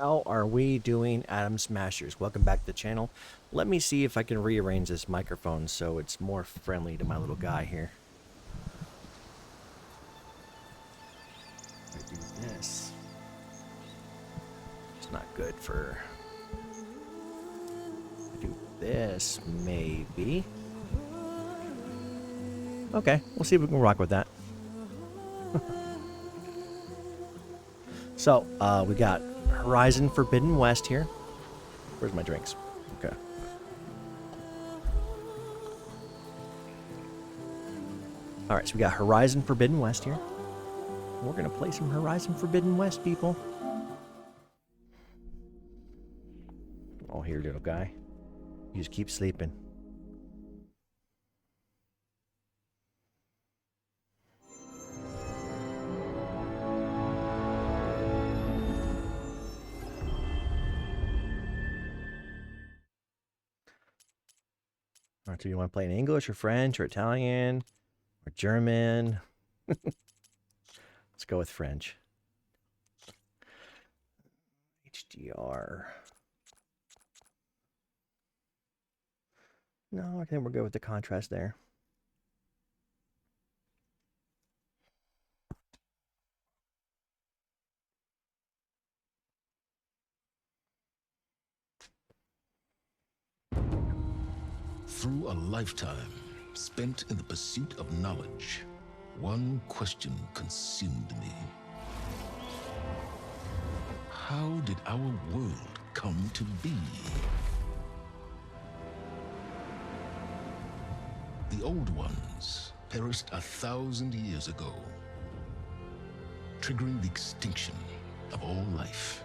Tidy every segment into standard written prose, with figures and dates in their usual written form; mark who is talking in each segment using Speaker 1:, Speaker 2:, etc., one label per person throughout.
Speaker 1: How are we doing, Atom Smashers? Welcome back to the channel. Let me see if I can rearrange this microphone so it's more friendly to my little guy here. I do this. It's not good for... I do this, maybe. Okay, we'll see if we can rock with that. So, we got Horizon Forbidden West here. Where's my drinks? Okay. Alright, so we got Horizon Forbidden West here. We're going to play some Horizon Forbidden West, people. Oh, here, little guy. You just keep sleeping. Alright, so you want to play in English or French or Italian or German? Let's go with French. HDR. No, I think we're good with the contrast there.
Speaker 2: Through a lifetime spent in the pursuit of knowledge, one question consumed me. How did our world come to be? The old ones perished 1,000 years ago, triggering the extinction of all life.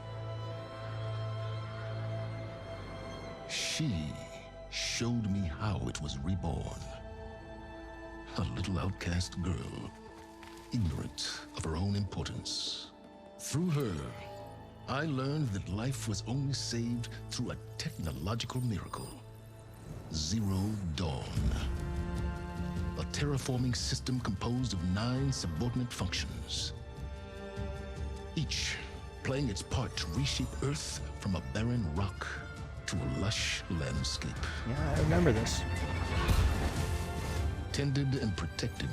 Speaker 2: She showed me how it was reborn. A little outcast girl, ignorant of her own importance. Through her, I learned that life was only saved through a technological miracle. Zero Dawn. A terraforming system composed of 9 subordinate functions, each playing its part to reshape Earth from a barren rock to a lush landscape.
Speaker 1: Yeah, I remember this.
Speaker 2: Tended and protected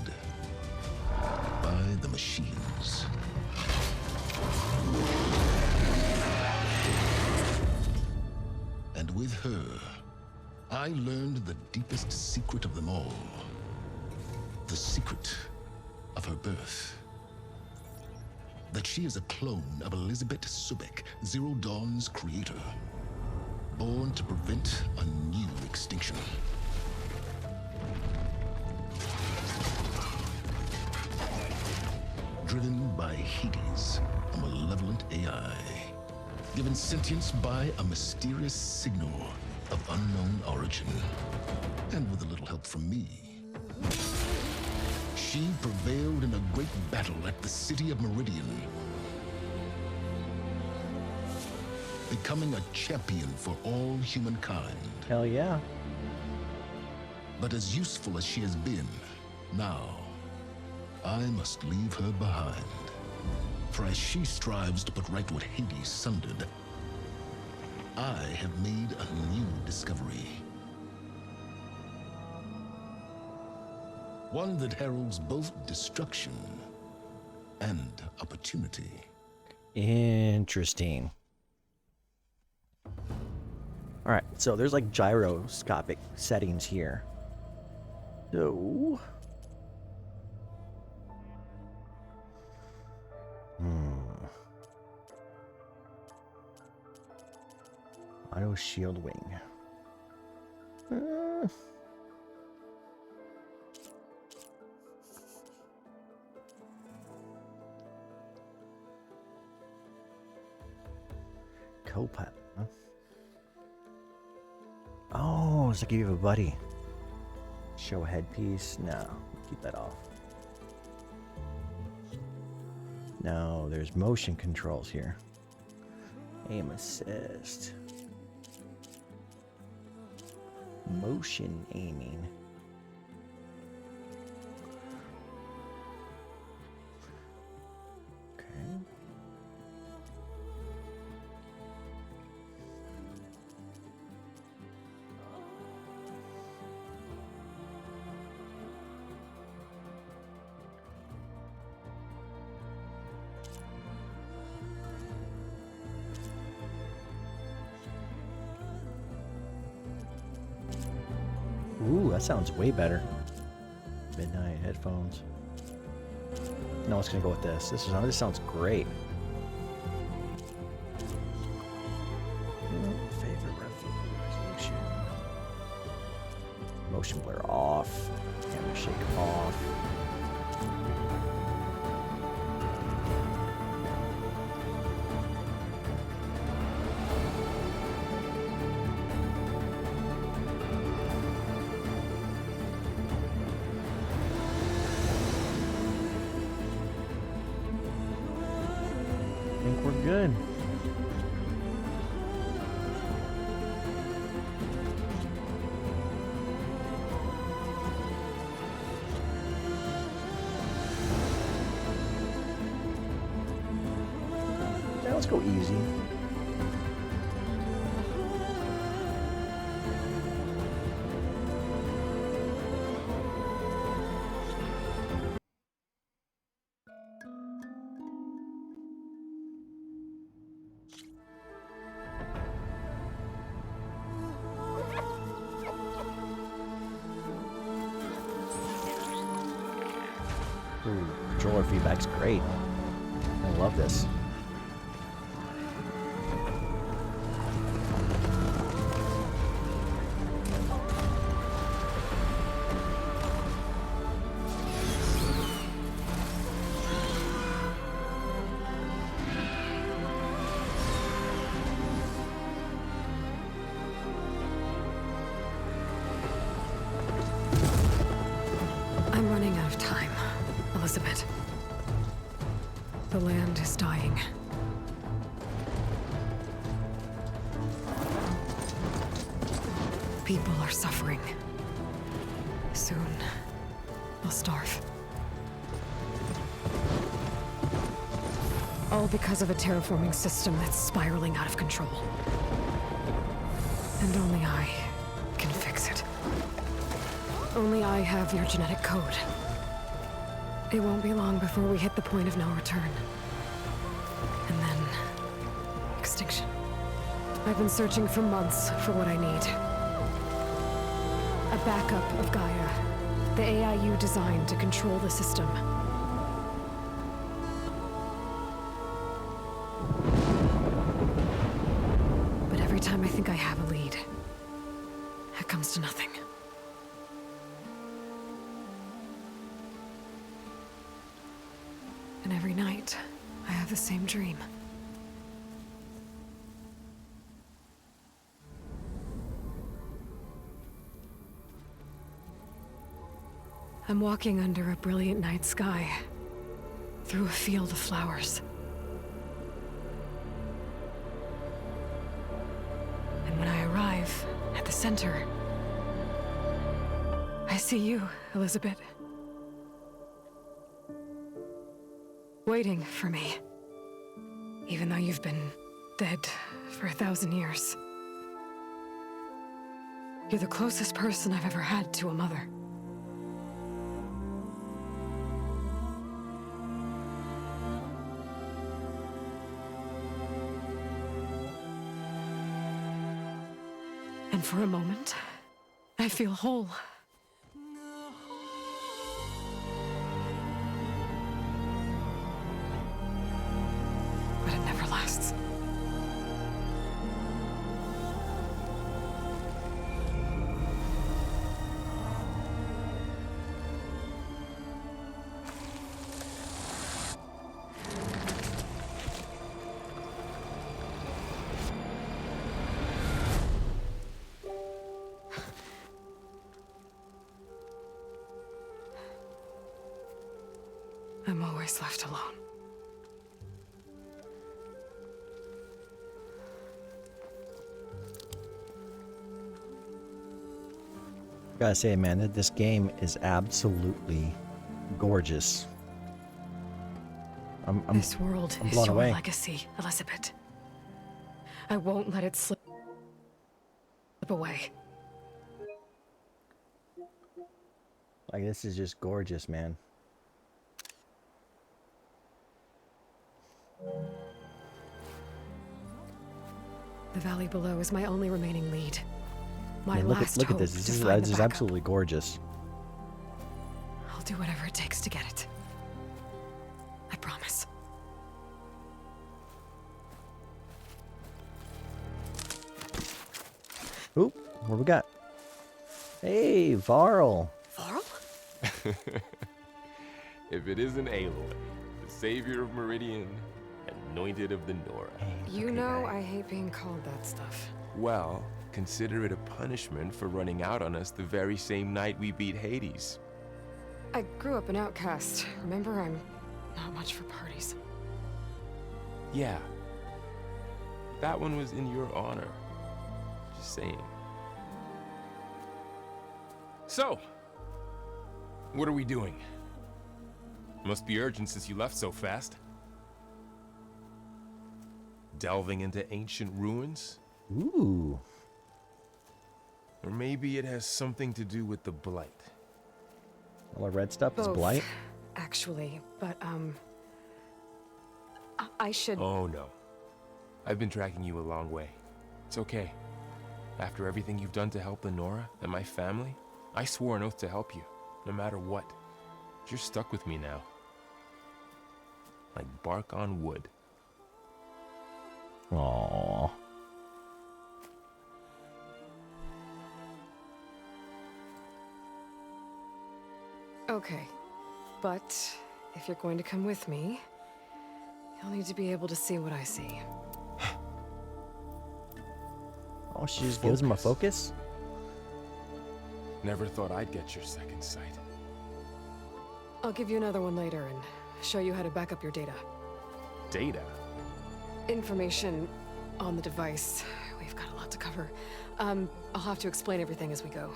Speaker 2: by the machines. And with her, I learned the deepest secret of them all. The secret of her birth. That she is a clone of Elizabeth Subek, Zero Dawn's creator. Born to prevent a new extinction. Driven by Hades, a malevolent AI. Given sentience by a mysterious signal of unknown origin. And with a little help from me, she prevailed in a great battle at the city of Meridian, becoming a champion for all humankind.
Speaker 1: Hell yeah.
Speaker 2: But as useful as she has been, now I must leave her behind. For as she strives to put right what Hades sundered, I have made a new discovery. One that heralds both destruction and opportunity.
Speaker 1: Interesting. Alright, so there's like gyroscopic settings here. So... Auto shield wing. Co-pilot, huh? Oh, it's like you have a buddy. Show a headpiece. No, keep that off. No, there's motion controls here. Aim assist. Motion aiming. Okay. Ooh, that sounds way better. Midnight headphones. No, it's gonna go with this. This sounds great. Favorite resolution. Motion blur off. Camera shake off. I think we're good. Yeah, let's go easy. Ooh, controller feedback's great. I love this.
Speaker 3: I'm running out of time, Elizabeth. The land is dying. People are suffering. Soon, they'll starve. All because of a terraforming system that's spiraling out of control. And only I can fix it. Only I have your genetic code. It won't be long before we hit the point of no return. And then... extinction. I've been searching for months for what I need. A backup of Gaia. The AI you designed to control the system. But every time I think I have a lead, it comes to nothing. And every night, I have the same dream. I'm walking under a brilliant night sky, through a field of flowers. And when I arrive at the center, I see you, Elizabeth. Waiting for me. Even though you've been dead for 1,000 years. You're the closest person I've ever had to a mother. And for a moment, I feel whole. But it never lasts. I'm always left alone.
Speaker 1: Gotta say, man, that this game is absolutely gorgeous.
Speaker 3: This world
Speaker 1: I'm
Speaker 3: is
Speaker 1: blown
Speaker 3: your
Speaker 1: away.
Speaker 3: legacy, Elizabeth. I won't let it slip away.
Speaker 1: Like, this is just gorgeous, man.
Speaker 3: The valley below is my only remaining lead. My
Speaker 1: Man,
Speaker 3: last
Speaker 1: look at
Speaker 3: hope
Speaker 1: this.
Speaker 3: to
Speaker 1: This
Speaker 3: find
Speaker 1: is
Speaker 3: the backup.
Speaker 1: absolutely gorgeous.
Speaker 3: I'll do whatever it takes to get it. I promise.
Speaker 1: Oop, what we got? Hey, Varl.
Speaker 3: Varl?
Speaker 4: If it isn't Aloy, the savior of Meridian, anointed of the Nora.
Speaker 3: You know I hate being called that stuff.
Speaker 4: Well, consider it a punishment for running out on us the very same night we beat Hades.
Speaker 3: I grew up an outcast. Remember, I'm not much for parties.
Speaker 4: Yeah. That one was in your honor. Just saying. So, what are we doing? Must be urgent since you left so fast. Delving into ancient ruins?
Speaker 1: Ooh.
Speaker 4: Or maybe it has something to do with the Blight.
Speaker 1: All the red stuff is
Speaker 3: Both,
Speaker 1: blight.
Speaker 3: actually, but, I should...
Speaker 4: Oh no. I've been tracking you a long way. It's okay. After everything you've done to help the Nora and my family, I swore an oath to help you, no matter what. You're stuck with me now. Like bark on wood.
Speaker 1: Aww.
Speaker 3: Okay, but if you're going to come with me, you'll need to be able to see what I see.
Speaker 1: Oh, she just gives him a focus?
Speaker 4: Never thought I'd get your second sight.
Speaker 3: I'll give you another one later and show you how to back up your data.
Speaker 4: Data?
Speaker 3: Information on the device. We've got a lot to cover. I'll have to explain everything as we go.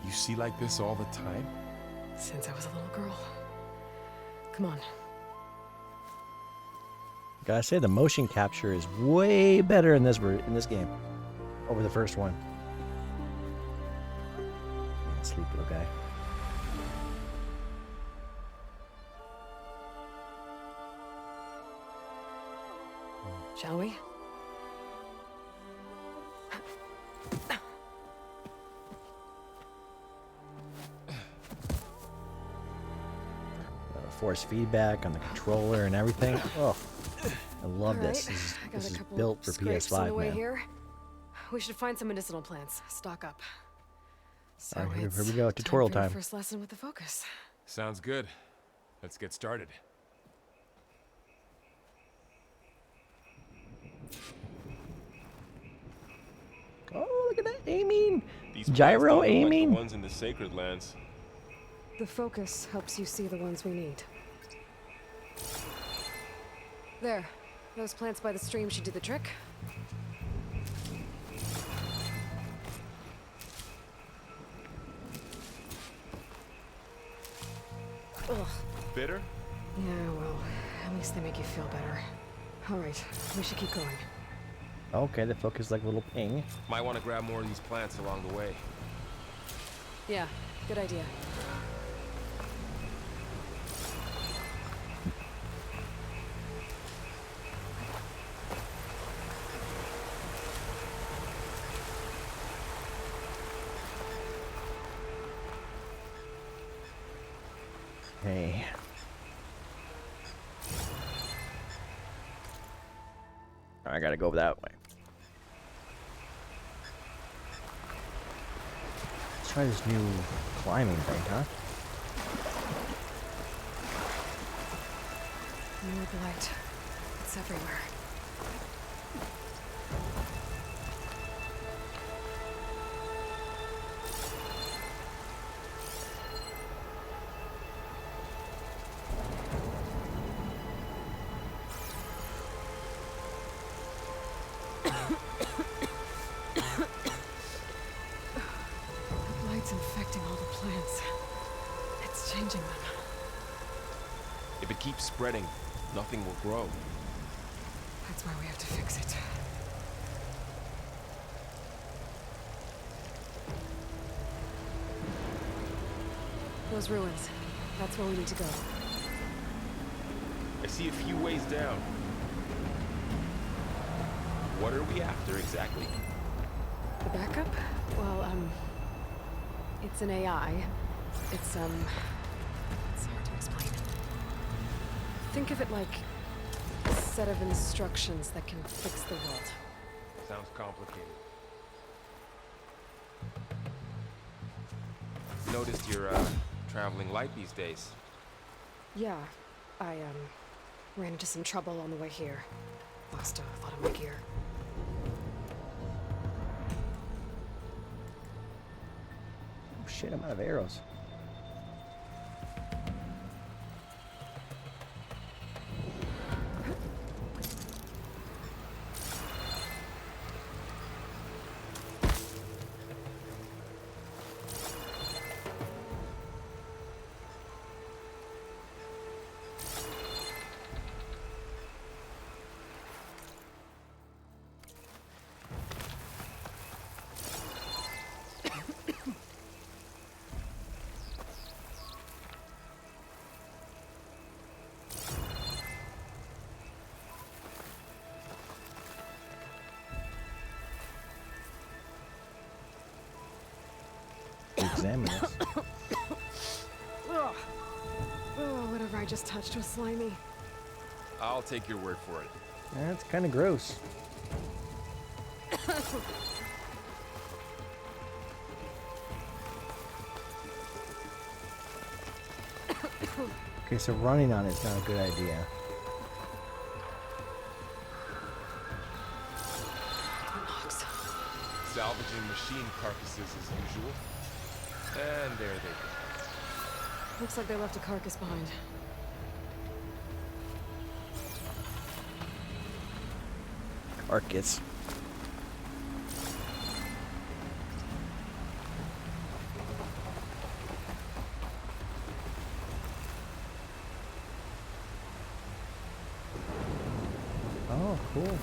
Speaker 4: You see like this all the time?
Speaker 3: Since I was a little girl. Come on.
Speaker 1: Gotta say, the motion capture is way better in this game over the first one. Sleepy little guy.
Speaker 3: Shall we?
Speaker 1: Force feedback on the controller and everything. Oh, I love
Speaker 3: All
Speaker 1: this.
Speaker 3: right,
Speaker 1: This is,
Speaker 3: I got
Speaker 1: this
Speaker 3: a
Speaker 1: is
Speaker 3: couple
Speaker 1: built for
Speaker 3: scrapes on the
Speaker 1: PS5,
Speaker 3: way
Speaker 1: man.
Speaker 3: here. We should find some medicinal plants. Stock up. So
Speaker 1: All right, here
Speaker 3: it's
Speaker 1: we go. Tutorial
Speaker 3: for your
Speaker 1: time.
Speaker 3: First lesson with the focus.
Speaker 4: Sounds good. Let's get started.
Speaker 1: Oh, look at that aiming.
Speaker 4: These
Speaker 1: Gyro
Speaker 4: plants don't look like
Speaker 1: aiming.
Speaker 4: the ones in the Sacred Lands.
Speaker 3: The focus helps you see the ones we need. There. Those plants by the stream should do the trick. Ugh.
Speaker 4: Bitter?
Speaker 3: Yeah, well, at least they make you feel better. All right, we should keep going.
Speaker 1: Okay, the focus is like a little ping.
Speaker 4: Might want to grab more of these plants along the way.
Speaker 3: Yeah, good idea.
Speaker 1: Hey. I gotta go that way. Let's try this new climbing thing, huh?
Speaker 3: More blight. It's everywhere. The blight's infecting all the plants. It's changing them.
Speaker 4: If it keeps spreading, nothing will grow.
Speaker 3: That's why we have to fix it. Those ruins. That's where we need to go.
Speaker 4: I see a few ways down. What are we after exactly?
Speaker 3: The backup? Well, it's an AI. It's hard to explain. Think of it like a set of instructions that can fix the world.
Speaker 4: Sounds complicated. Noticed you're, traveling light these days.
Speaker 3: Yeah, I, ran into some trouble on the way here. Lost a lot of my gear.
Speaker 1: Oh shit, I'm out of arrows. Examine this.
Speaker 3: Ugh. Oh, whatever I just touched was slimy.
Speaker 4: I'll take your word for it.
Speaker 1: That's kind of gross. Okay, so running on it's not a good idea.
Speaker 3: Knocks.
Speaker 4: Salvaging machine carcasses as usual. And there they go.
Speaker 3: Looks like they left a carcass behind.
Speaker 1: Carcass. Oh, cool.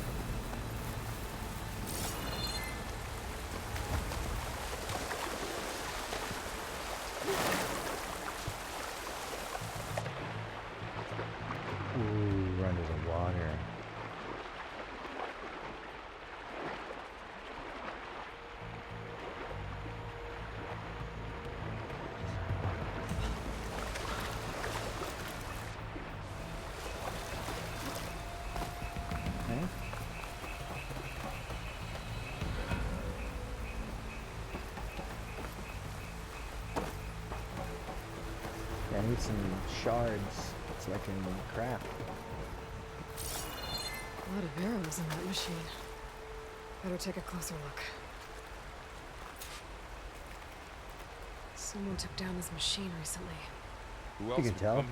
Speaker 1: Ooh, we're under the water. Okay. Yeah, I need some shards so I can craft.
Speaker 3: A lot of arrows in that machine. Better take a closer look. Someone took down this machine recently.
Speaker 4: Who else
Speaker 1: can
Speaker 4: would
Speaker 1: tell.
Speaker 4: come?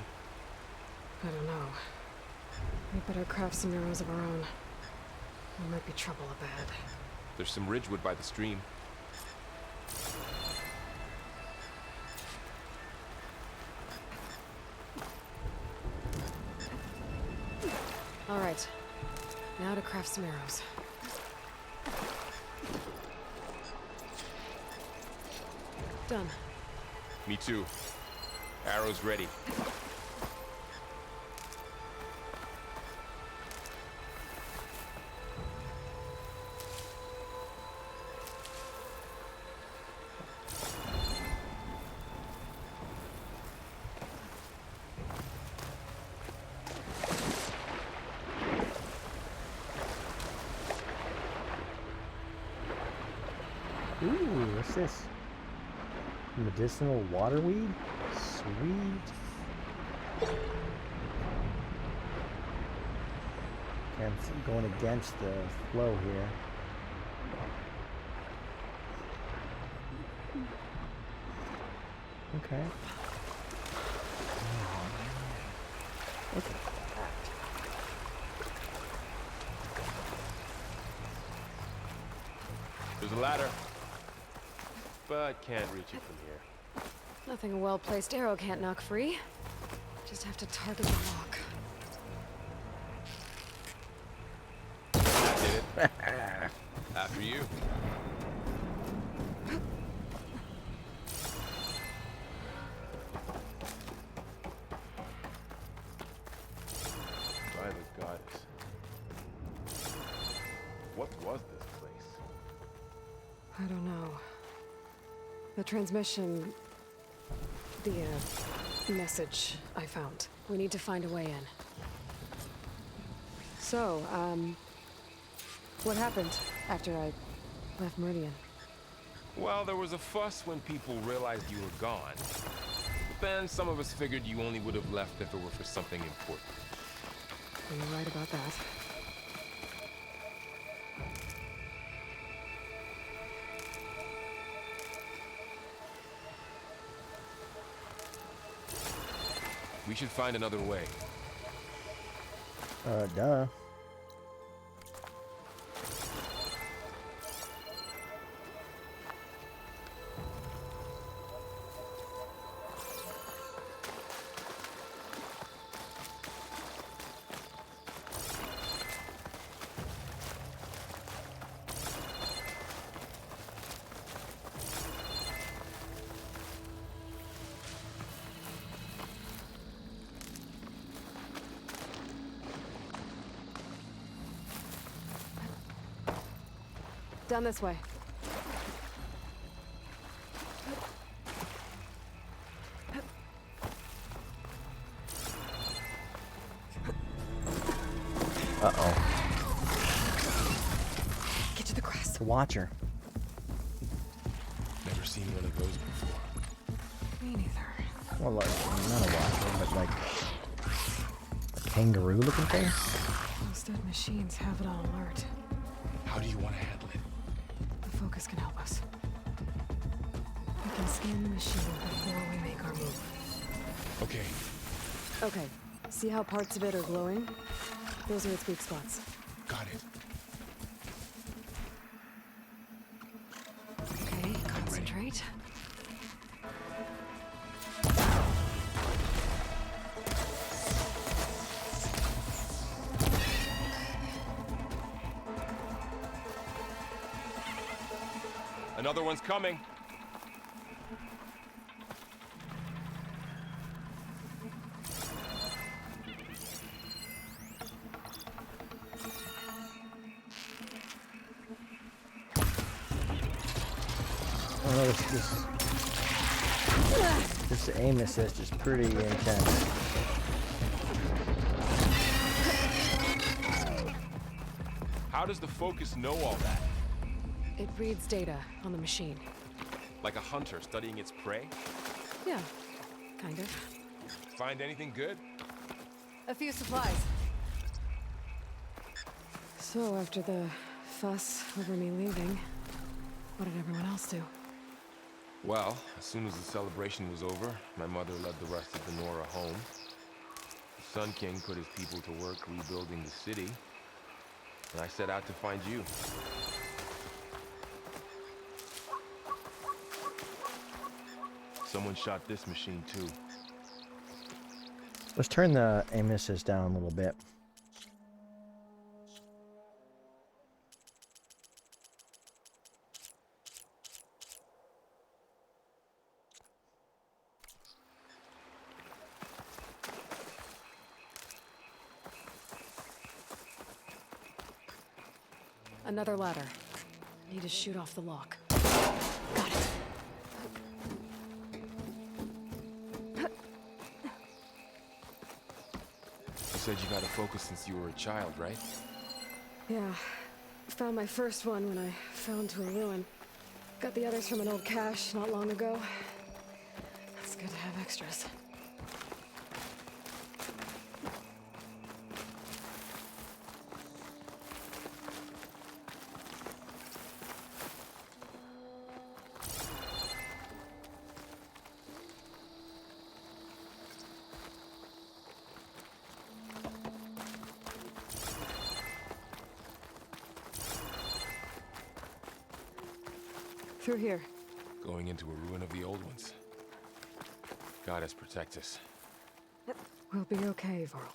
Speaker 3: I don't know. We better craft some arrows of our own. There might be trouble up ahead.
Speaker 4: There's some ridgewood by the stream.
Speaker 3: All right. Now to craft some arrows. Done.
Speaker 4: Me too. Arrows ready.
Speaker 1: Ooh, what's this? Medicinal waterweed? Sweet. Okay, I'm going against the flow here. Okay. Look at that.
Speaker 4: There's a ladder. But can't reach it from here.
Speaker 3: Nothing a well-placed arrow can't knock free. Just have to target the rock.
Speaker 4: That did it. After you.
Speaker 3: I don't know. The transmission... The, message I found. We need to find a way in. So, what happened after I left Meridian?
Speaker 4: Well, there was a fuss when people realized you were gone. But then some of us figured you only would have left if it were for something important.
Speaker 3: You're right about that.
Speaker 4: We should find another way.
Speaker 1: Duh.
Speaker 3: Down this way.
Speaker 1: Uh-oh.
Speaker 3: Get to the grass.
Speaker 1: It's a watcher.
Speaker 4: Never seen one of those before.
Speaker 3: Me neither.
Speaker 1: Well, like, not a watcher, but like a kangaroo-looking thing.
Speaker 3: Those dead machines have it on alert.
Speaker 4: How do you want to handle it?
Speaker 3: The focus can help us. We can scan the machine before we make our move.
Speaker 4: Okay.
Speaker 3: Okay. See how parts of it are glowing? Those are its weak spots.
Speaker 4: Got it.
Speaker 3: Okay, concentrate.
Speaker 4: Another one's coming.
Speaker 1: Oh, this aim assist is pretty intense.
Speaker 4: How does the focus know all that?
Speaker 3: It reads data on the machine.
Speaker 4: Like a hunter studying its prey?
Speaker 3: Yeah, kind of.
Speaker 4: Find anything good?
Speaker 3: A few supplies. So, after the fuss over me leaving, what did everyone else do?
Speaker 4: Well, as soon as the celebration was over, my mother led the rest of the Nora home. The Sun King put his people to work rebuilding the city, and I set out to find you. Someone shot this machine too.
Speaker 1: Let's turn the aim assist down a little bit.
Speaker 3: Another ladder. Need to shoot off the lock. Got it.
Speaker 4: You said you've had a focus since you were a child, right?
Speaker 3: Yeah. Found my first one when I fell into a ruin. Got the others from an old cache not long ago. It's good to have extras. Through here.
Speaker 4: Going into a ruin of the old ones. Goddess protect us.
Speaker 3: We'll be okay, Varl.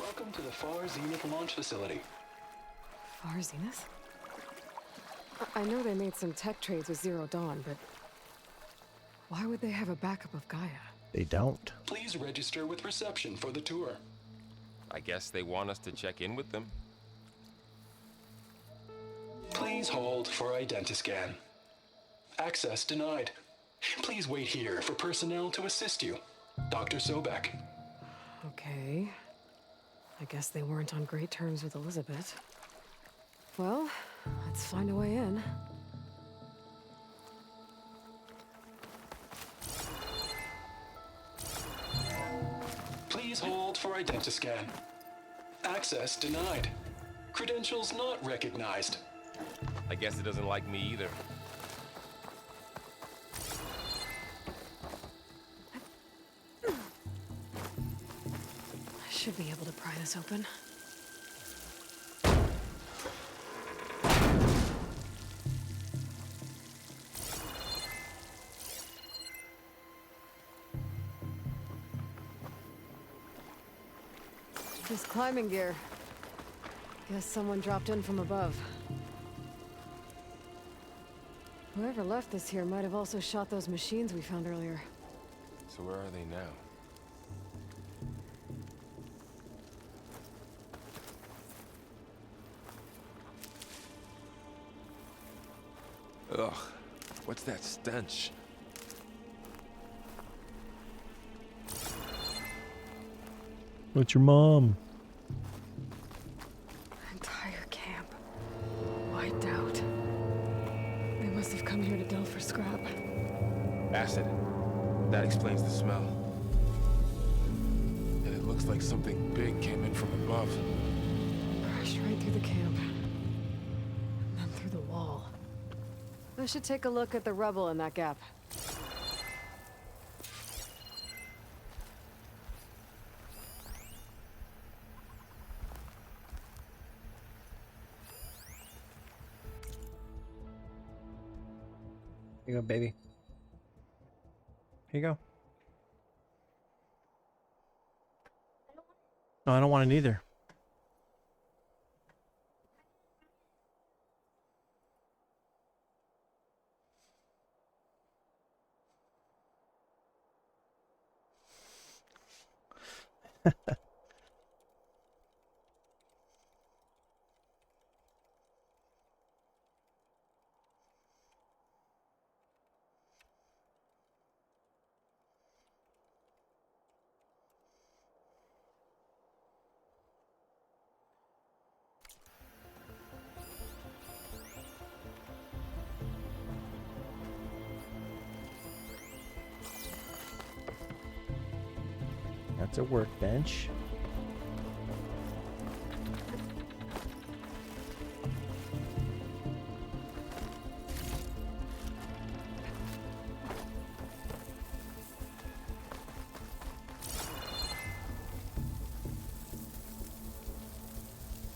Speaker 5: Welcome to the Far Zenith launch facility.
Speaker 3: Far Zenith? I know they made some tech trades with Zero Dawn, but why would they have a backup of Gaia?
Speaker 1: They don't.
Speaker 5: Please register with reception for the tour.
Speaker 4: I guess they want us to check in with them.
Speaker 5: Please hold for identiscan. Access denied. Please wait here for personnel to assist you. Dr. Sobek.
Speaker 3: Okay. I guess they weren't on great terms with Elizabeth. Well, let's find a way in.
Speaker 5: Please hold for identiscan. Access denied. Credentials not recognized.
Speaker 4: I guess it doesn't like me either.
Speaker 3: I should be able to pry this open. This climbing gear. Guess someone dropped in from above. Whoever left this here might have also shot those machines we found earlier.
Speaker 4: So where are they now? Ugh, what's that stench?
Speaker 1: What's your mom?
Speaker 3: Entire camp. Wiped out. They must have come here to delve for scrap.
Speaker 4: Acid. That explains the smell. And it looks like something big came in from above.
Speaker 3: Crashed right through the camp. And then through the wall. I should take a look at the rubble in that gap.
Speaker 1: Here you go, baby. Here you go. No, I don't want it either. That's a workbench.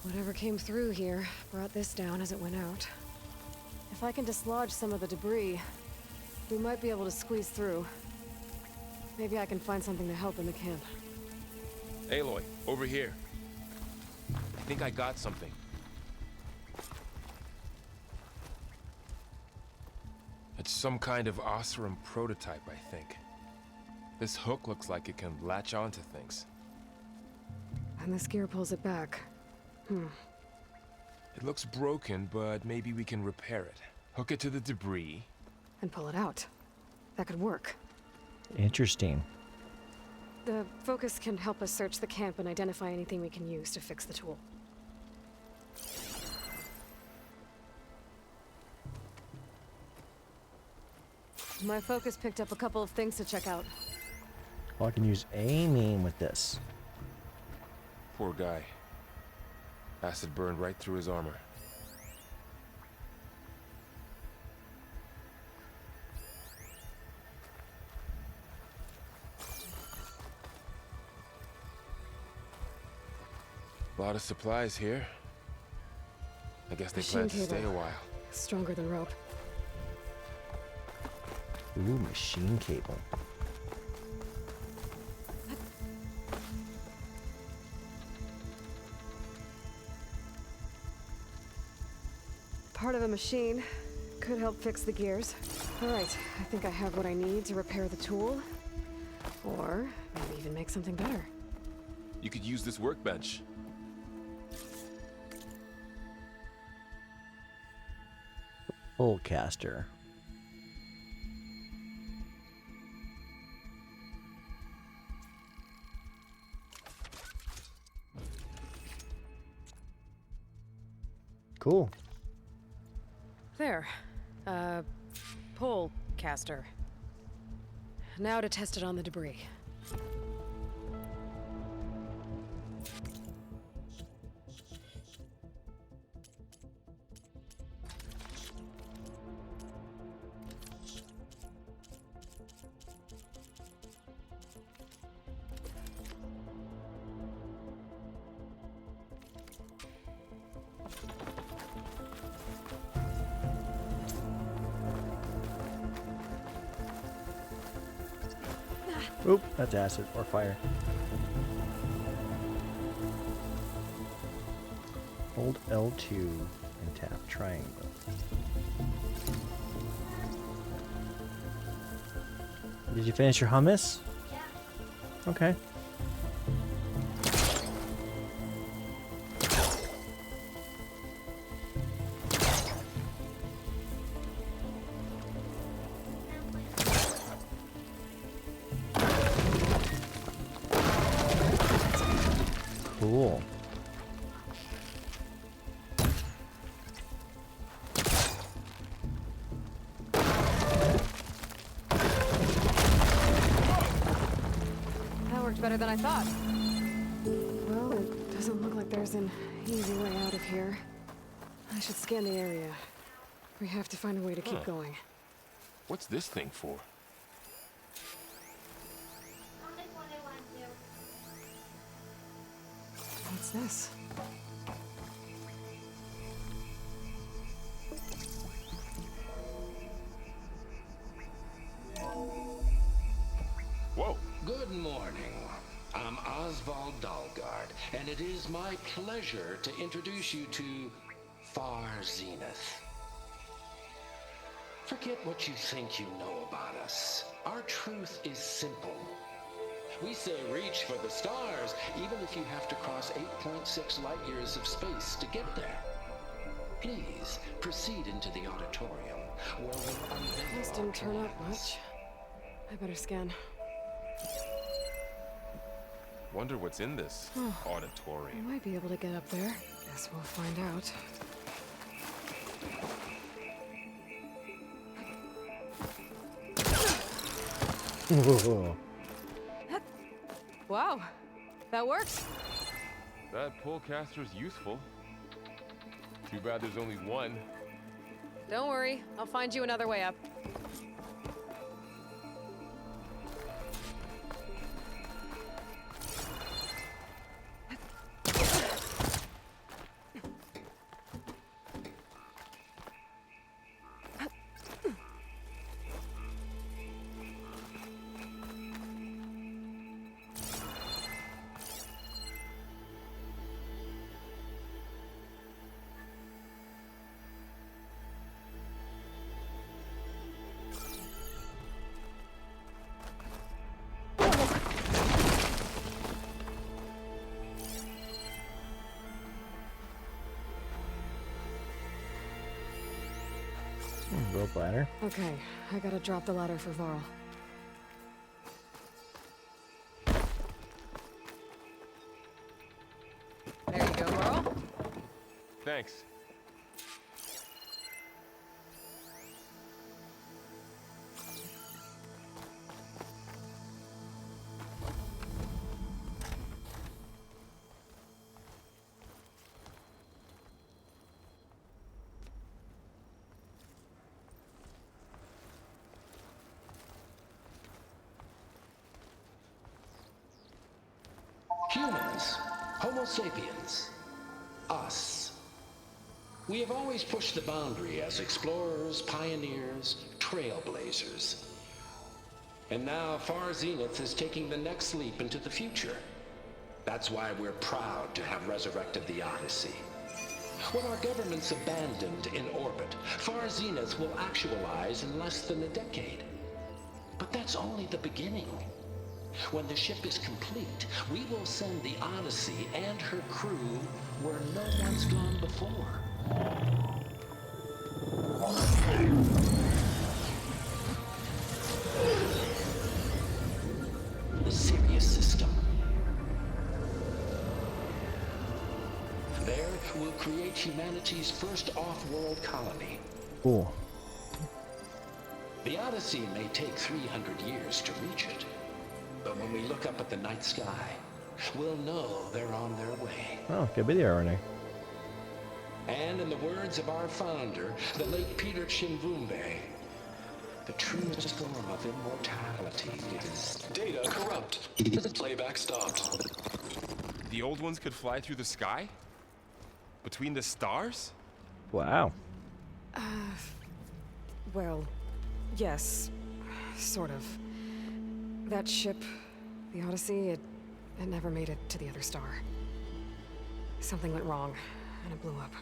Speaker 3: Whatever came through here brought this down as it went out. If I can dislodge some of the debris, we might be able to squeeze through. Maybe I can find something to help in the camp.
Speaker 4: Aloy, over here. I think I got something. It's some kind of Oseram prototype, I think. This hook looks like it can latch onto things.
Speaker 3: And this gear pulls it back.
Speaker 4: It looks broken, but maybe we can repair it. Hook it to the debris.
Speaker 3: And pull it out. That could work.
Speaker 1: Interesting.
Speaker 3: The focus can help us search the camp and identify anything we can use to fix the tool. My focus picked up a couple of things to check out.
Speaker 1: Well, I can use aiming with this.
Speaker 4: Poor guy. Acid burned right through his armor. A lot of supplies here. I guess they plan to stay a while.
Speaker 3: Stronger than rope.
Speaker 1: Ooh, machine cable.
Speaker 3: Part of a machine. Could help fix the gears. Alright, I think I have what I need to repair the tool. Or maybe even make something better.
Speaker 4: You could use this workbench.
Speaker 1: Pullcaster. Cool.
Speaker 3: There. Pole caster. Now to test it on the debris.
Speaker 1: Oop, that's acid or fire. Hold L2 and tap triangle. Did you finish your hummus? Yeah. Okay. Cool.
Speaker 3: That worked better than I thought. Well, it doesn't look like there's an easy way out of here. I should scan the area. We have to find a way to keep going.
Speaker 4: What's this thing for?
Speaker 3: What's this?
Speaker 4: Whoa!
Speaker 5: Good morning. I'm Oswald Dalgard, and it is my pleasure to introduce you to Far Zenith. Forget what you think you know about us. Our truth is simple. We say reach for the stars, even if you have to cross 8.6 light years of space to get there. Please proceed into the auditorium, where we'll unveil
Speaker 3: This
Speaker 5: our
Speaker 3: didn't turn up
Speaker 5: plans.
Speaker 3: much. I better scan.
Speaker 4: Wonder what's in this
Speaker 3: I
Speaker 4: auditorium.
Speaker 3: might be able to get up there. Guess we'll find out.
Speaker 1: Whoa.
Speaker 3: Wow, that worked.
Speaker 4: That pullcaster's useful. Too bad there's only one.
Speaker 3: Don't worry, I'll find you another way up.
Speaker 1: Rope ladder.
Speaker 3: Okay, I gotta drop the ladder for Varl. There you go, Varl.
Speaker 4: Thanks.
Speaker 5: Humans, Homo sapiens, us. We have always pushed the boundary as explorers, pioneers, trailblazers. And now Far Zenith is taking the next leap into the future. That's why we're proud to have resurrected the Odyssey. What our governments abandoned in orbit, Far Zenith will actualize in less than a decade. But that's only the beginning. When the ship is complete, we will send the Odyssey and her crew where no one's gone before. The Sirius system. There, we'll create humanity's first off-world colony.
Speaker 1: Cool.
Speaker 5: The Odyssey may take 300 years to reach it, but when we look up at the night sky, we'll know they're on their way.
Speaker 1: Oh, could be there, aren't they?
Speaker 5: And in the words of our founder, the late Peter Chimvumbe, the truest form of immortality is
Speaker 6: Data corrupt. Playback stopped.
Speaker 4: The old ones could fly through the sky? Between the stars?
Speaker 1: Wow.
Speaker 3: Well, yes, sort of. That ship, the Odyssey, it never made it to the other star. Something went wrong, and it blew up.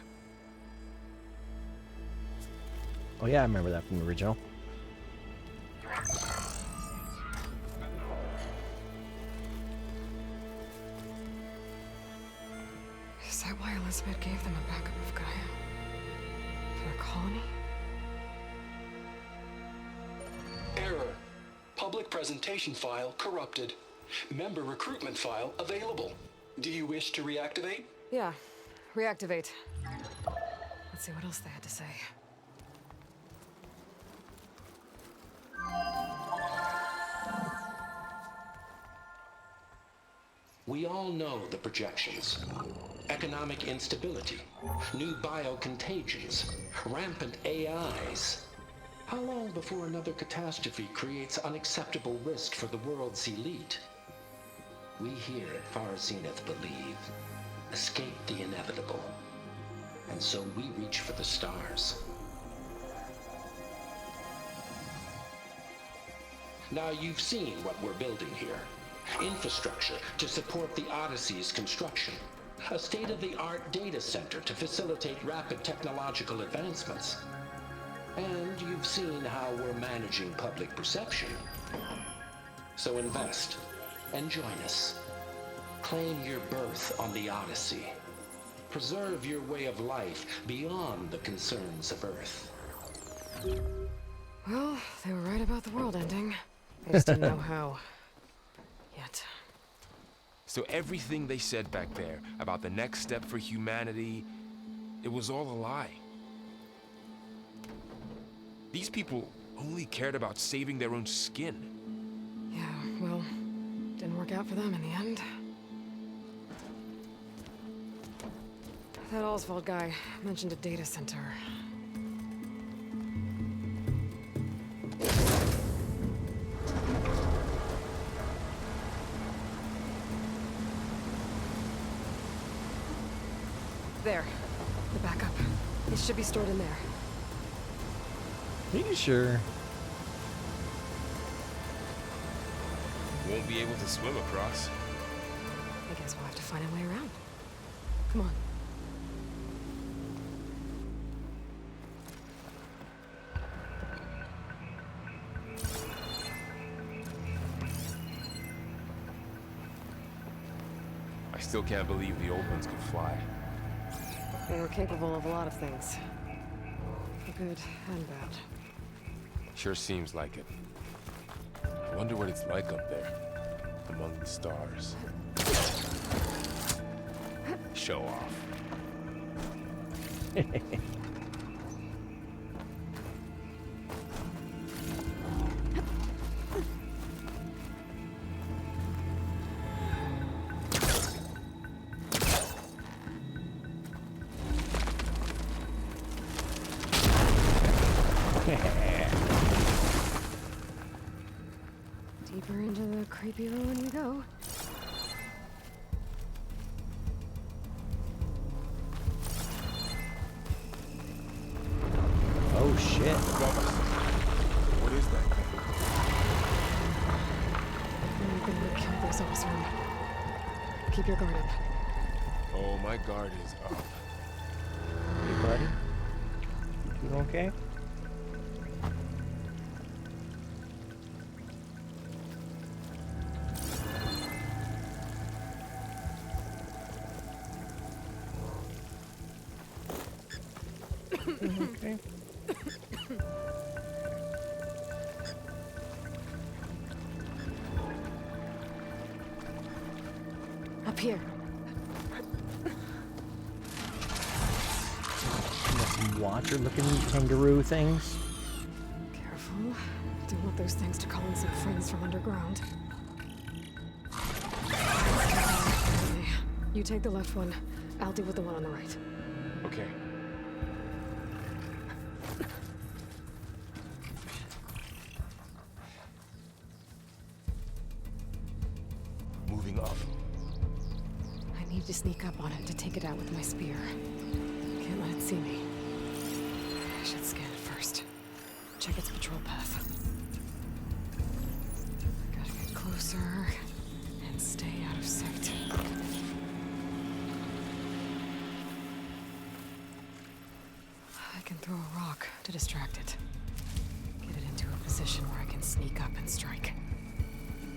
Speaker 1: Oh yeah, I remember that from the original.
Speaker 3: Is that why Elizabeth gave them a backup of Gaia? For their colony?
Speaker 6: Error. Public presentation file corrupted. Member recruitment file available. Do you wish to reactivate?
Speaker 3: Yeah, reactivate. Let's see what else they had to say.
Speaker 5: we all know the projections. Economic instability, new biocontagions, rampant AIs. How long before another catastrophe creates unacceptable risk for the world's elite? We here at Far Zenith believe, escape the inevitable. And so we reach for the stars. Now you've seen what we're building here. Infrastructure to support the Odyssey's construction. A state-of-the-art data center to facilitate rapid technological advancements. And you've seen how we're managing public perception. So invest and join us. Claim your berth on the Odyssey. Preserve your way of life beyond the concerns of Earth.
Speaker 3: Well, they were right about the world ending. They just didn't know how. Yet.
Speaker 4: So everything they said back there about the next step for humanity, it was all a lie. These people only cared about saving their own skin.
Speaker 3: Yeah, well, didn't work out for them in the end. That Oswald guy mentioned a data center. There. The backup. It should be stored in there.
Speaker 1: Are you sure?
Speaker 4: Won't be able to swim across.
Speaker 3: I guess we'll have to find a way around. Come on.
Speaker 4: I still can't believe the old ones could fly.
Speaker 3: They were capable of a lot of things. For good and bad.
Speaker 4: Sure seems like it. I wonder what it's like up there, among the stars. Show off.
Speaker 3: Deeper into the creepy ruin you go.
Speaker 1: Oh shit.
Speaker 4: Above us. What is that thing?
Speaker 3: I'm gonna kill this Osram. Keep your guard up.
Speaker 4: Oh, my guard is up.
Speaker 1: Hey, buddy. You doing okay? Okay.
Speaker 3: Up here.
Speaker 1: Some watcher-looking kangaroo things.
Speaker 3: Careful. Don't want those things to call in some friends from underground. Okay. You take the left one. I'll deal with the one on the right.
Speaker 4: Okay. Moving up.
Speaker 3: I need to sneak up on it to take it out with my spear. Can't let it see me. I should scan it first. Check its patrol path. Gotta get closer and stay out of sight. I can throw a rock to distract it. Get it into a position where I can sneak up and strike.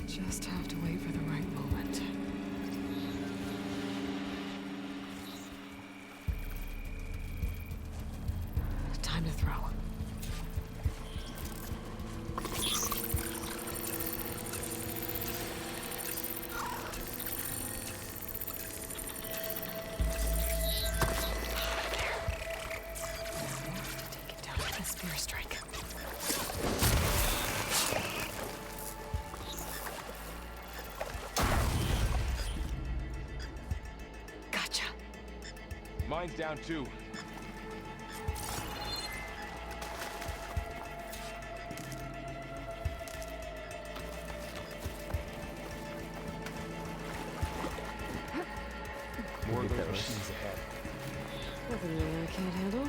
Speaker 3: Just have to wait for the right moment. Time to throw. Take it down with a spear strike. Gotcha.
Speaker 4: Mine's down too. More of
Speaker 1: Get
Speaker 4: those
Speaker 1: those.
Speaker 4: machines ahead.
Speaker 3: Nothing new I can't handle.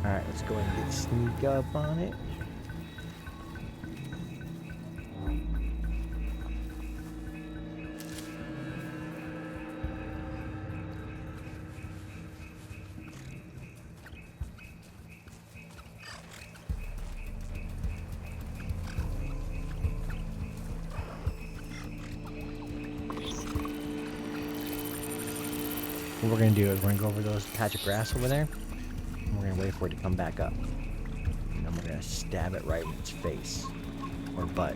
Speaker 1: Alright, let's go ahead and get sneak up on it. What we're gonna do is we're gonna go over those patch of grass over there, and we're gonna wait for it to come back up. And then we're gonna stab it right in its face or butt.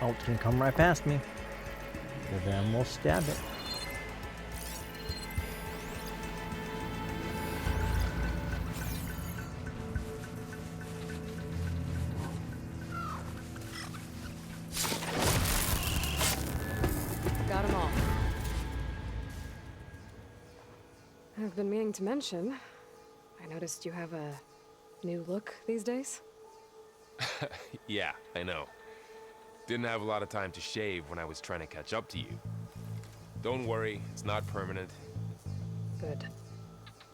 Speaker 1: Oh, it's gonna come right past me. And then we'll stab it.
Speaker 3: Got them all. I've been meaning to mention, I noticed you have a new look these days.
Speaker 4: Yeah, I know. Didn't have a lot of time to shave when I was trying to catch up to you. Don't worry, it's not permanent.
Speaker 3: Good.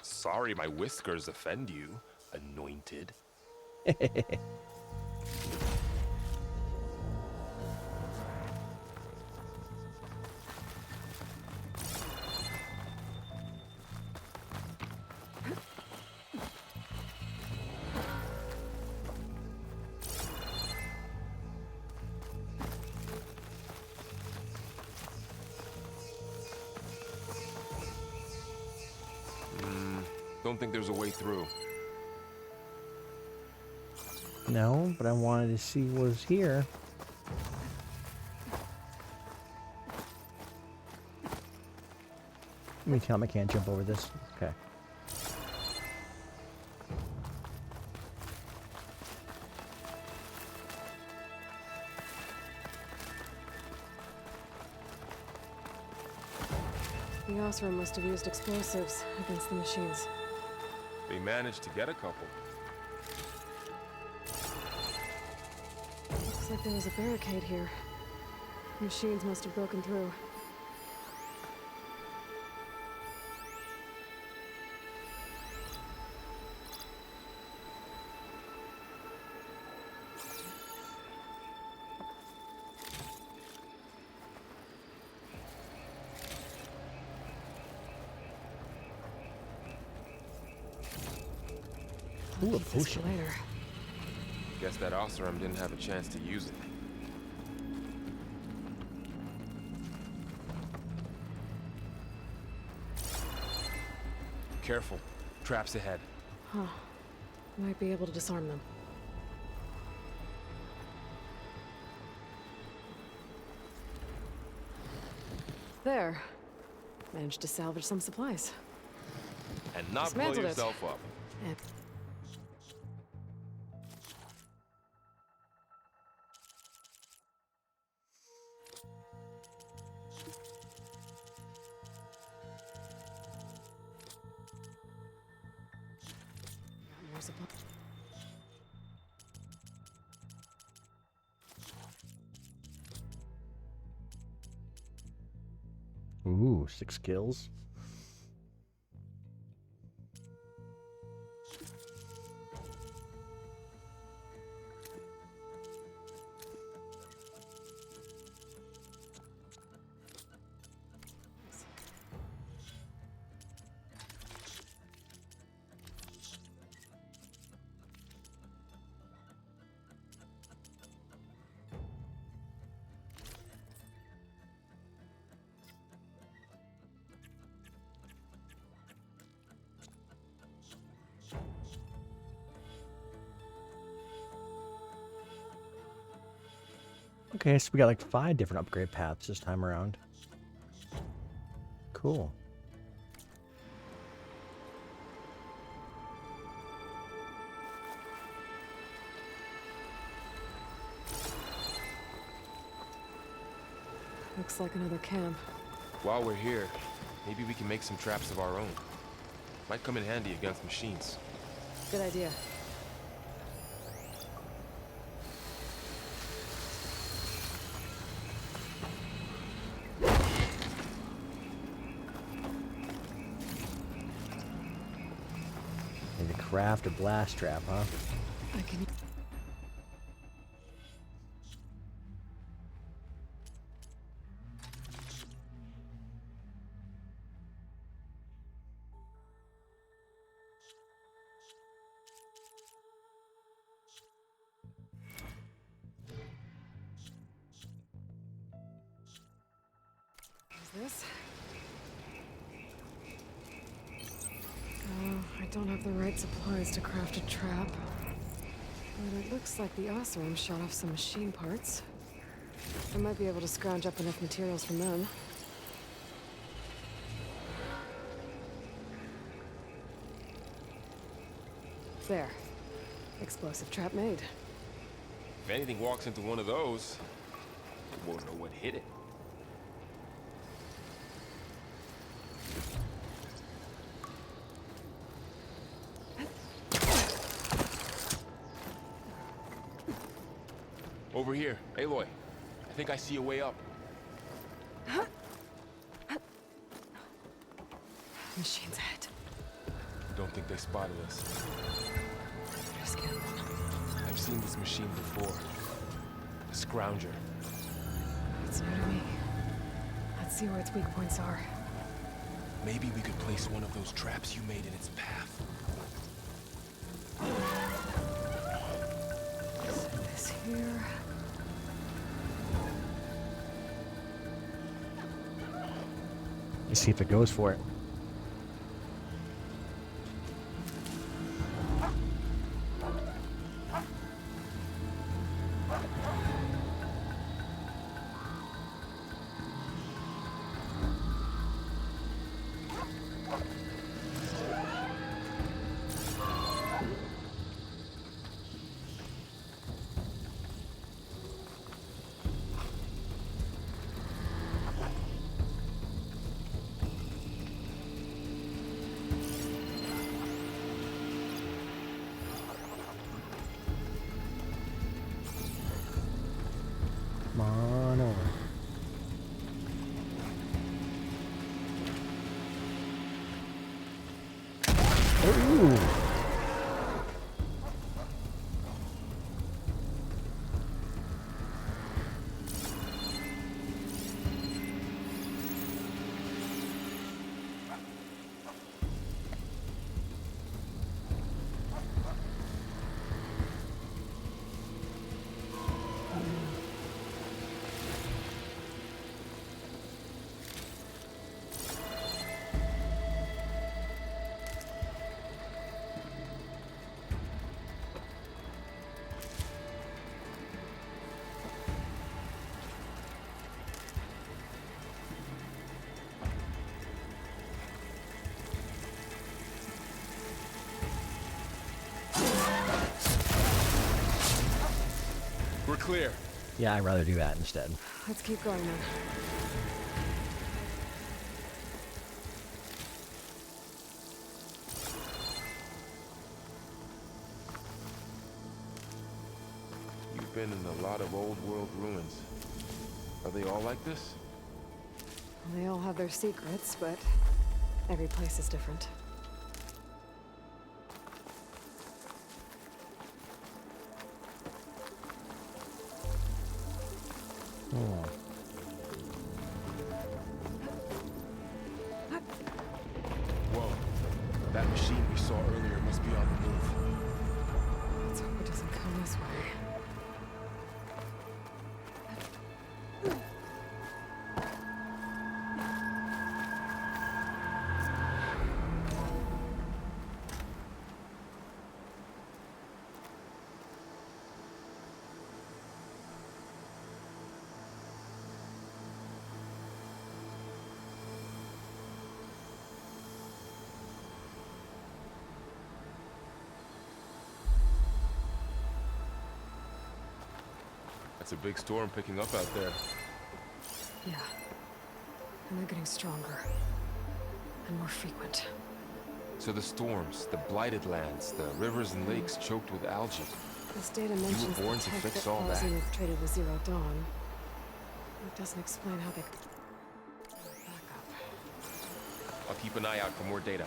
Speaker 4: Sorry my whiskers offend you, anointed. Don't think there's a way through.
Speaker 1: No, but I wanted to see what was here. Let me tell him I can't jump over this. Okay.
Speaker 3: The Osram must have used explosives against the machines.
Speaker 4: They managed to get a couple.
Speaker 3: Looks like there was a barricade here. Machines must have broken through.
Speaker 1: Ooh, a potion.
Speaker 3: Later.
Speaker 4: Guess that Osram didn't have a chance to use it. Careful. Traps ahead.
Speaker 3: Huh. Might be able to disarm them. There. Managed to salvage some supplies.
Speaker 4: And not blow
Speaker 3: Dismantled it.
Speaker 4: yourself up.
Speaker 3: And more supply.
Speaker 1: Ooh, 6 kills. Okay, so we got like 5 different upgrade paths this time around. Cool.
Speaker 3: Looks like another camp.
Speaker 4: While we're here, maybe we can make some traps of our own. Might come in handy against machines.
Speaker 3: Good idea.
Speaker 1: Need to craft a blast trap, huh?
Speaker 3: I can. This? Oh, I don't have the right supplies to craft a trap. But it looks like the Osram shot off some machine parts. I might be able to scrounge up enough materials from them. There. Explosive trap made.
Speaker 4: If anything walks into one of those, they won't know what hit it. Over here, Aloy. I think I see a way up.
Speaker 3: Machine's ahead.
Speaker 4: Don't think they spotted us.
Speaker 3: Just get one.
Speaker 4: I've seen this machine before. A scrounger.
Speaker 3: It's new to me. Let's see where its weak points are.
Speaker 4: Maybe we could place one of those traps you made in its path.
Speaker 3: Set this here.
Speaker 1: Let's see if it goes for it.
Speaker 4: clear.
Speaker 1: Yeah, I'd rather do that instead.
Speaker 3: Let's keep going then.
Speaker 4: You've been in a lot of old world ruins. Are they all like this?
Speaker 3: They all have their secrets, but every place is different.
Speaker 1: Oh.
Speaker 4: Whoa. That machine we saw earlier must be on the move.
Speaker 3: Let's hope it doesn't come this way.
Speaker 4: That's a big storm picking up out there.
Speaker 3: Yeah. And they're getting stronger. And more frequent.
Speaker 4: So the storms, the blighted lands, the rivers and lakes choked with algae.
Speaker 3: This data mentions
Speaker 4: born
Speaker 3: the
Speaker 4: to
Speaker 3: tech
Speaker 4: fix
Speaker 3: that
Speaker 4: all that.
Speaker 3: Pausing traded with Zero Dawn. It doesn't explain how they back up.
Speaker 4: I'll keep an eye out for more data.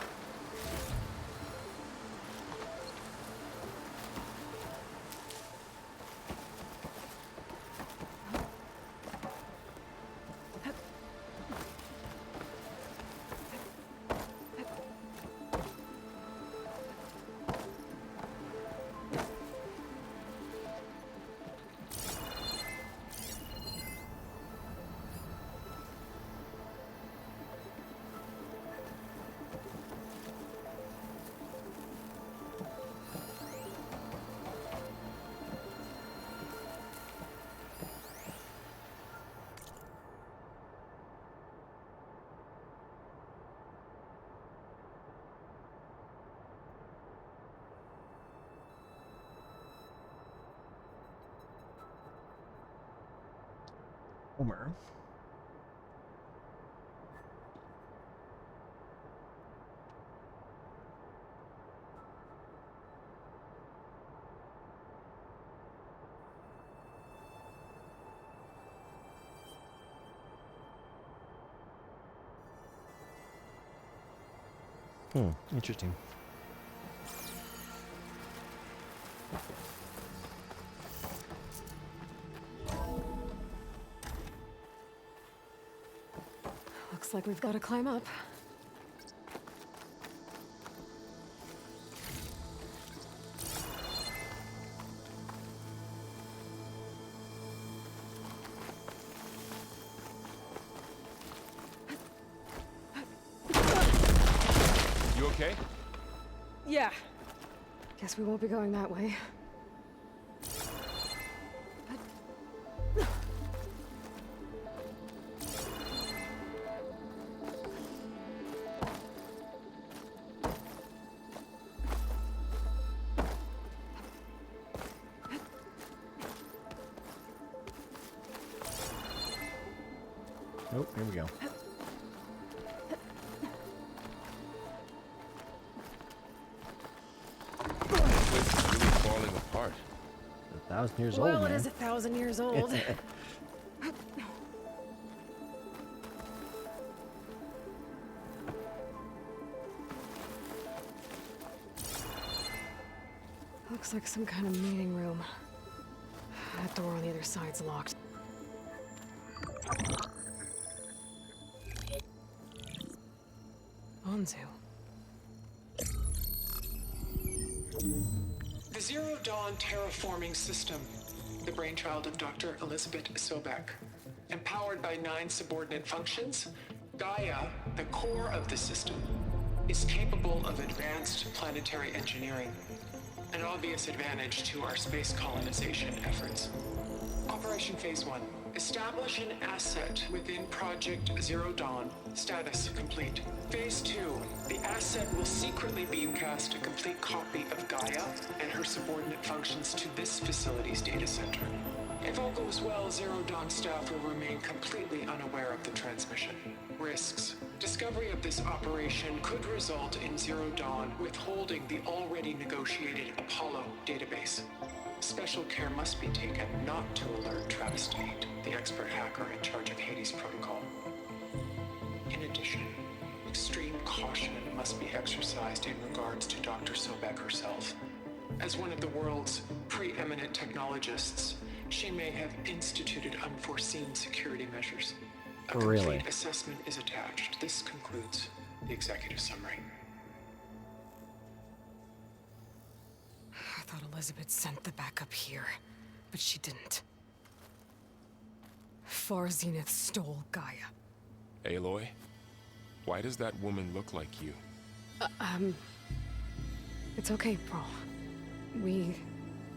Speaker 1: Homer. Interesting.
Speaker 3: Looks like we've got to climb up.
Speaker 4: You okay?
Speaker 3: Yeah. Guess we won't be going that way.
Speaker 1: Oh, here we go.
Speaker 4: This place is really falling apart.
Speaker 1: 1,000 years
Speaker 3: Well,
Speaker 1: old,
Speaker 3: it
Speaker 1: man.
Speaker 3: is 1,000 years old. Looks like some kind of meeting room. That door on the other side's locked. Onzu.
Speaker 7: The Zero Dawn terraforming system, the brainchild of Dr. Elizabeth Sobek. Empowered by 9 subordinate functions, Gaia, the core of the system, is capable of advanced planetary engineering, an obvious advantage to our space colonization efforts. Operation Phase 1. Establish an asset within Project Zero Dawn. Status complete. Phase 2. The asset will secretly beamcast a complete copy of Gaia and her subordinate functions to this facility's data center. If all goes well, Zero Dawn staff will remain completely unaware of the transmission. Risks. Discovery of this operation could result in Zero Dawn withholding the already negotiated Apollo database. Special care must be taken not to alert Travis Tate, the expert hacker in charge of Hades Protocol. In addition, extreme caution must be exercised in regards to Dr. Sobek herself. As one of the world's preeminent technologists, she may have instituted unforeseen security measures. A
Speaker 1: Really?
Speaker 7: complete assessment is attached. This concludes the executive summary.
Speaker 3: I thought Elizabeth sent the backup here, but she didn't. Far Zenith stole Gaia.
Speaker 4: Aloy, why does that woman look like you?
Speaker 3: It's okay, Pearl. We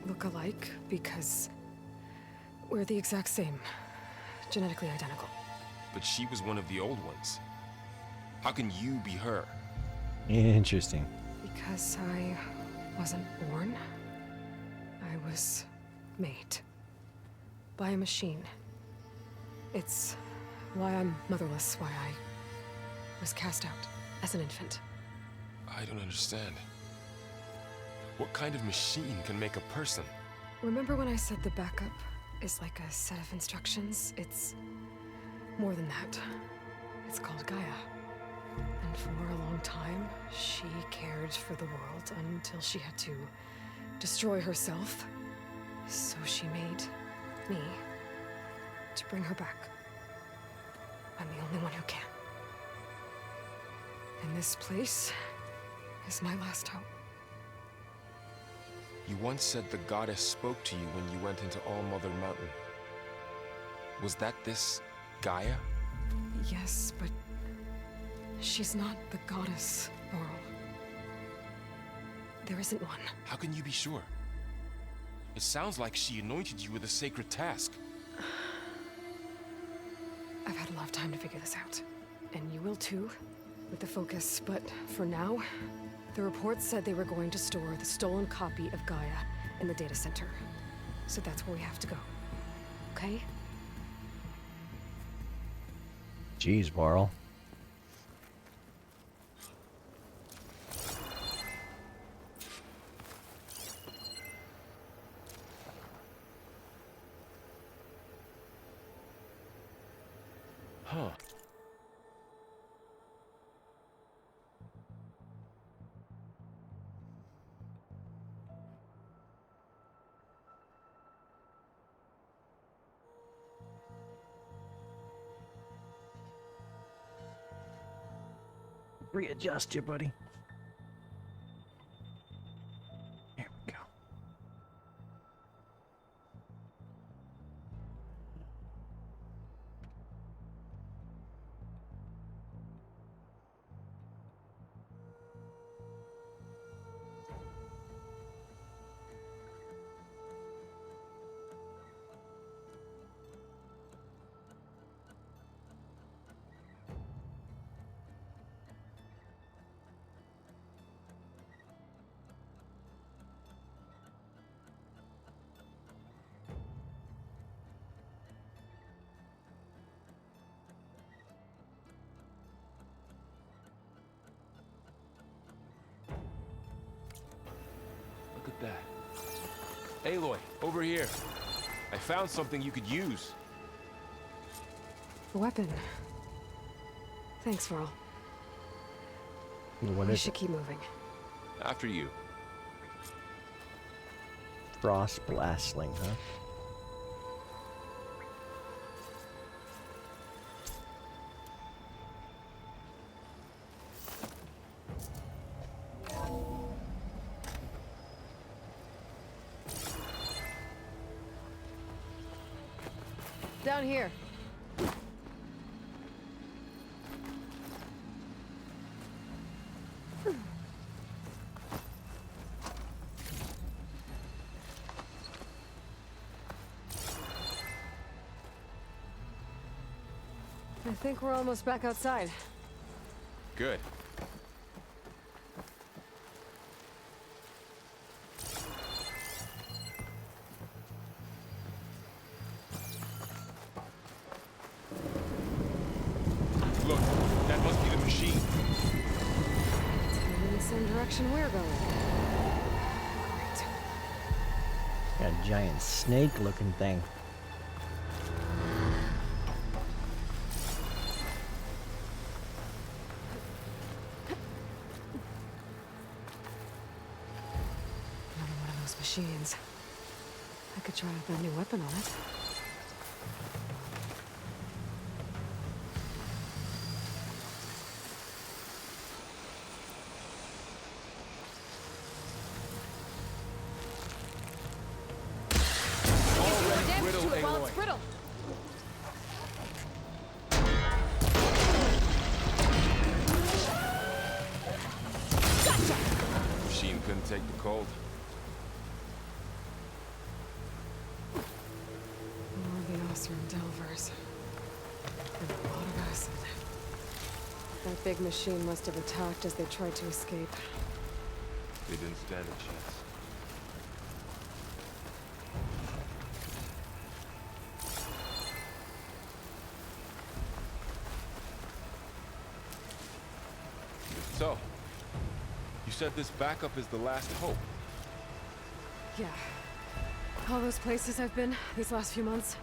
Speaker 3: look alike because we're the exact same. Genetically identical.
Speaker 4: But she was one of the old ones. How can you be her?
Speaker 1: Interesting.
Speaker 3: Because I wasn't born. I was made. By a machine. It's why I'm motherless, why I was cast out as an infant.
Speaker 4: I don't understand. What kind of machine can make a person?
Speaker 3: Remember when I said the backup is like a set of instructions? It's more than that. It's called Gaia. And for a long time, she cared for the world until she had to destroy herself. So she made me to bring her back. I'm the only one who can. And this place is my last hope.
Speaker 4: You once said the goddess spoke to you when you went into All Mother Mountain. Was that this Gaia?
Speaker 3: Yes, but she's not the goddess, Laurel. There isn't one.
Speaker 4: How can you be sure? It sounds like she anointed you with a sacred task.
Speaker 3: I've had a lot of time to figure this out. And you will too, with the focus. But for now, the reports said they were going to store the stolen copy of Gaia in the data center. So that's where we have to go. Okay?
Speaker 1: Jeez, Varl.
Speaker 4: Huh.
Speaker 1: Readjust you, buddy. There we go.
Speaker 4: Look at that. Aloy, over here. I found something you could use.
Speaker 3: A weapon. Thanks, Varl.
Speaker 1: What
Speaker 3: We
Speaker 1: is
Speaker 3: should
Speaker 1: it?
Speaker 3: keep moving.
Speaker 4: After you.
Speaker 1: Frost blast sling, huh?
Speaker 3: Down here. I think we're almost back outside.
Speaker 4: Good. machine.
Speaker 3: It's heading in the same direction we're going. Great.
Speaker 1: Got a giant snake-looking thing.
Speaker 3: Another one of those machines. I could try out that new weapon on it.
Speaker 4: Machine couldn't take the cold.
Speaker 3: More of the Oseram Delvers. And a lot of acid. That big machine must have attacked as they tried to escape.
Speaker 4: They didn't stand a chance. So, you said this backup is the last hope.
Speaker 3: Yeah. All those places I've been these last few months,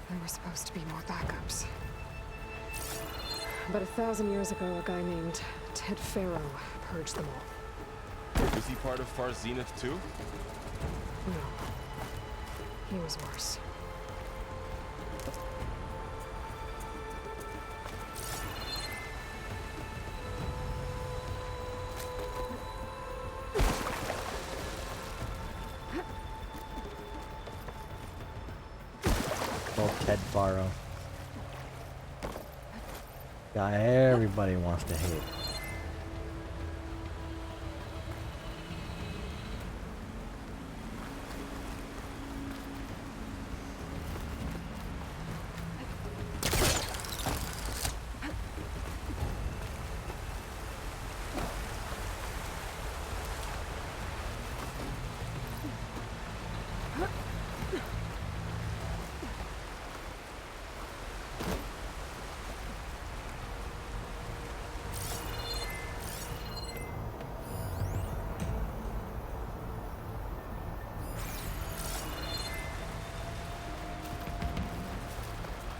Speaker 3: there were supposed to be more backups. But 1,000 years ago, a guy named Ted Pharaoh purged them all.
Speaker 4: Was he part of Far Zenith too?
Speaker 3: No. He was worse.
Speaker 1: Ted Faro. Guy everybody wants to hate.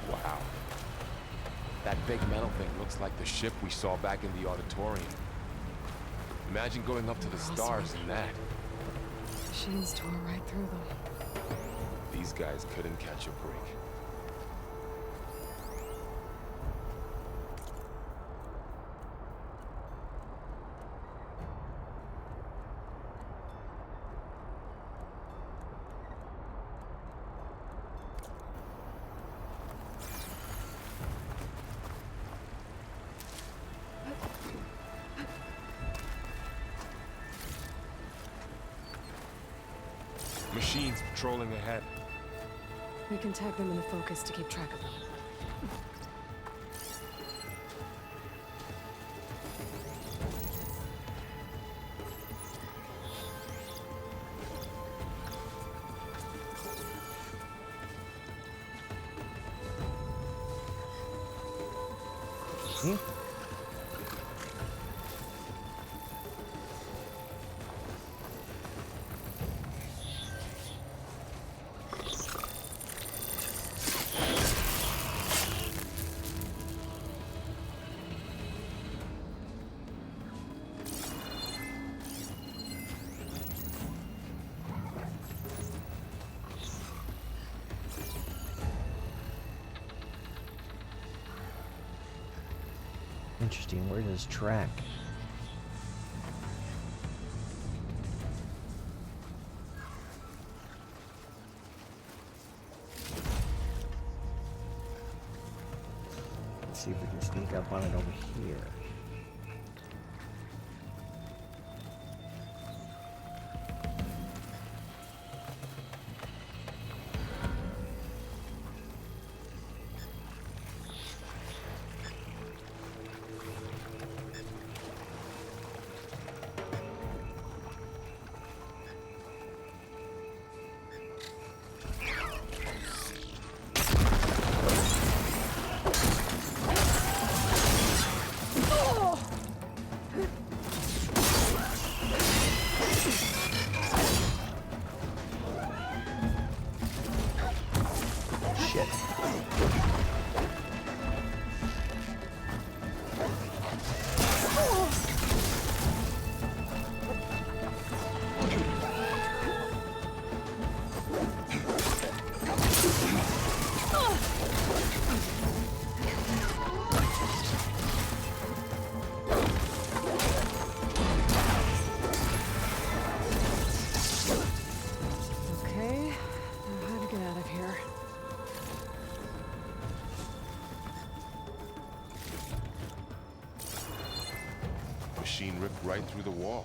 Speaker 4: Wow. That big metal thing looks like the ship we saw back in the auditorium. Imagine going up to the stars in that.
Speaker 3: Machines tore right through them.
Speaker 4: These guys couldn't catch a break. Machines patrolling ahead.
Speaker 3: We can tag them in the focus to keep track of them.
Speaker 1: Interesting, where does track? Let's see if we can sneak up on it over here.
Speaker 4: machine ripped right through the wall.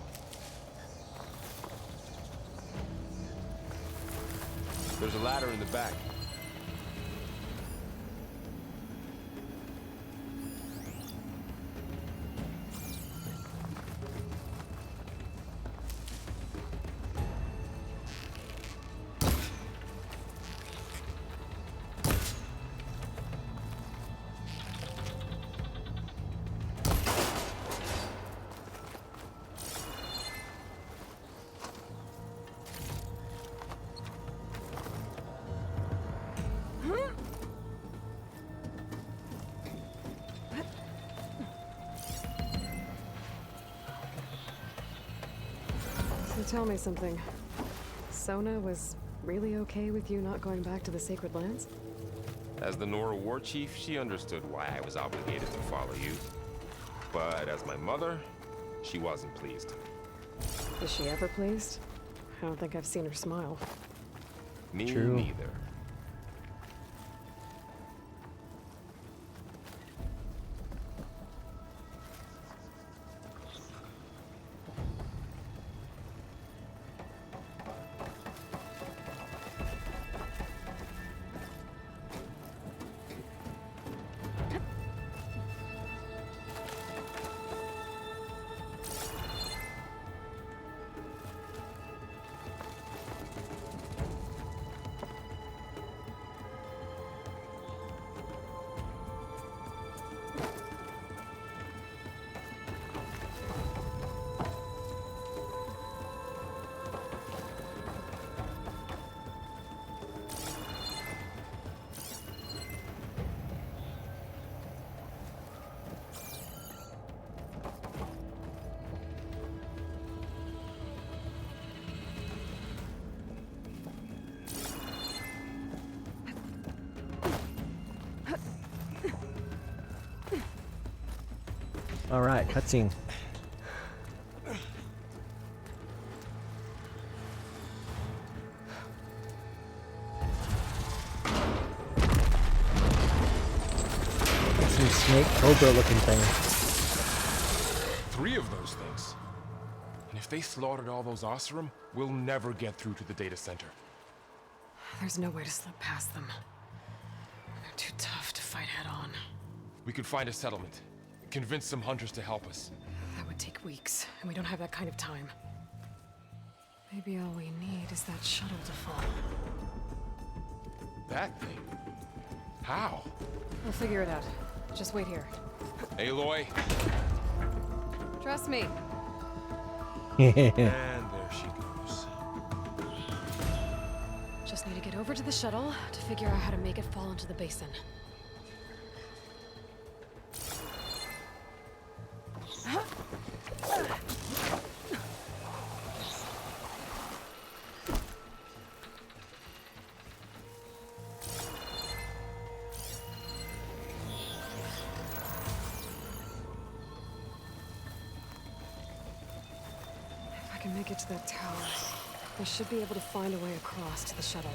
Speaker 4: There's a ladder in the back.
Speaker 3: So tell me something. Sona was really okay with you not going back to the Sacred Lands?
Speaker 4: As the Nora war chief, she understood why I was obligated to follow you. But as my mother, she wasn't pleased.
Speaker 3: Is she ever pleased? I don't think I've seen her smile.
Speaker 4: Me
Speaker 1: True.
Speaker 4: neither.
Speaker 1: Alright, cutscene. Some snake cobra looking thing.
Speaker 4: 3 of those things. And if they slaughtered all those Oseram, we'll never get through to the data center.
Speaker 3: There's no way to slip past them. They're too tough to fight head on.
Speaker 4: We could find a settlement. Convince some hunters to help us.
Speaker 3: That would take weeks, and we don't have that kind of time. Maybe all we need is that shuttle to fall.
Speaker 4: That thing? How?
Speaker 3: We'll figure it out. Just wait here.
Speaker 4: Aloy.
Speaker 3: Trust me.
Speaker 4: And there she goes.
Speaker 3: Just need to get over to the shuttle to figure out how to make it fall into the basin. If I can make it to that tower, I should be able to find a way across to the shuttle.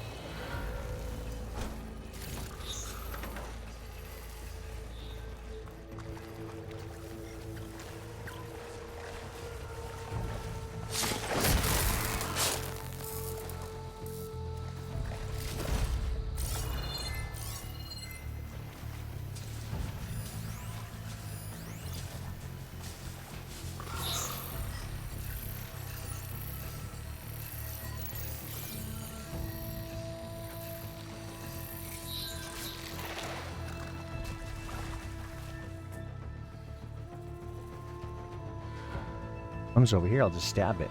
Speaker 1: Comes over here, I'll just stab it.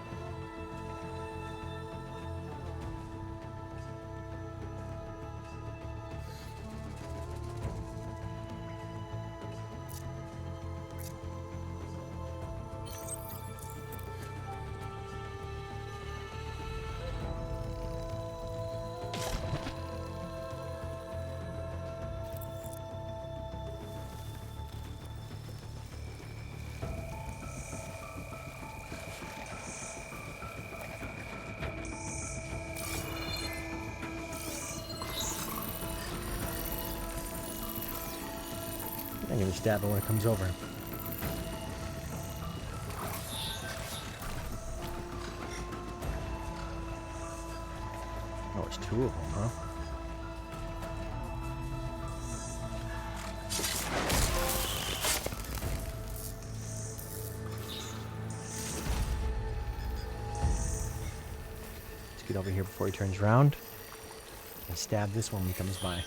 Speaker 1: I'm gonna stab it when it comes over. 2 of them, huh? Let's get over here before he turns around and stab this one when he comes by.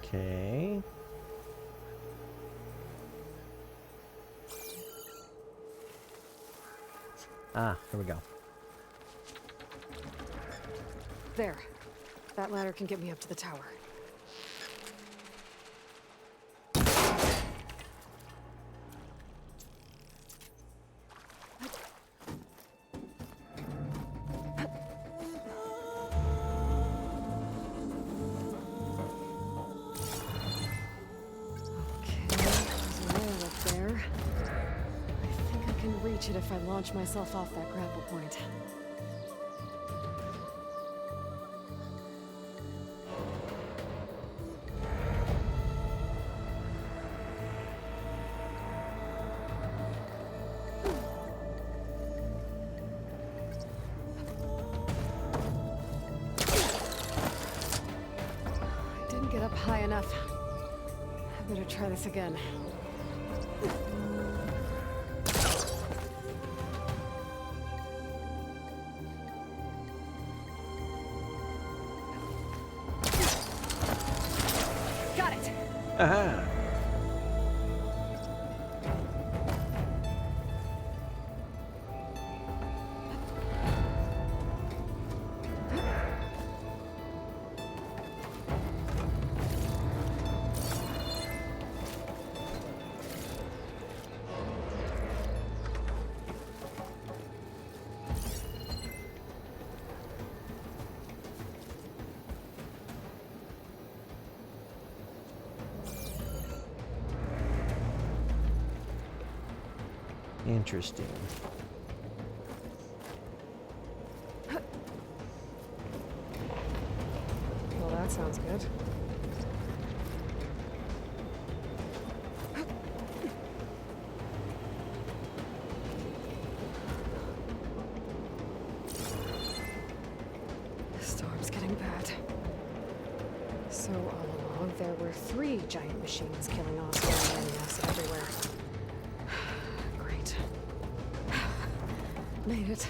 Speaker 1: Okay. Ah, here we go.
Speaker 3: There. That ladder can get me up to the tower. If I launch myself off that grapple point. I didn't get up high enough. I better try this again.
Speaker 1: Aha! Interesting.
Speaker 3: Well, that sounds good. The storm's getting bad. So all along, there were 3 giant machines killing off and acid everywhere. Great. Made it.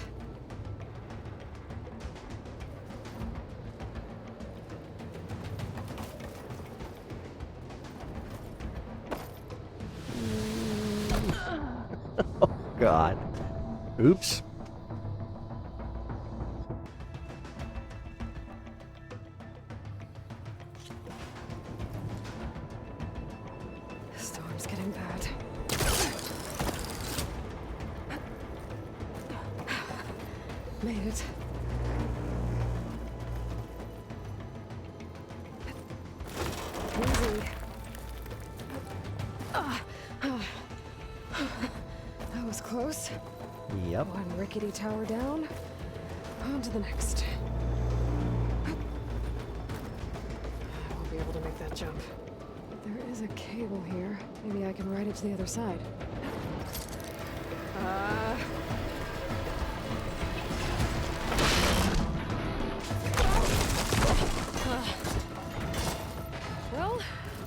Speaker 1: Oh, God. Oops.
Speaker 3: The storm's getting bad. Made it. Easy. That was close.
Speaker 1: Yep.
Speaker 3: One rickety tower down. On to the next. I won't be able to make that jump. There is a cable here. Maybe I can ride it to the other side. Well,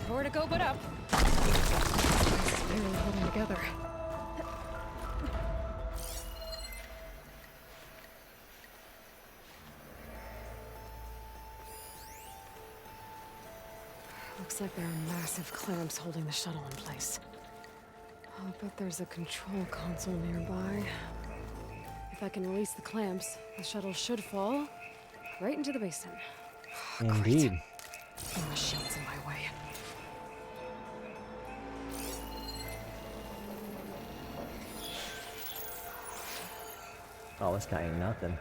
Speaker 3: nowhere to go but up. It's really holding together. Looks like there are massive clamps holding the shuttle in place. I'll bet there's a control console nearby. If I can release the clamps, the shuttle should fall right into the basin.
Speaker 1: Indeed.
Speaker 3: The machine's in my way.
Speaker 1: Oh, this guy ain't nothing.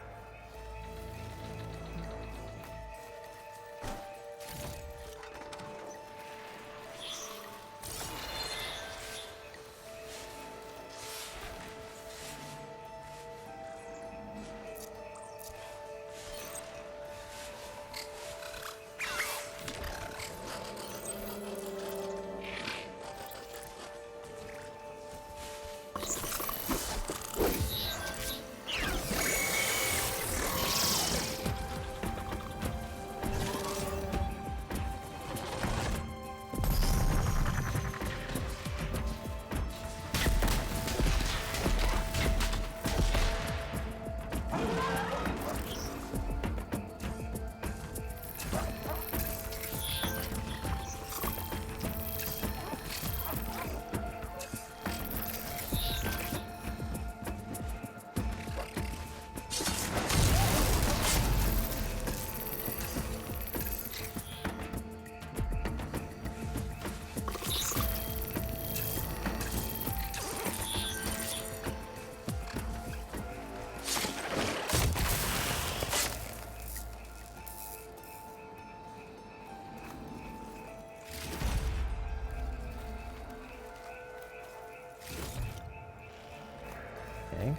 Speaker 1: Okay.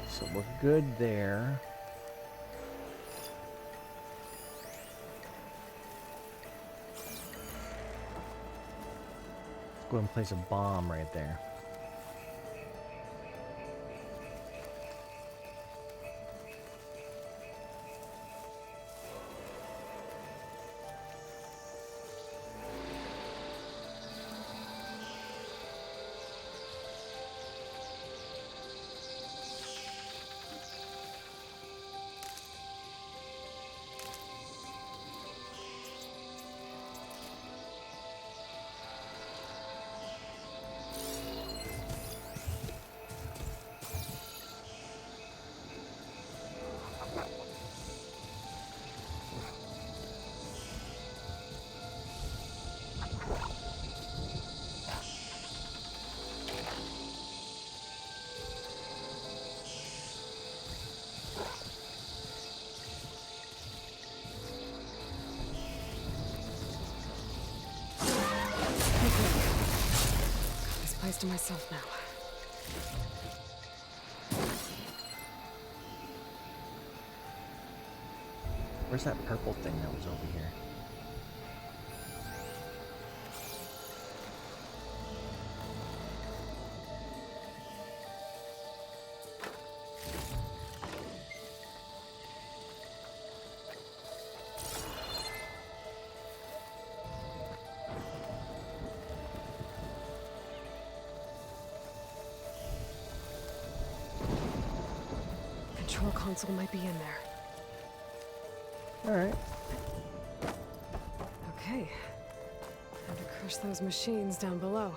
Speaker 1: So we're good there. Let's go ahead and place a bomb right there.
Speaker 3: This place to myself now.
Speaker 1: Where's that purple thing that was over here?
Speaker 3: Control console might be in there.
Speaker 1: Alright.
Speaker 3: Okay. Time to crush those machines down below.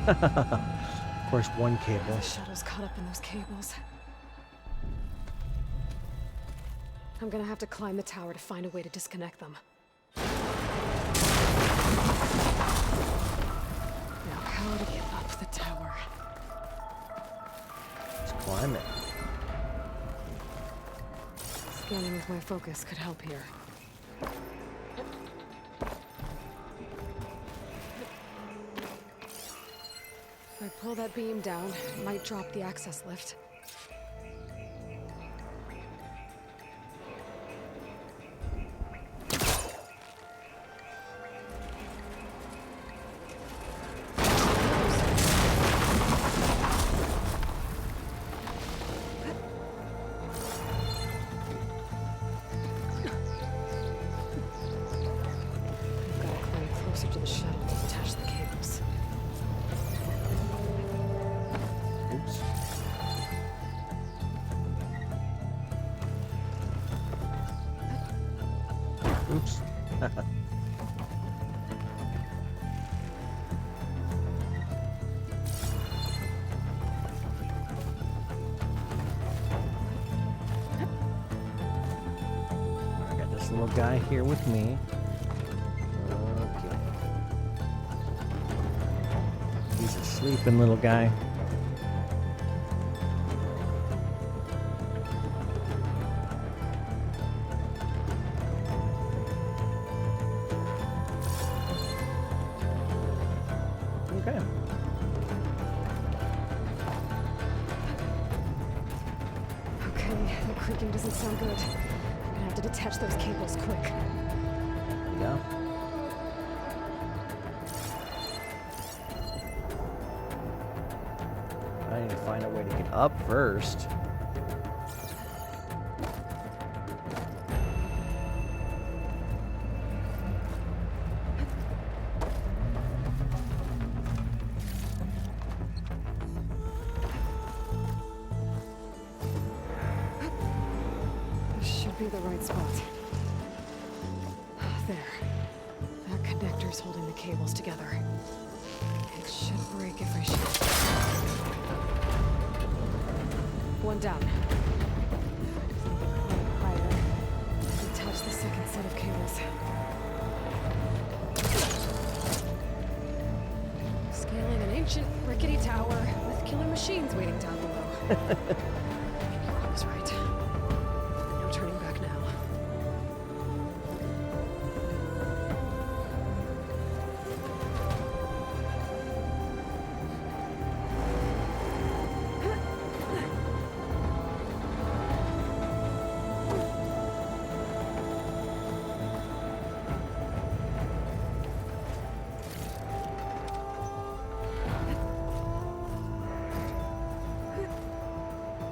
Speaker 1: Of course, one cable.
Speaker 3: The shuttle's caught up in those cables. I'm gonna have to climb the tower to find a way to disconnect them. Now, how to get up the tower?
Speaker 1: Let's climb it.
Speaker 3: Scanning with my focus could help here. If I pull that beam down, it might drop the access lift. To the shuttle to attach the cables.
Speaker 1: Oops. Oops. I got this little guy here with me. He's a sleeping little guy. Okay.
Speaker 3: Okay, the creaking doesn't sound good. I'm gonna have to detach those cables quick.
Speaker 1: Yeah. I need to find a way to get up first.
Speaker 3: This should be the right spot. There. That connector's holding the cables together. It should break if I shoot. One down. Higher. Detach the second set of cables. Scaling an ancient rickety tower with killer machines waiting down below. I was right. No turning back now.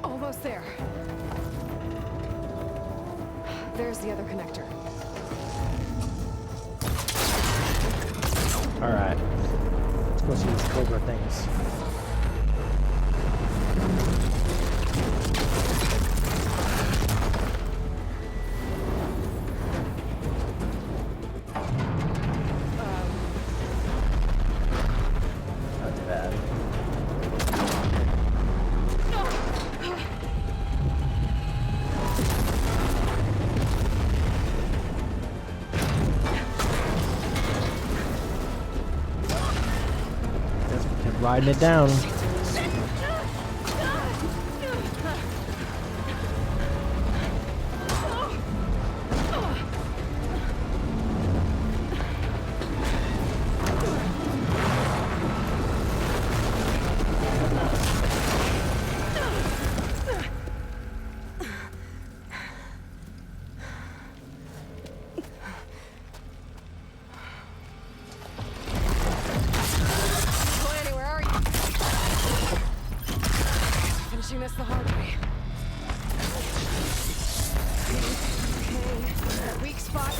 Speaker 3: Almost there. There's the other connector.
Speaker 1: Alright. Let's go see these cobra things. Not bad. Riding it down. Finishing this the hard way. Okay, that weak spot.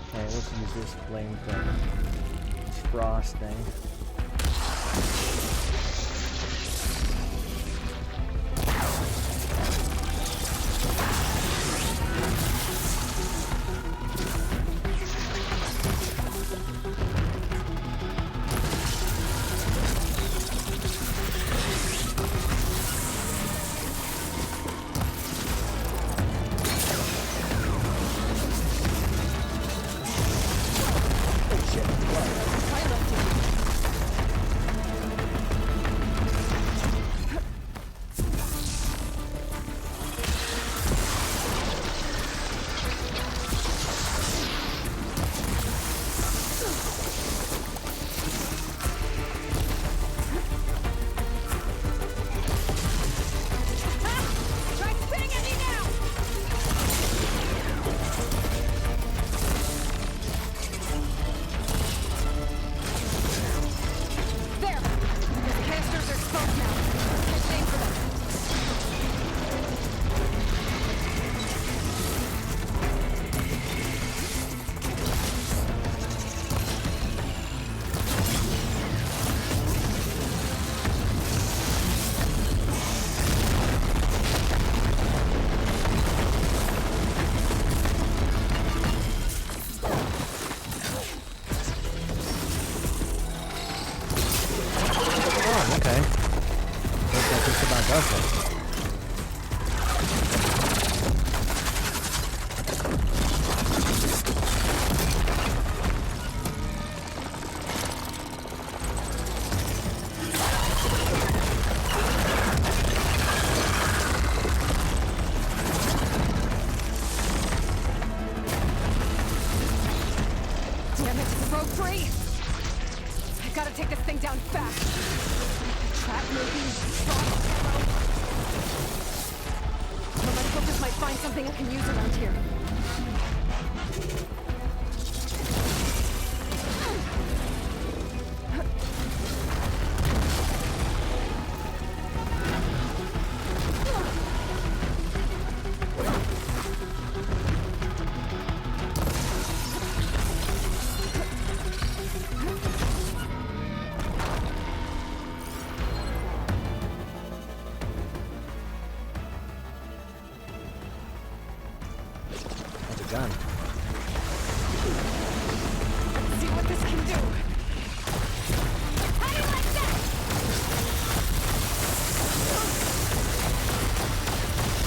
Speaker 1: Okay, let's use this flame thing. This frost thing.
Speaker 3: down fast. Trap maybe? But my focus might find something I can use around here.
Speaker 1: That's a gun.
Speaker 3: Let's see what this can do. How do you like that?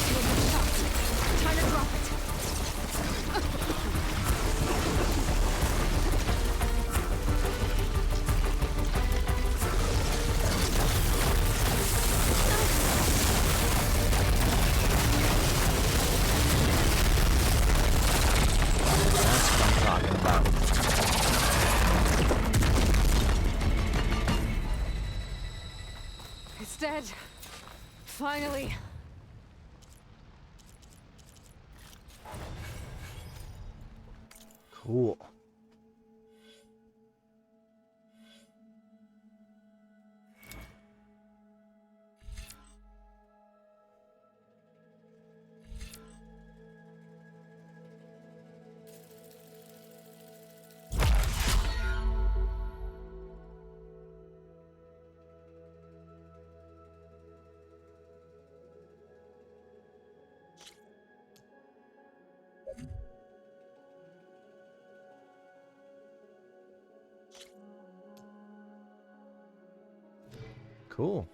Speaker 3: Good shot. Time to drop it.
Speaker 1: That's what I'm talking about.
Speaker 3: It's dead. Finally.
Speaker 1: Cool. Cool.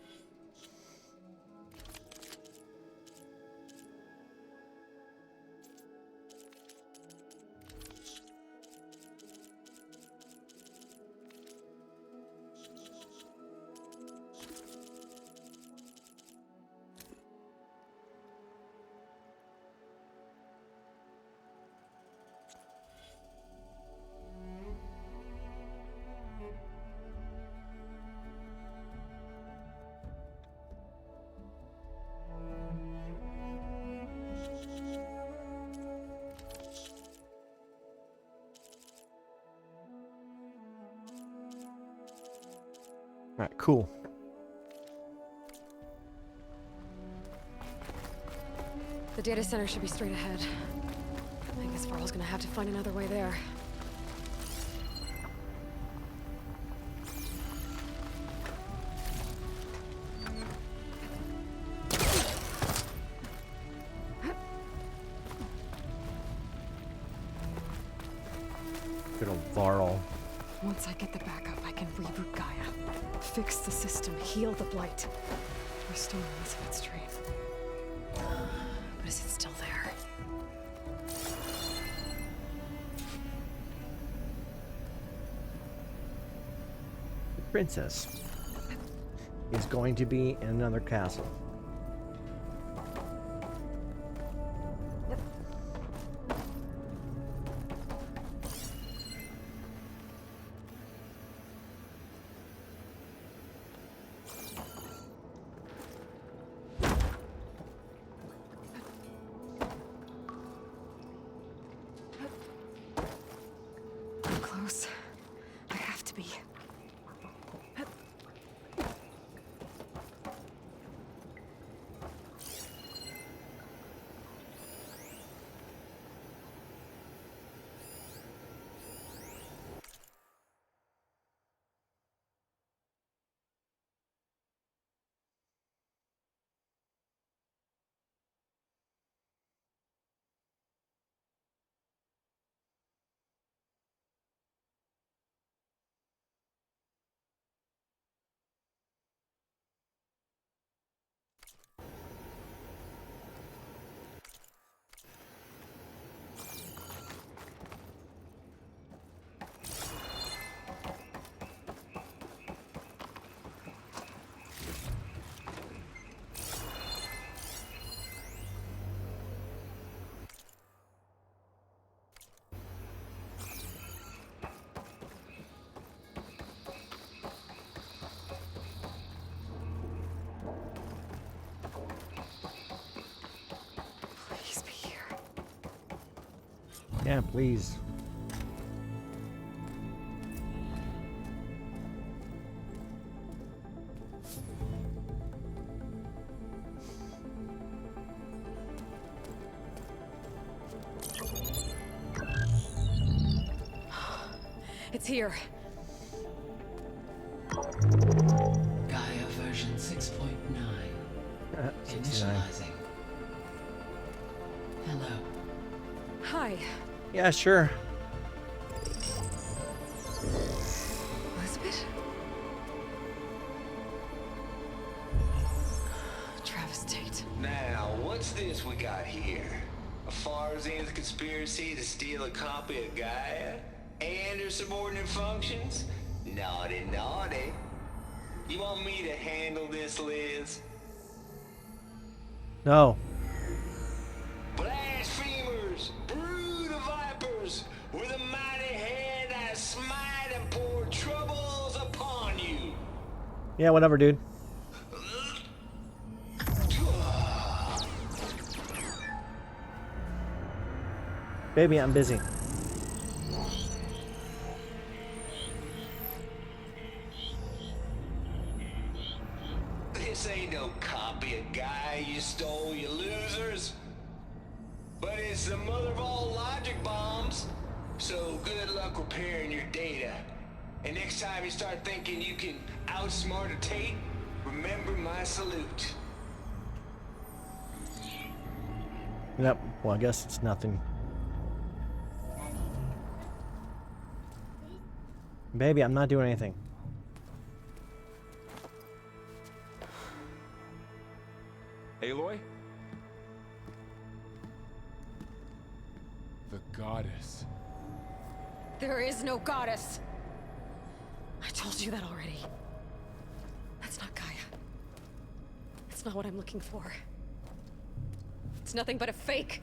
Speaker 1: All right, cool.
Speaker 3: The data center should be straight ahead. I guess Varl's gonna have to find another way there.
Speaker 1: Good old Varl.
Speaker 3: Once I get the backup, I can reboot Gaia. Fix the system, heal the blight. Restore Elizabeth's dream. But is it still there?
Speaker 1: The princess is going to be in another castle.
Speaker 3: I'm close. I have to be.
Speaker 1: Yeah, please.
Speaker 3: It's here.
Speaker 8: Gaia version 6.9.
Speaker 1: 69.
Speaker 8: Initializing. Hello.
Speaker 3: Hi,
Speaker 1: Yeah, sure.
Speaker 3: Elizabeth? Travis Tate.
Speaker 9: Now, what's this we got here? A Farzan's conspiracy to steal a copy of Gaia? And her subordinate functions? Naughty, naughty. You want me to handle this, Liz?
Speaker 1: No.
Speaker 9: Blasphemers! Brood of vipers! With a mighty hand I smite and pour troubles upon you!
Speaker 1: Yeah, whatever, dude. Baby, I'm busy.
Speaker 9: This ain't no copy of Gaia you stole, you losers. But it's the mother of all logic bombs. So good luck repairing your data. And next time you start thinking you can outsmart a Tate, remember my salute.
Speaker 1: Yep. Well, I guess it's nothing. Baby, I'm not doing anything.
Speaker 4: Aloy? The goddess.
Speaker 3: There is no goddess. I told you that already. That's not Gaia. It's not what I'm looking for. It's nothing but a fake.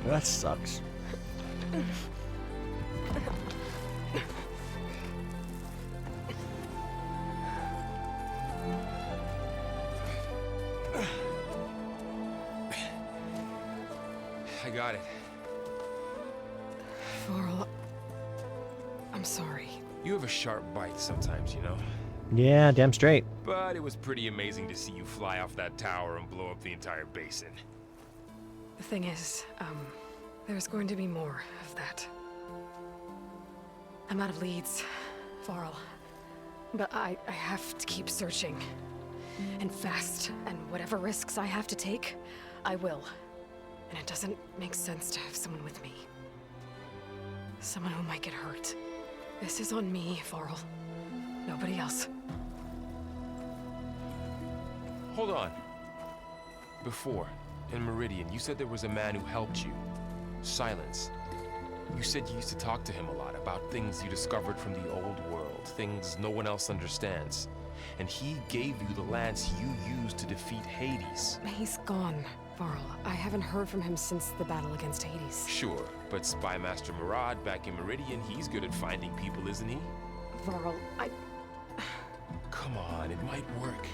Speaker 1: Well, that sucks.
Speaker 4: I got it.
Speaker 3: Varl, I'm sorry.
Speaker 4: You have a sharp bite sometimes, you know?
Speaker 1: Yeah, damn straight.
Speaker 4: But it was pretty amazing to see you fly off that tower and blow up the entire basin.
Speaker 3: The thing is, there's going to be more of that. I'm out of leads, Varl. But I have to keep searching. And fast, and whatever risks I have to take, I will. And it doesn't make sense to have someone with me. Someone who might get hurt. This is on me, Varl. Nobody else.
Speaker 4: Hold on. Before, in Meridian, you said there was a man who helped you. Silence. You said you used to talk to him a lot about things you discovered from the old world, things no one else understands. And he gave you the lance you used to defeat Hades.
Speaker 3: He's gone, Varl. I haven't heard from him since the battle against Hades.
Speaker 4: Sure, but Spy Master Murad back in Meridian, he's good at finding people, isn't he?
Speaker 3: Varl,
Speaker 4: Come on, it might work.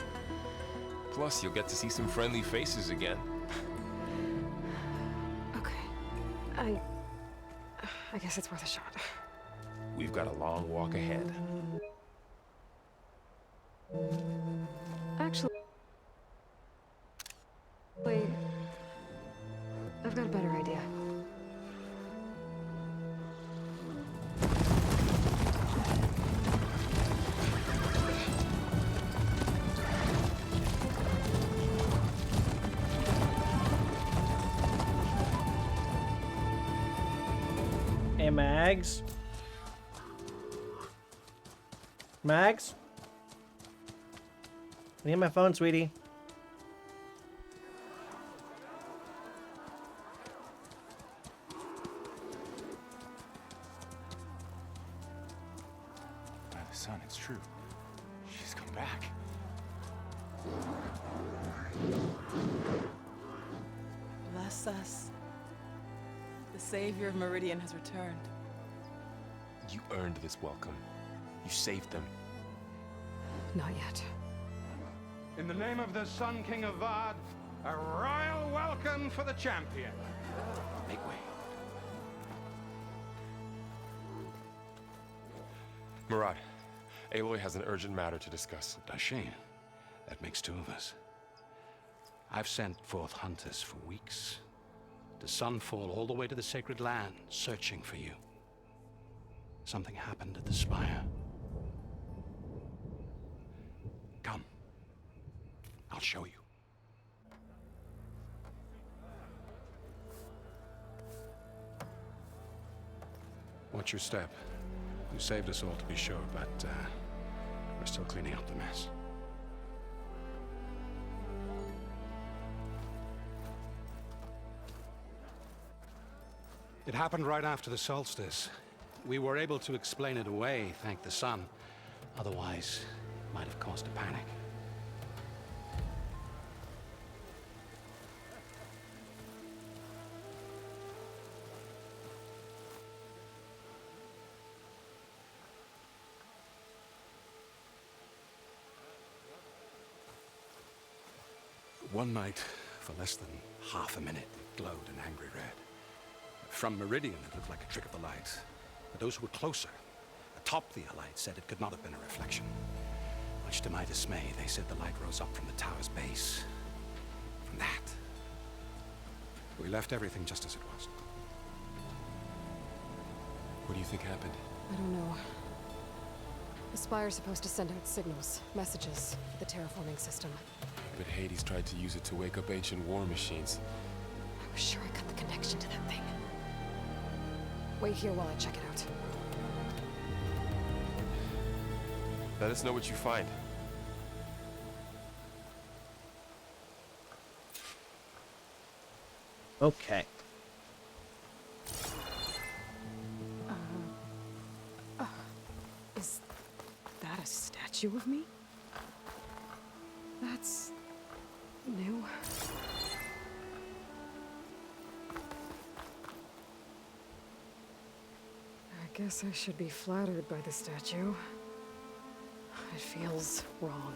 Speaker 4: Plus, you'll get to see some friendly faces again.
Speaker 3: Okay. I guess it's worth a shot.
Speaker 4: We've got a long walk ahead.
Speaker 3: Actually, wait. I've got a better idea.
Speaker 1: Hey, Mags? Mags? I need my phone, sweetie.
Speaker 10: By the sun, it's true. She's come back.
Speaker 11: Bless us. The savior of Meridian has returned.
Speaker 4: You earned this welcome. You saved them.
Speaker 3: Not yet.
Speaker 12: In the name of the Sun King of Vard, a royal welcome for the champion.
Speaker 4: Make way. Murad, Aloy has an urgent matter to discuss.
Speaker 13: Does she? That makes two of us. I've sent forth hunters for weeks, to Sunfall all the way to the Sacred Land, searching for you. Something happened at the Spire. Come. I'll show you. Watch your step. You saved us all, to be sure, but we're still cleaning up the mess. It happened right after the solstice. We were able to explain it away, thank the sun. Otherwise, it might have caused a panic. One night, for less than half a minute, it glowed an angry red. From Meridian, it looked like a trick of the light. But those who were closer, atop the light, said it could not have been a reflection. Much to my dismay, they said the light rose up from the tower's base. From that. We left everything just as it was.
Speaker 4: What do you think happened?
Speaker 3: I don't know. The Spire's supposed to send out signals, messages for the terraforming system.
Speaker 4: But Hades tried to use it to wake up ancient war machines.
Speaker 3: I was sure I cut the connection to that thing. Wait here while I check it out.
Speaker 4: Let us know what you find.
Speaker 1: Okay.
Speaker 3: Is that a statue of me? That's new. I guess I should be flattered by the statue. It feels wrong.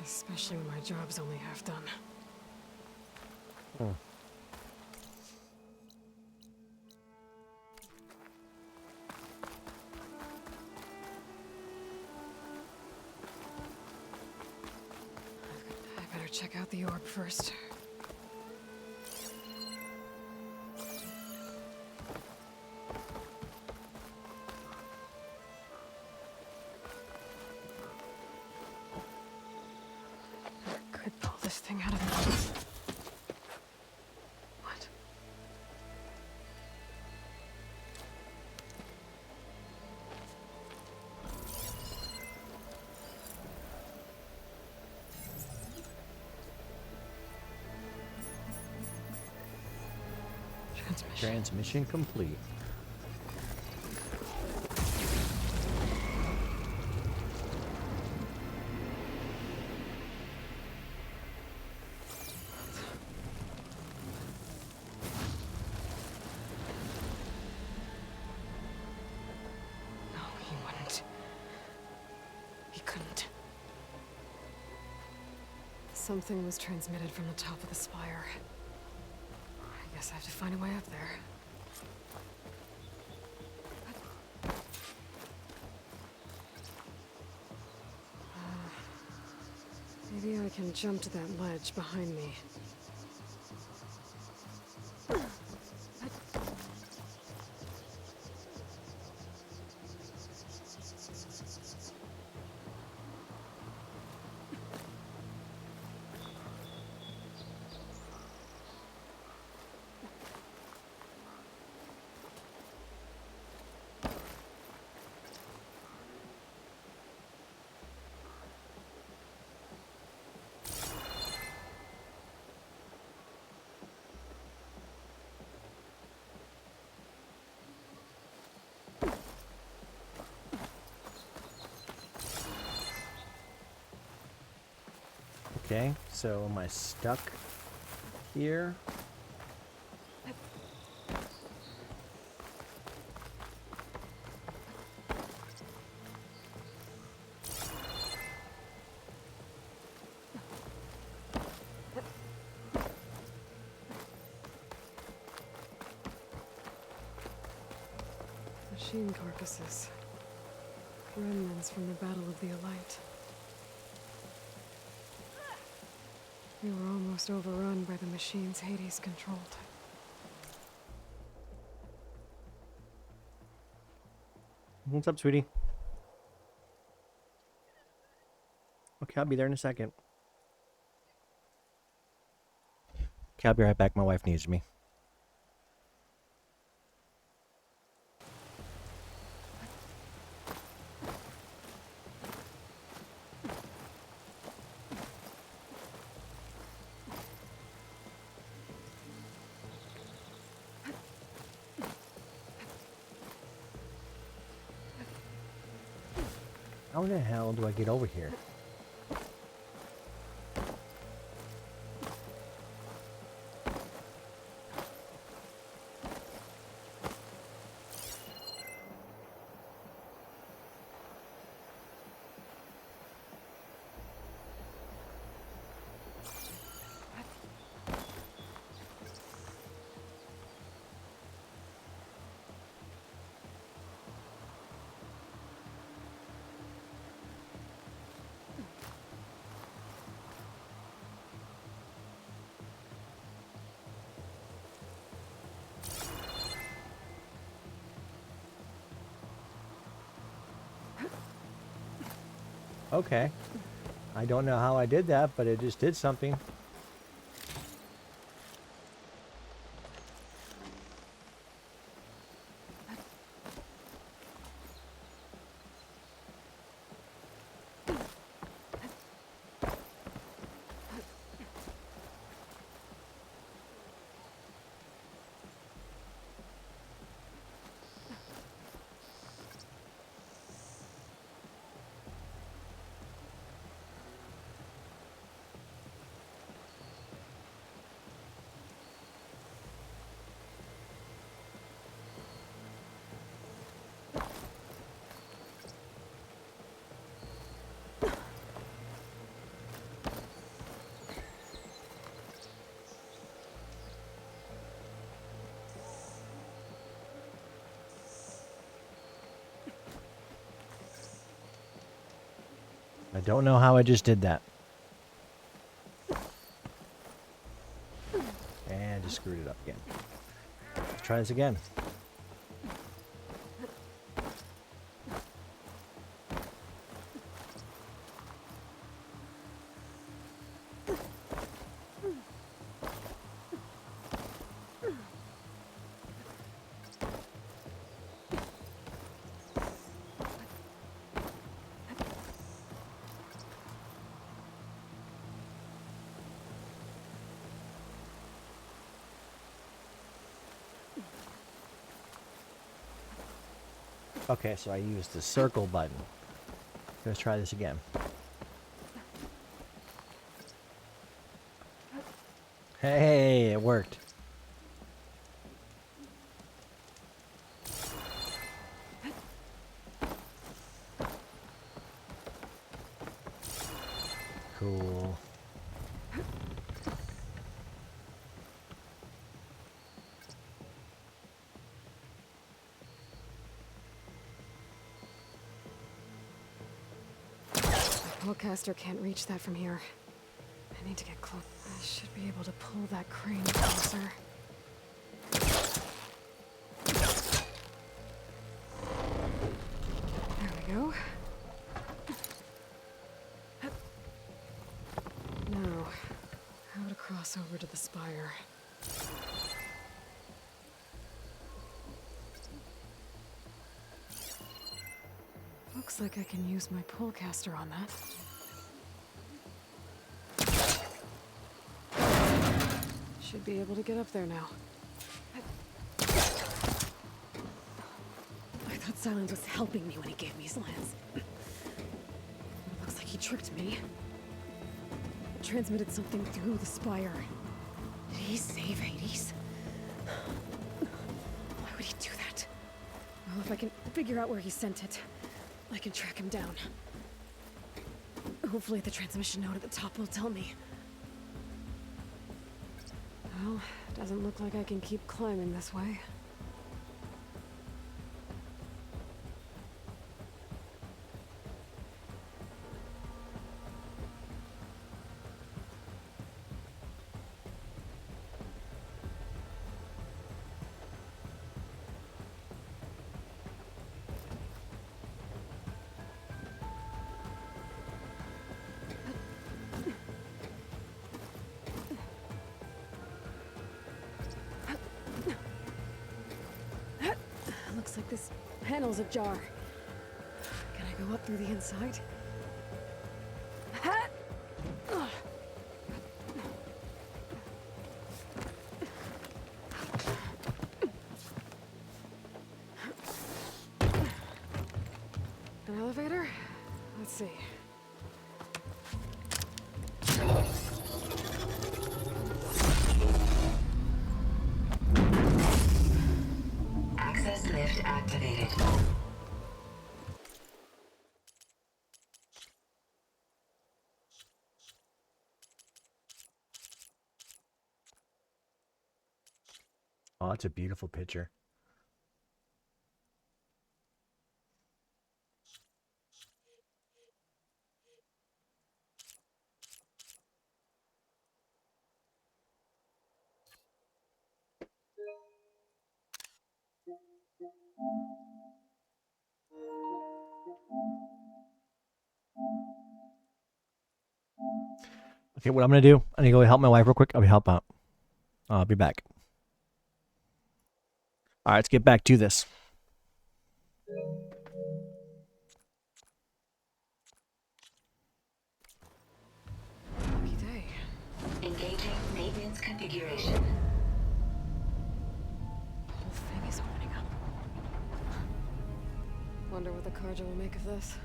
Speaker 3: Especially when my job's only half done.
Speaker 1: Hmm.
Speaker 3: I better check out the orb first. Could pull this thing out of the... What?
Speaker 1: Transmission complete.
Speaker 3: No, he wouldn't. He couldn't. Something was transmitted from the top of the spire. I guess I have to find a way up there. Maybe I can jump to that ledge behind me.
Speaker 1: Okay, so am I stuck here?
Speaker 3: Machine carcasses. Remnants from the Battle of the Elite. We were almost overrun by the machines Hades controlled.
Speaker 1: What's up, sweetie? Okay, I'll be there in a second. Okay, I'll be right back. My wife needs me. How the hell do I get over here? Okay. I don't know how I did that, but it just did something. I don't know how I just did that. And just screwed it up again. Let's try this again. Okay, so I used the circle button. Let's try this again. Hey, it worked. Cool.
Speaker 3: Hellcaster can't reach that from here. I need to get close. I should be able to pull that crane closer. There we go. Now, how to cross over to the spire. Looks like I can use my pullcaster on that. Should be able to get up there now. I thought Silence was helping me when he gave me his lance. Looks like he tricked me. Transmitted something through the spire. Did he save Hades? Why would he do that? Well, if I can figure out where he sent it, I can track him down. Hopefully the transmission note at the top will tell me. Well, doesn't look like I can keep climbing this way. Looks like this panel's ajar. Can I go up through the inside? Ha! Ugh. An elevator? Let's see.
Speaker 14: Access lift activated.
Speaker 1: Oh, it's a beautiful picture. Okay, what I'm gonna do, I need to go help my wife real quick. I'll be help out. I'll be back. All right, let's get back to this.
Speaker 3: Lucky day.
Speaker 14: Engaging maintenance configuration.
Speaker 3: The whole thing is opening up. Wonder what the Carja will make of this.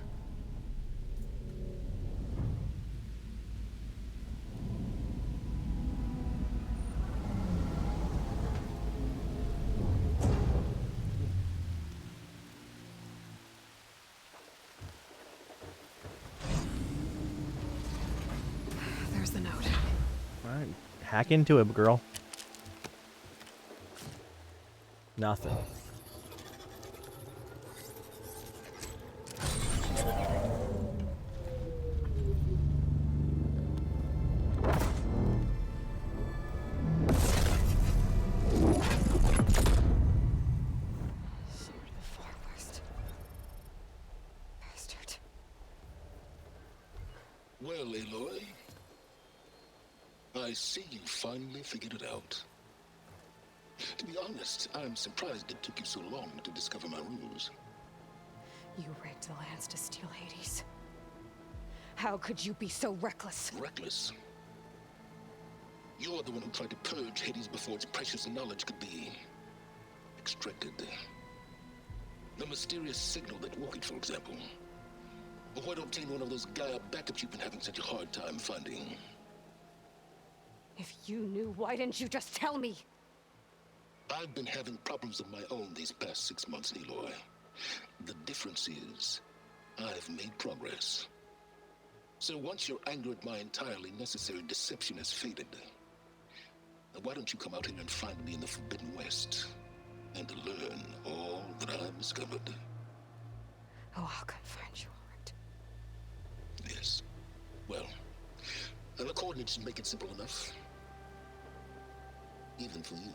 Speaker 3: There's the note.
Speaker 1: All right, hack into it, girl. Nothing.
Speaker 3: Sword of the Far West. Bastard.
Speaker 2: Well, Aloy, I see you finally figured it out. To be honest, I'm surprised it took you so long to discover my ruse.
Speaker 3: You rigged the lands to steal Hades. How could you be so reckless?
Speaker 2: Reckless? You're the one who tried to purge Hades before its precious knowledge could be extracted. The mysterious signal that woke it, for example. Or why don't obtain one of those Gaia backups you've been having such a hard time finding?
Speaker 3: If you knew, why didn't you just tell me?
Speaker 2: I've been having problems of my own these past 6 months, Aloy. The difference is, I've made progress. So once your anger at my entirely necessary deception has faded, why don't you come out here and find me in the Forbidden West, and learn all that I've discovered?
Speaker 3: Oh, I'll come find you, all right.
Speaker 2: Yes. Well, the coordinates should make it simple enough. Even for you.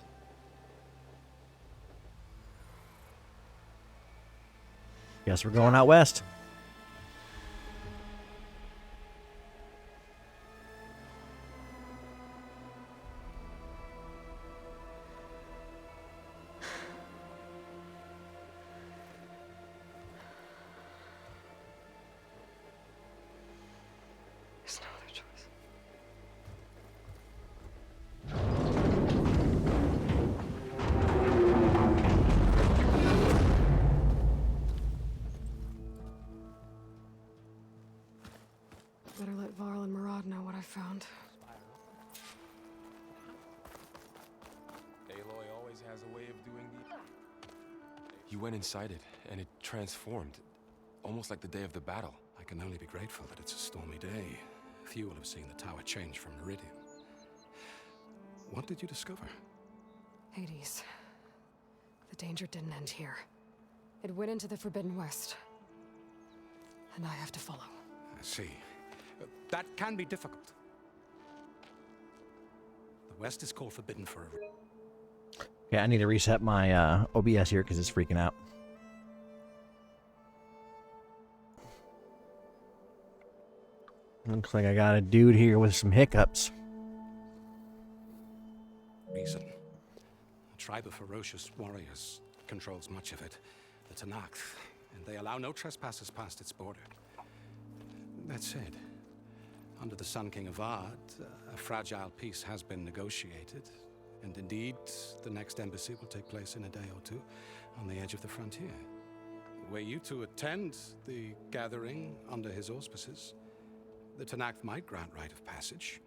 Speaker 1: Guess we're going out west.
Speaker 3: There's no other choice. Better let Varl and Murad know what I found.
Speaker 4: Aloy always has a way of doing the... You went inside it, and it transformed. Almost like the day of the battle.
Speaker 13: I can only be grateful that it's a stormy day. Few will have seen the tower change from Meridian. What did you discover?
Speaker 3: Hades. The danger didn't end here. It went into the Forbidden West. And I have to follow.
Speaker 13: I see. That can be difficult. The West is called forbidden for a reason.
Speaker 1: Okay, I need to reset my OBS here because it's freaking out. Looks like I got a dude here with some hiccups.
Speaker 13: A tribe of ferocious warriors controls much of it. the Tanakh, and they allow no trespassers past its border. That said, under the Sun King of Ard, a fragile peace has been negotiated, and indeed, the next embassy will take place in a day or two on the edge of the frontier. Were you to attend the gathering under his auspices, the Tanakh might grant right of passage,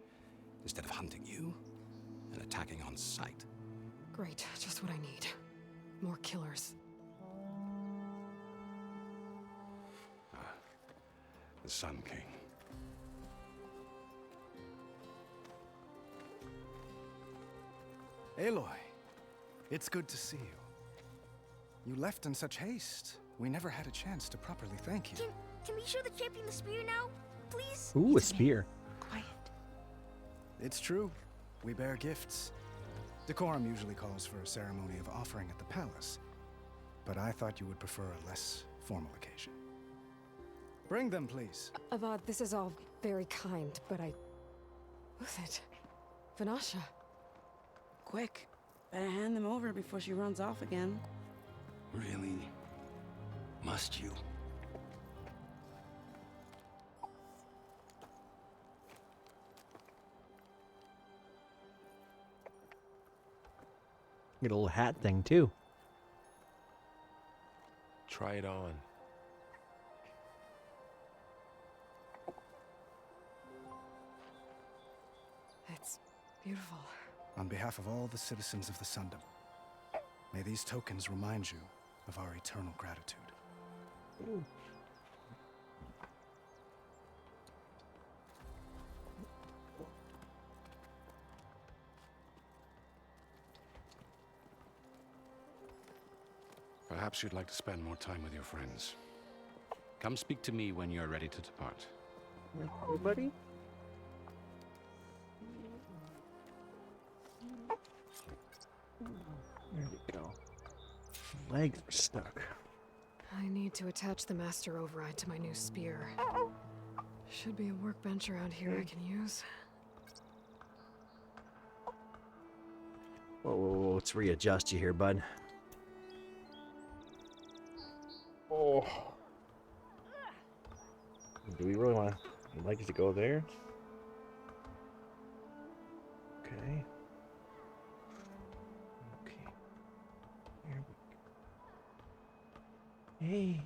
Speaker 13: instead of hunting you and attacking on sight.
Speaker 3: Great, just what I need. More killers.
Speaker 13: The Sun King.
Speaker 15: Aloy, it's good to see you. You left in such haste. We never had a chance to properly thank you.
Speaker 16: Can we show the champion the spear now, please?
Speaker 1: Ooh, a spear.
Speaker 16: Quiet.
Speaker 15: It's true. We bear gifts. Decorum usually calls for a ceremony of offering at the palace, but I thought you would prefer a less formal occasion. Bring them, please.
Speaker 3: Avad, this is all very kind, but Who's it? Vanasha.
Speaker 11: Quick. Better hand them over before she runs off again.
Speaker 2: Really? Must you?
Speaker 1: Get a little hat thing too.
Speaker 4: Try it on.
Speaker 3: It's beautiful.
Speaker 15: On behalf of all the citizens of the Sundom, may these tokens remind you of our eternal gratitude.
Speaker 1: Ooh.
Speaker 13: Perhaps you'd like to spend more time with your friends. Come speak to me when you're ready to depart.
Speaker 1: Hey, buddy. There we go. Legs are stuck.
Speaker 3: I need to attach the master override to my new spear. Should be a workbench around here I can use.
Speaker 1: Whoa, whoa, whoa, let's readjust you here, bud. Oh. Do we really want to like it to go there? Okay. Okay. Here we go. Hey.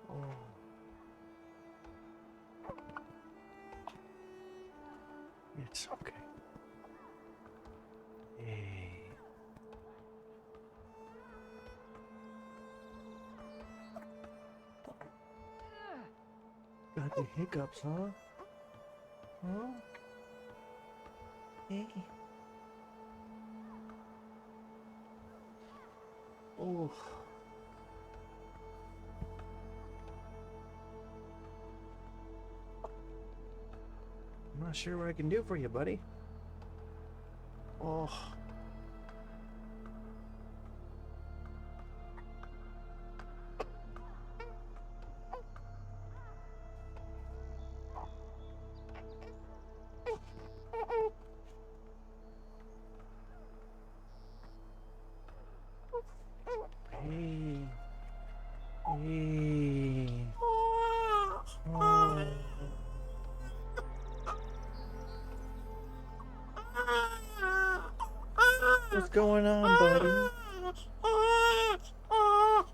Speaker 1: Oh. It's okay. Hey. Got the hiccups, huh? Huh? Hey. Oh. I'm not sure what I can do for you, buddy. Oh. Hey. Hey. Oh. What's going on, buddy? Oh.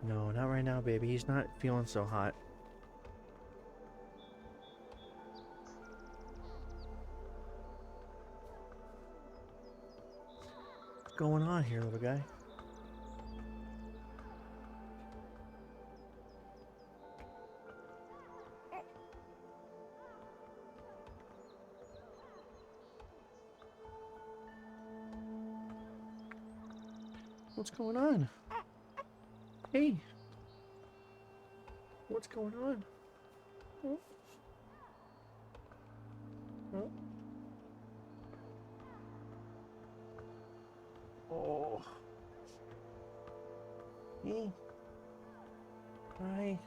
Speaker 1: No, not right now, baby. He's not feeling so hot. What's going on here, little guy? What's going on? Hey. What's going on? Huh? Huh? Oh. Hey. Hi.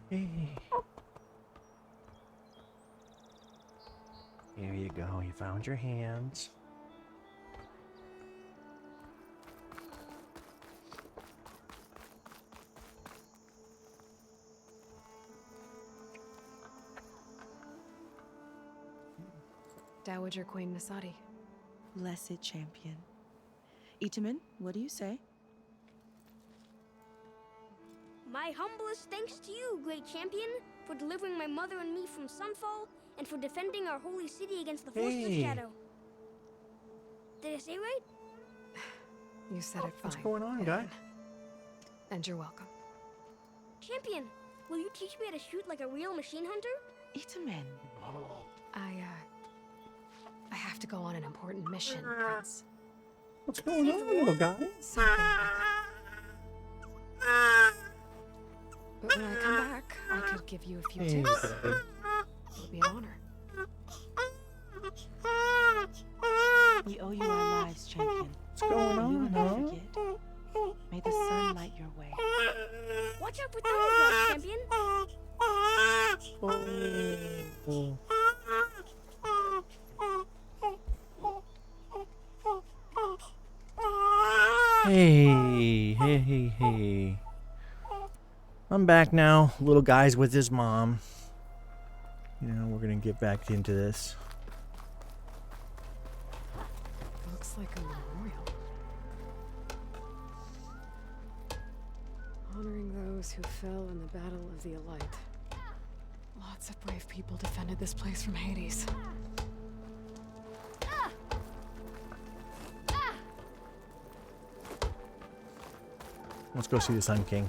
Speaker 1: Hey. Here you go. You found your hands.
Speaker 3: Dowager Queen Nasadi.
Speaker 11: Blessed champion. Itaman, what do you say?
Speaker 16: My humblest thanks to you, great champion, for delivering my mother and me from Sunfall, and for defending our holy city against the forces of Shadow. Did I say right?
Speaker 3: You said it fine.
Speaker 1: What's going on, guy?
Speaker 3: And you're welcome.
Speaker 16: Champion, will you teach me how to shoot like a real machine hunter?
Speaker 11: Itaman.
Speaker 3: I have to go on an important mission, Prince.
Speaker 1: What's going on, little guy?
Speaker 3: But when I come back, I could give you a few tips. It'll be an honor.
Speaker 11: We owe you our lives, champion.
Speaker 1: What's going on,
Speaker 11: You will not forget. May the sun light your way.
Speaker 16: Watch out for thunderclouds, champion.
Speaker 1: Oh. Hey. I'm back now. Little guy's with his mom. You know, we're gonna get back into this.
Speaker 3: Looks like a memorial. Honoring those who fell in the Battle of the Elite. Lots of brave people defended this place from Hades.
Speaker 1: Let's go see the Sun King.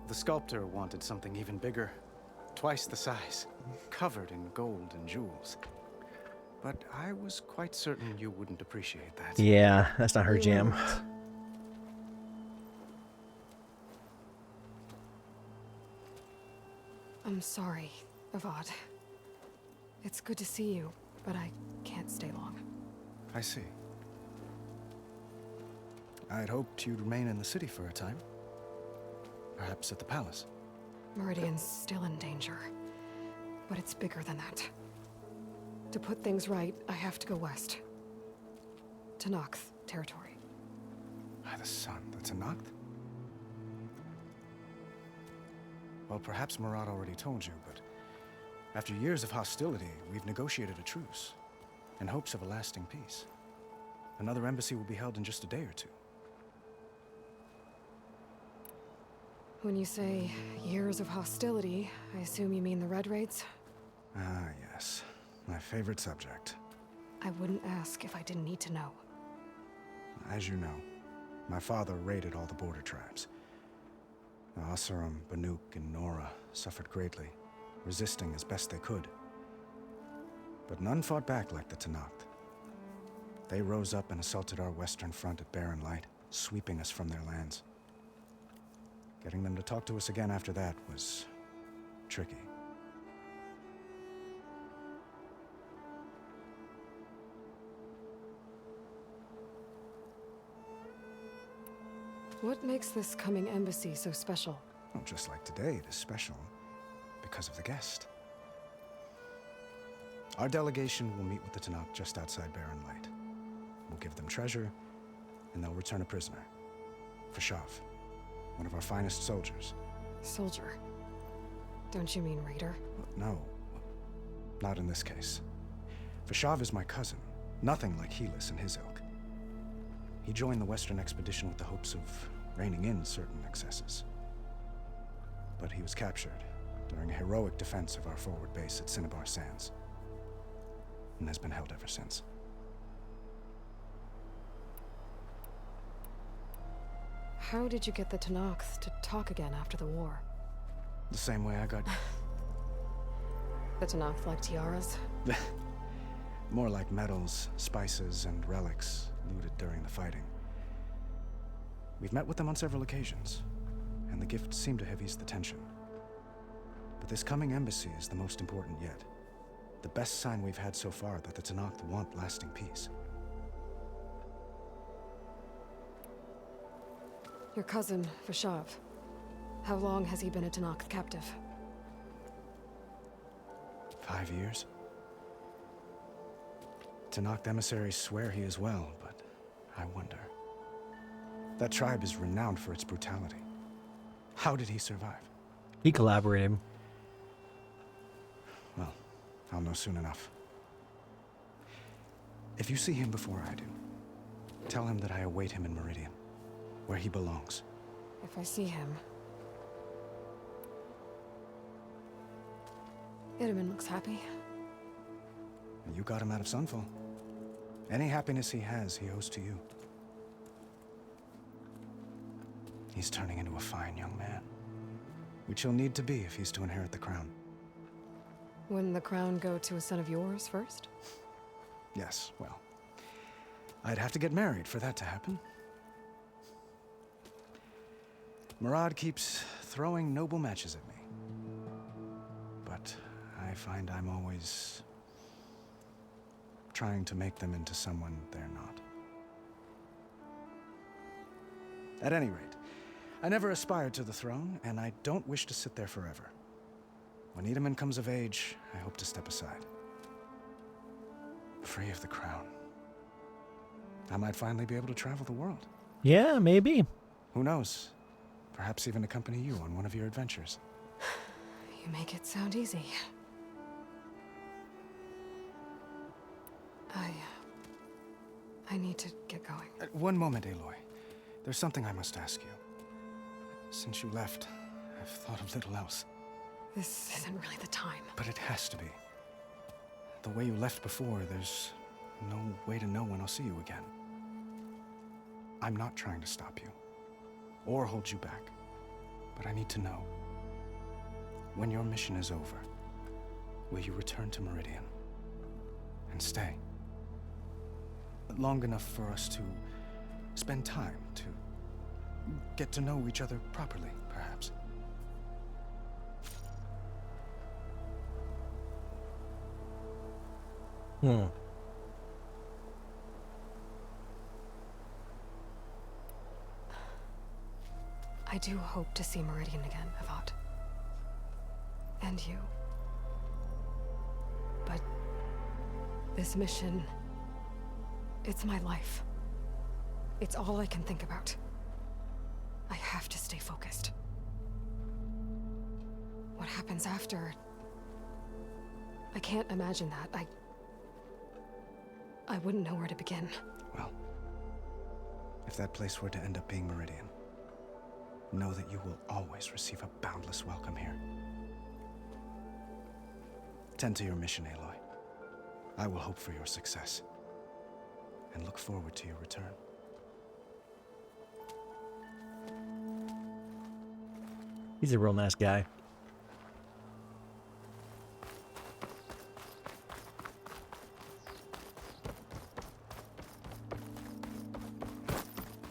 Speaker 15: The sculptor wanted something even bigger, twice the size, covered in gold and jewels. But I was quite certain you wouldn't appreciate that.
Speaker 1: Yeah, that's not her jam.
Speaker 3: I'm sorry, Avad. It's good to see you, but I can't stay long.
Speaker 15: I see. I'd hoped you'd remain in the city for a time. Perhaps at the palace.
Speaker 3: Meridian's still in danger, but it's bigger than that. To put things right, I have to go west. To Nox territory.
Speaker 15: By the sun, that's a Noct? Well, perhaps Murad already told you, but after years of hostility, we've negotiated a truce, in hopes of a lasting peace. Another embassy will be held in just a day or two.
Speaker 3: When you say years of hostility, I assume you mean the Red Raids?
Speaker 15: Ah, yes. My favorite subject.
Speaker 3: I wouldn't ask if I didn't need to know.
Speaker 15: As you know, my father raided all the border tribes. The Asuram, Banuk, and Nora suffered greatly, resisting as best they could. But none fought back like the Tenakth. They rose up and assaulted our western front at Barren Light, sweeping us from their lands. Getting them to talk to us again after that was tricky.
Speaker 3: What makes this coming embassy so special?
Speaker 15: Well, just like today, it is special because of the guest. Our delegation will meet with the Tenakth just outside Barren Light. We'll give them treasure, and they'll return a prisoner. Fashav, one of our finest soldiers.
Speaker 3: Soldier? Don't you mean raider?
Speaker 15: No, not in this case. Fashav is my cousin, nothing like Helis and his ilk. He joined the Western expedition with the hopes of reining in certain excesses. But he was captured during a heroic defense of our forward base at Cinnabar Sands, and has been held ever since.
Speaker 3: How did you get the Tenakth to talk again after the war?
Speaker 15: The same way I got...
Speaker 3: The Tanakh like tiaras?
Speaker 15: More like metals, spices, and relics looted during the fighting. We've met with them on several occasions, and the gifts seem to have eased the tension. But this coming embassy is the most important yet. The best sign we've had so far that the Tanakh want lasting peace.
Speaker 3: Your cousin, Vashav. How long has he been a Tanakh captive?
Speaker 15: 5 years? Tanakh emissaries swear he is well, but I wonder. That tribe is renowned for its brutality. How did he survive?
Speaker 1: He collaborated.
Speaker 15: Well, I'll know soon enough. If you see him before I do, tell him that I await him in Meridian, where he belongs.
Speaker 3: If I see him... Itaman looks happy.
Speaker 15: You got him out of Sunfall. Any happiness he has, he owes to you. He's turning into a fine young man, which he'll need to be if he's to inherit the crown.
Speaker 3: Wouldn't the crown go to a son of yours first?
Speaker 15: Yes, well, I'd have to get married for that to happen. Murad keeps throwing noble matches at me. But I find I'm always trying to make them into someone they're not. At any rate, I never aspired to the throne, and I don't wish to sit there forever. When Itaman comes of age, I hope to step aside. Free of the crown. I might finally be able to travel the world.
Speaker 1: Yeah, maybe.
Speaker 15: Who knows? Perhaps even accompany you on one of your adventures.
Speaker 3: You make it sound easy. I need to get going.
Speaker 15: One moment, Aloy. There's something I must ask you. Since you left, I've thought of little else.
Speaker 3: This isn't really the time.
Speaker 15: But it has to be. The way you left before, there's no way to know when I'll see you again. I'm not trying to stop you, or hold you back. But I need to know, when your mission is over, will you return to Meridian? And stay? Long enough for us to spend time, to get to know each other properly, perhaps.
Speaker 3: I do hope to see Meridian again, Avad. And you. But this mission, it's my life. It's all I can think about. I have to stay focused. What happens after? I can't imagine that. I wouldn't know where to begin.
Speaker 15: Well, if that place were to end up being Meridian, know that you will always receive a boundless welcome here. Tend to your mission, Aloy. I will hope for your success, and look forward to your return.
Speaker 1: He's a real nice guy.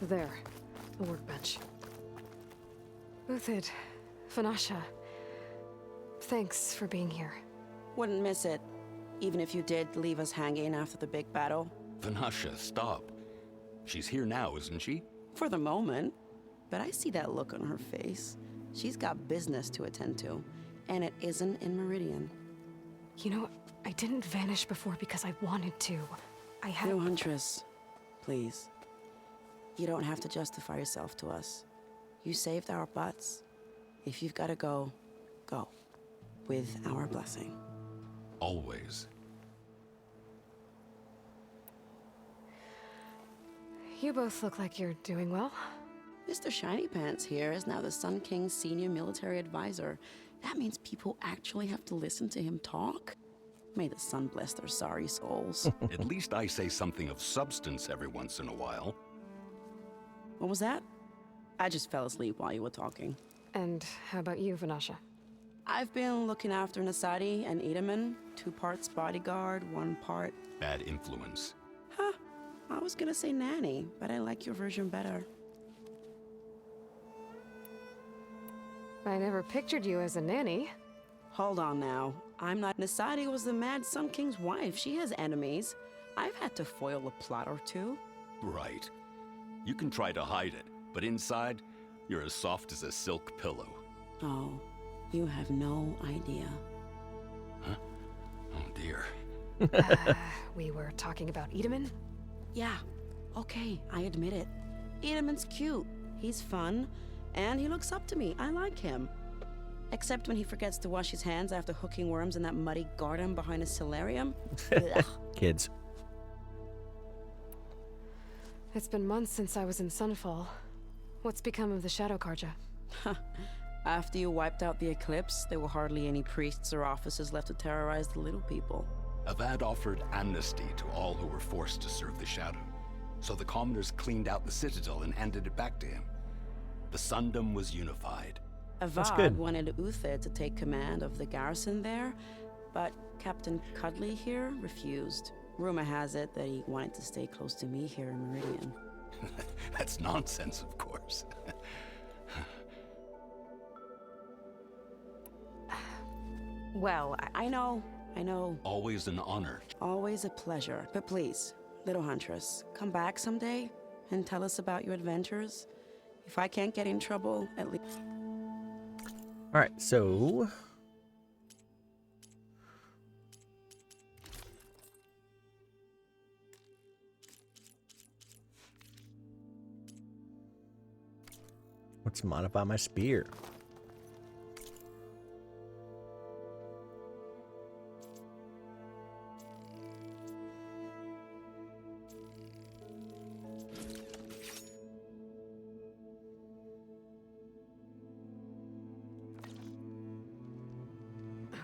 Speaker 3: There, a workbench. Uthid, Vanasha, thanks for being here.
Speaker 11: Wouldn't miss it, even if you did leave us hanging after the big battle.
Speaker 13: Vanasha, stop. She's here now, isn't she?
Speaker 11: For the moment. But I see that look on her face. She's got business to attend to, and it isn't in Meridian.
Speaker 3: You know, I didn't vanish before because I wanted to. I had...
Speaker 11: No, Huntress. Please. You don't have to justify yourself to us. You saved our butts. If you've got to go, go. With our blessing.
Speaker 13: Always.
Speaker 3: You both look like you're doing well.
Speaker 11: Mr. Shiny Pants here is now the Sun King's senior military advisor. That means people actually have to listen to him talk? May the sun bless their sorry souls.
Speaker 13: At least I say something of substance every once in a while.
Speaker 11: What was that? I just fell asleep while you were talking.
Speaker 3: And how about you, Vanasha?
Speaker 11: I've been looking after Nasadi and Edaman. 2 parts bodyguard, 1 part...
Speaker 13: Bad influence.
Speaker 11: Huh. I was gonna say nanny, but I like your version better.
Speaker 3: I never pictured you as a nanny.
Speaker 11: Hold on now. I'm not. Nasadi was the Mad Sun King's wife. She has enemies. I've had to foil a plot or 2.
Speaker 17: Right. You can try to hide it, but inside, you're as soft as a silk pillow.
Speaker 11: Oh, you have no idea.
Speaker 17: Huh? Oh dear.
Speaker 3: We were talking about Edaman?
Speaker 11: Yeah, okay, I admit it. Edaman's cute. He's fun, and he looks up to me. I like him. Except when he forgets to wash his hands after hooking worms in that muddy garden behind his solarium.
Speaker 1: Kids.
Speaker 3: It's been months since I was in Sunfall. What's become of the Shadow Karja?
Speaker 11: After you wiped out the eclipse, there were hardly any priests or officers left to terrorize the little people.
Speaker 17: Avad offered amnesty to all who were forced to serve the Shadow. So the commoners cleaned out the citadel and handed it back to him. The Sundom was unified.
Speaker 11: Avad wanted Uther to take command of the garrison there, but Captain Cudley here refused. Rumor has it that he wanted to stay close to me here in Meridian.
Speaker 17: That's nonsense, of course.
Speaker 11: Well, I know.
Speaker 17: Always an honor.
Speaker 11: Always a pleasure. But please, little huntress, come back someday and tell us about your adventures. If I can't get in trouble, at least...
Speaker 1: Alright, so... let's modify my spear.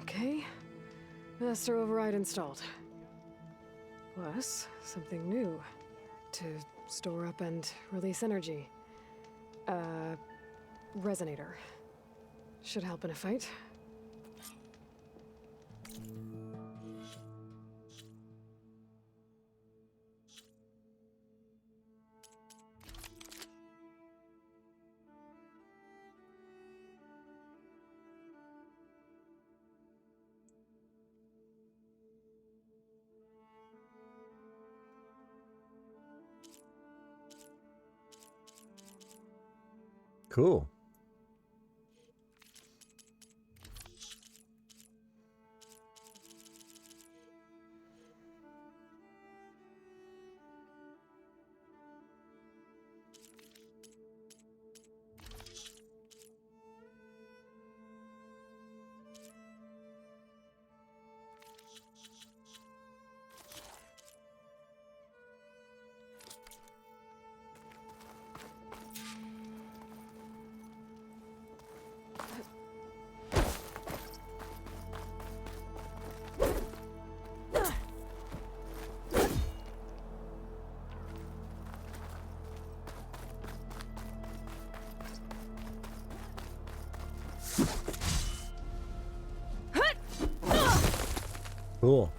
Speaker 3: Okay. Master override installed. Plus, something new. To store up and release energy. Resonator. Should help in a fight.
Speaker 1: Cool. Cool.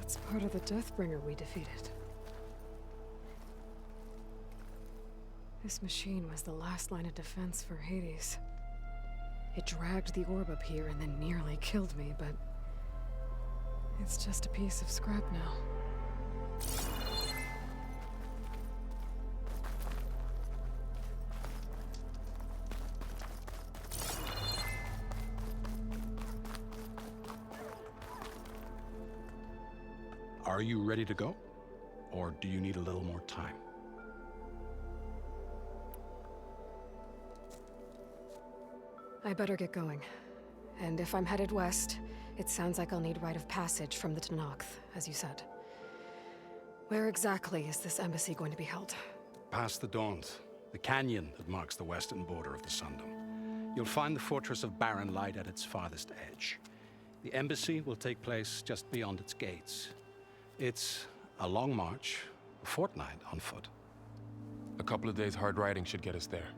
Speaker 3: That's part of the Deathbringer we defeated. This machine was the last line of defense for Hades. It dragged the orb up here and then nearly killed me, but it's just a piece of scrap now.
Speaker 13: Are you ready to go? Or do you need a little more time?
Speaker 3: I better get going. And if I'm headed west, it sounds like I'll need rite of passage from the Tenakth, as you said. Where exactly is this embassy going to be held?
Speaker 13: Past the Daunt, the canyon that marks the western border of the Sundom. You'll find the fortress of Barren Light at its farthest edge. The embassy will take place just beyond its gates. It's a long march, a fortnight on foot.
Speaker 4: A couple of days hard riding should get us there.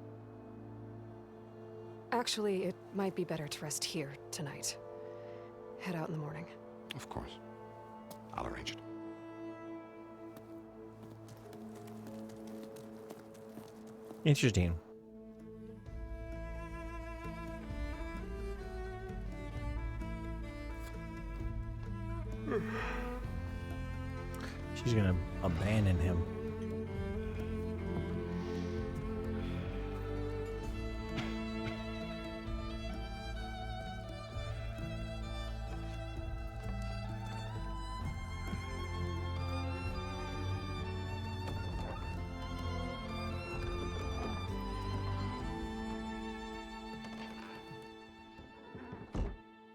Speaker 3: Actually, it might be better to rest here tonight. Head out in the morning.
Speaker 13: Of course. I'll arrange it.
Speaker 1: Interesting. She's gonna abandon him.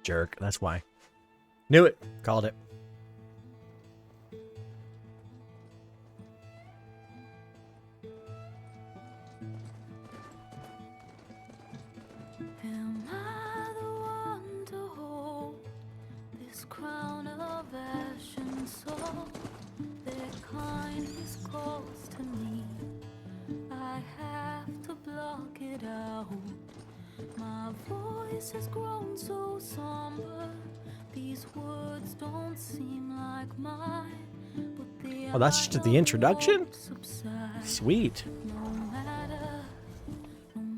Speaker 1: Jerk, that's why. Knew it. Called it.
Speaker 18: Am I the one to hold this crown of ash and soul? Their kind is close to me. I have to block it out. My voice has grown so somber. These words don't seem like mine, but they
Speaker 1: Oh, that's just the introduction? Sweet.
Speaker 18: no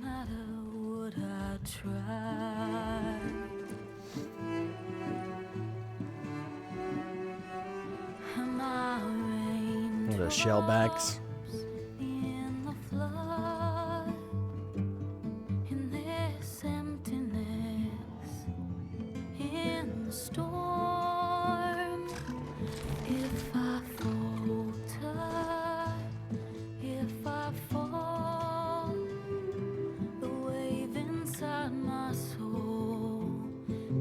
Speaker 18: matter what I try. Am I rain
Speaker 1: The shellbacks.
Speaker 18: in the flood? In this emptiness, in the storm, if I falter, if I fall, the wave inside my soul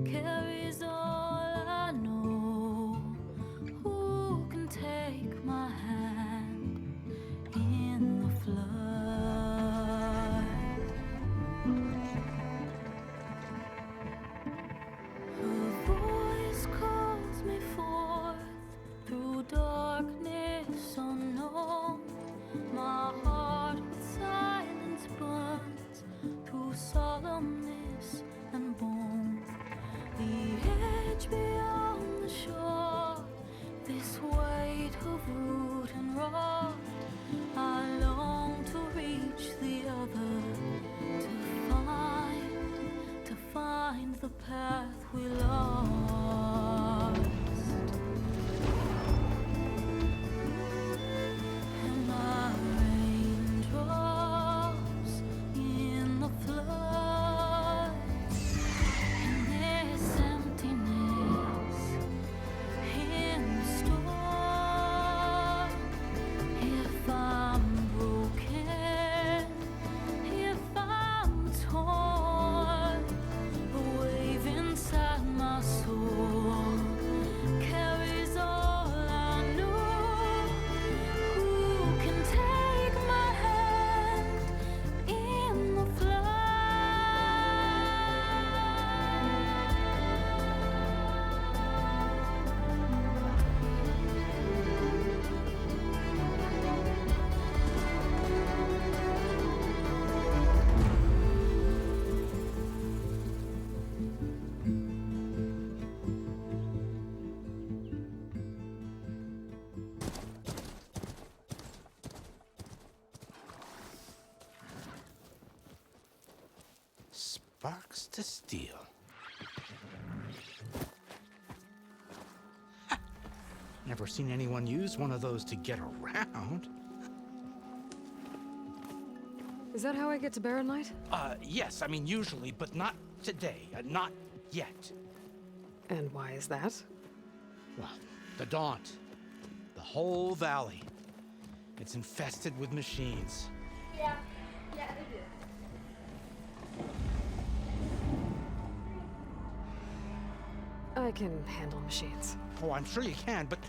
Speaker 18: carries all I know. Who can take my hand in the flood? Her voice calls me forth through darkness unknown. My heart with silence burns through solemnness and bone. The edge beyond the shore, this weight of root and rod. I long to reach the other, to find the path we lost. Am I raindrops in the flood? In this emptiness, in the storm, if I'm broken, if I'm torn, the wave inside my soul carries all I know. Who can take my hand in the
Speaker 19: Sparks to steel. Never seen anyone use one of those to get around.
Speaker 3: Is that how I get to Barren Light?
Speaker 19: Yes, I mean usually, but not today. Not yet.
Speaker 3: And why is that?
Speaker 19: Well, the Daunt. The whole valley. It's infested with machines.
Speaker 16: Yeah, they do.
Speaker 3: I can handle machines.
Speaker 19: Oh, I'm sure you can, but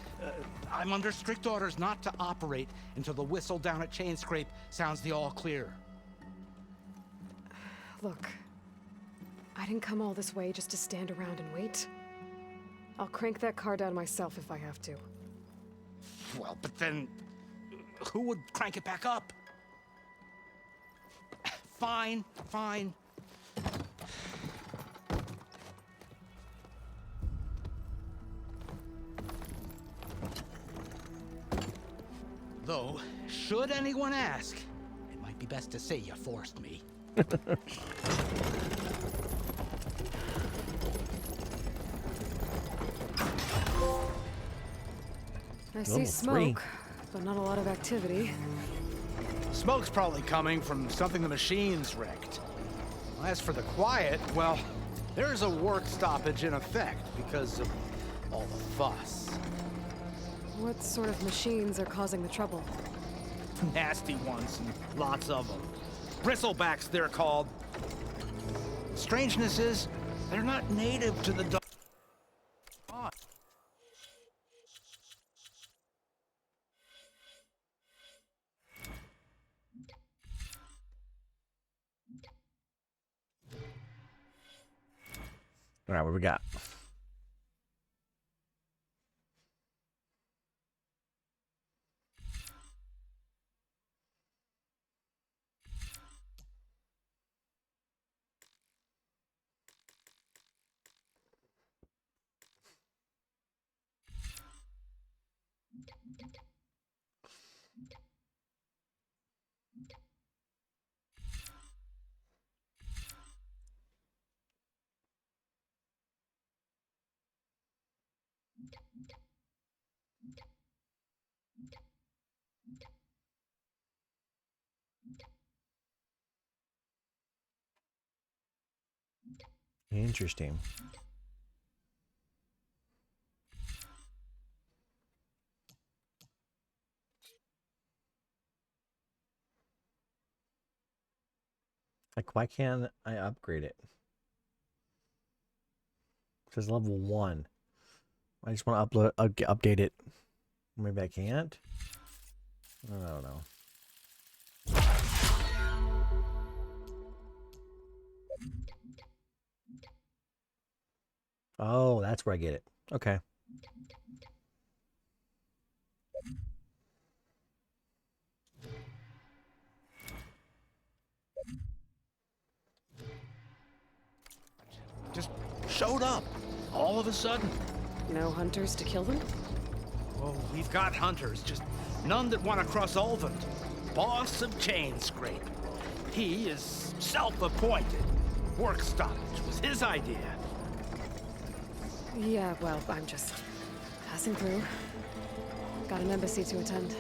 Speaker 19: I'm under strict orders not to operate until the whistle down at Chain Scrape sounds the all clear.
Speaker 3: Look, I didn't come all this way just to stand around and wait. I'll crank that car down myself if I have to.
Speaker 19: Well, but then who would crank it back up? Fine, fine. Though, should anyone ask, it might be best to say you forced me.
Speaker 3: I see smoke, but not a lot of activity.
Speaker 19: Smoke's probably coming from something the machines wrecked. As for the quiet, well, there's a work stoppage in effect because of all the fuss.
Speaker 3: What sort of machines are causing the trouble?
Speaker 19: Nasty ones, and lots of them. Bristlebacks, they're called. Strangeness is, they're not native to the dog.
Speaker 1: All right, what we got? Interesting. Like, why can't I upgrade it? It says level 1. I just want to update it. Maybe I can't? I don't know. Oh, that's where I get it. Okay.
Speaker 19: Just showed up, all of a sudden.
Speaker 3: No hunters to kill them?
Speaker 19: Oh, we've got hunters, just none that want to cross Ulvund. Boss of Chainscrape. He is self-appointed. Work stoppage was his idea.
Speaker 3: Yeah, well, I'm just passing through. Got an embassy to attend.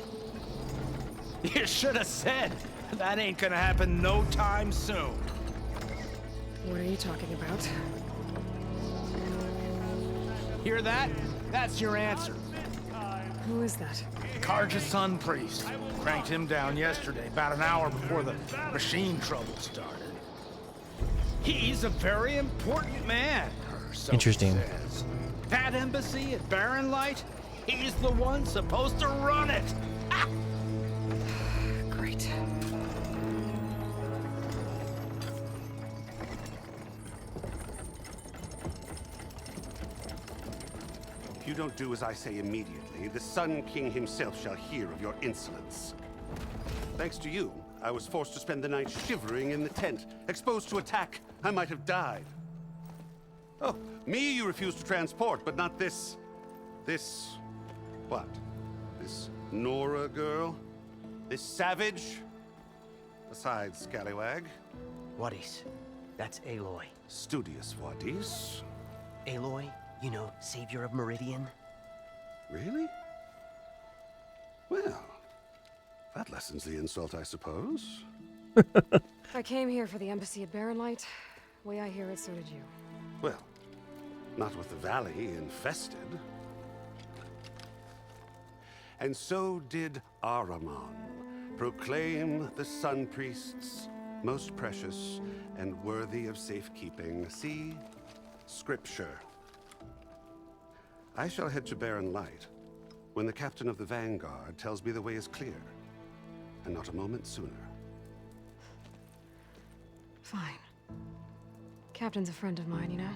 Speaker 19: You should have said. That ain't gonna happen no time soon.
Speaker 3: What are you talking about?
Speaker 19: Hear that? That's your answer.
Speaker 3: Who is that?
Speaker 19: Karja's son priest. Cranked him down yesterday, about an hour before the machine trouble started. He's a very important man, or so
Speaker 1: Interesting.
Speaker 19: he says. That embassy at Barren Light, he's the one supposed to run it.
Speaker 3: Great.
Speaker 20: If you don't do as I say immediately, the Sun King himself shall hear of your insolence. Thanks to you, I was forced to spend the night shivering in the tent. Exposed to attack, I might have died. Oh, me you refuse to transport, but not this... what? This Nora girl? This savage? Besides, scallywag.
Speaker 21: Wadis. That's Aloy.
Speaker 20: Studious Wadis.
Speaker 21: Aloy, you know, savior of Meridian.
Speaker 20: Really? Well, that lessens the insult, I suppose.
Speaker 3: I came here for the embassy at Barren Light. Way I hear it, so did you.
Speaker 20: Well, not with the valley infested. And so did Ahriman proclaim the Sun Priests most precious and worthy of safekeeping. See? Scripture. I shall head to Barren Light when the captain of the Vanguard tells me the way is clear, and not a moment sooner.
Speaker 3: Fine. Captain's a friend of mine, you know?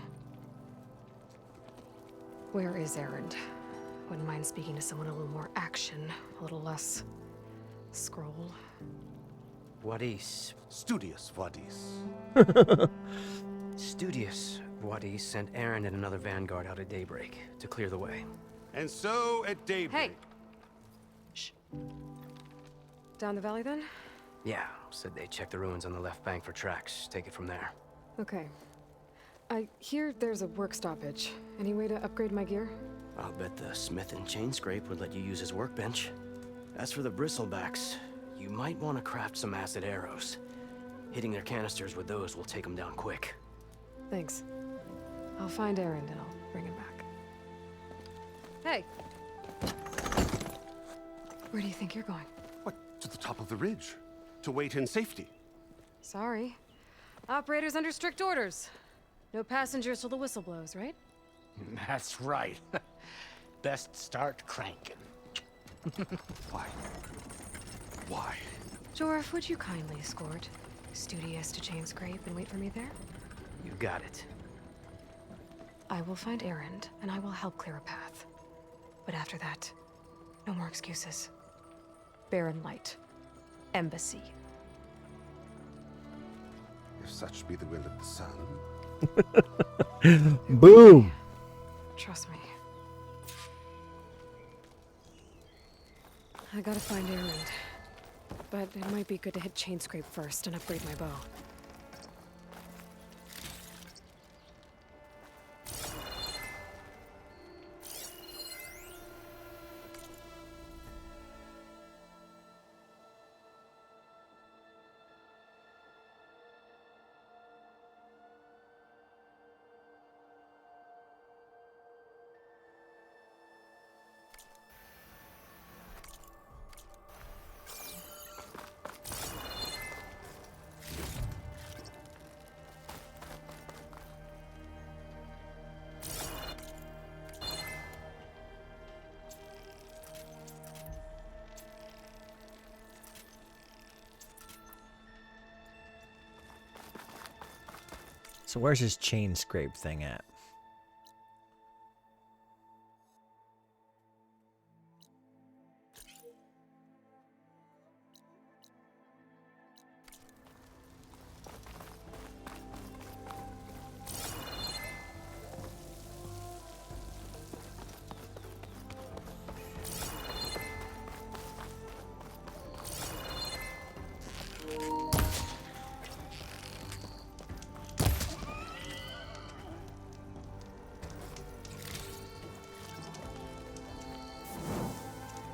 Speaker 3: Where is Erend? Wouldn't mind speaking to someone a little more action, a little less scroll.
Speaker 21: Wadis.
Speaker 20: Studious Wadis.
Speaker 21: Studious Wadis sent Aaron and another vanguard out at daybreak to clear the way.
Speaker 20: And so at daybreak...
Speaker 3: Hey! Shh. Down the valley then?
Speaker 21: Yeah, said they checked the ruins on the left bank for tracks. Take it from there.
Speaker 3: Okay. I hear there's a work stoppage. Any way to upgrade my gear?
Speaker 21: I'll bet the smith in Chainscrape would let you use his workbench. As for the bristlebacks, you might want to craft some acid arrows. Hitting their canisters with those will take them down quick.
Speaker 3: Thanks. I'll find Erend and I'll bring him back. Hey! Where do you think you're going?
Speaker 20: What? To the top of the ridge. To wait in safety.
Speaker 3: Sorry. Operator's under strict orders. No passengers till the whistle blows, right?
Speaker 19: That's right. Best start cranking.
Speaker 20: Why? Why?
Speaker 3: Jorf, would you kindly escort Studious to Chainscrape and wait for me there?
Speaker 21: You got it.
Speaker 3: I will find Erend, and I will help clear a path. But after that, no more excuses. Barren Light. Embassy.
Speaker 20: If such be the will of the sun.
Speaker 1: Boom!
Speaker 3: Trust me. I gotta find Erend. But it might be good to hit Chainscrape first and upgrade my bow.
Speaker 1: So where's his chain scrape thing at?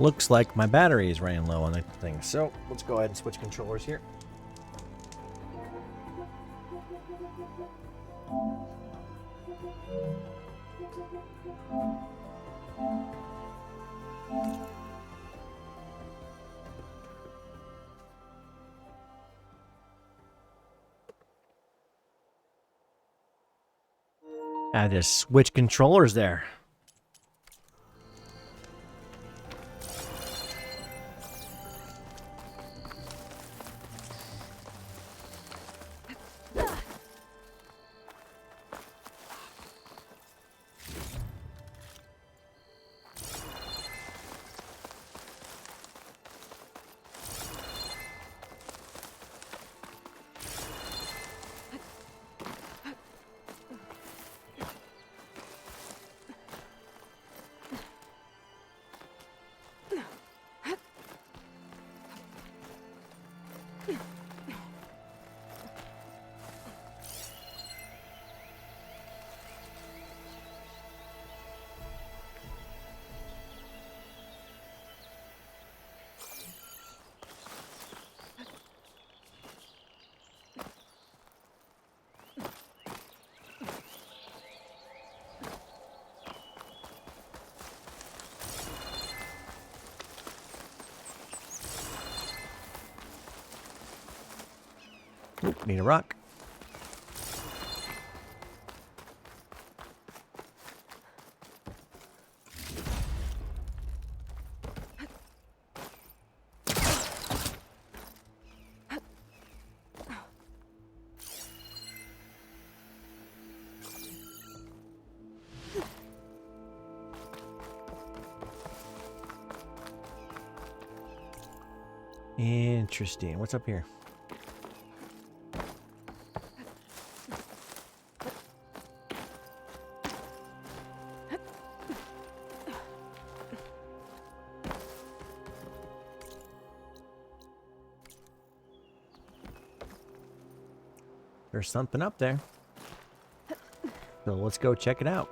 Speaker 1: Looks like my battery is running low on the thing, so let's go ahead and switch controllers here. I just switch controllers there. Oop, need a rock. Interesting. What's up here? There's something up there. So let's go check it out.